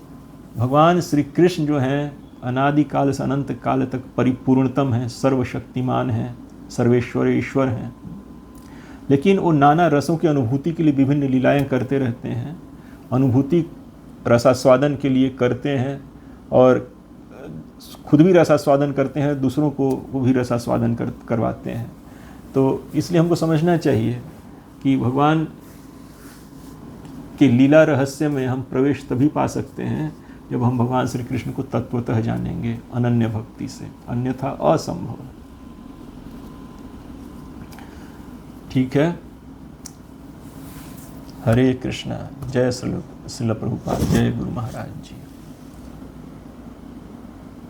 भगवान श्री कृष्ण जो हैं अनादि काल से अनंत काल तक परिपूर्णतम हैं, सर्वशक्तिमान हैं, सर्वेश्वर ईश्वर हैं, लेकिन वो नाना रसों की अनुभूति के लिए विभिन्न लीलाएं करते रहते हैं, अनुभूति रसास्वादन के लिए करते हैं और खुद भी रसास्वादन करते हैं, दूसरों को वो भी रसास्वादन करवाते हैं। तो इसलिए हमको समझना चाहिए कि भगवान के लीला रहस्य में हम प्रवेश तभी पा सकते हैं जब हम भगवान श्री कृष्ण को तत्वतः जानेंगे अनन्य भक्ति से, अन्यथा असंभव। ठीक है। हरे कृष्णा। जय श्रील प्रभुपाद, जय गुरु महाराज जी।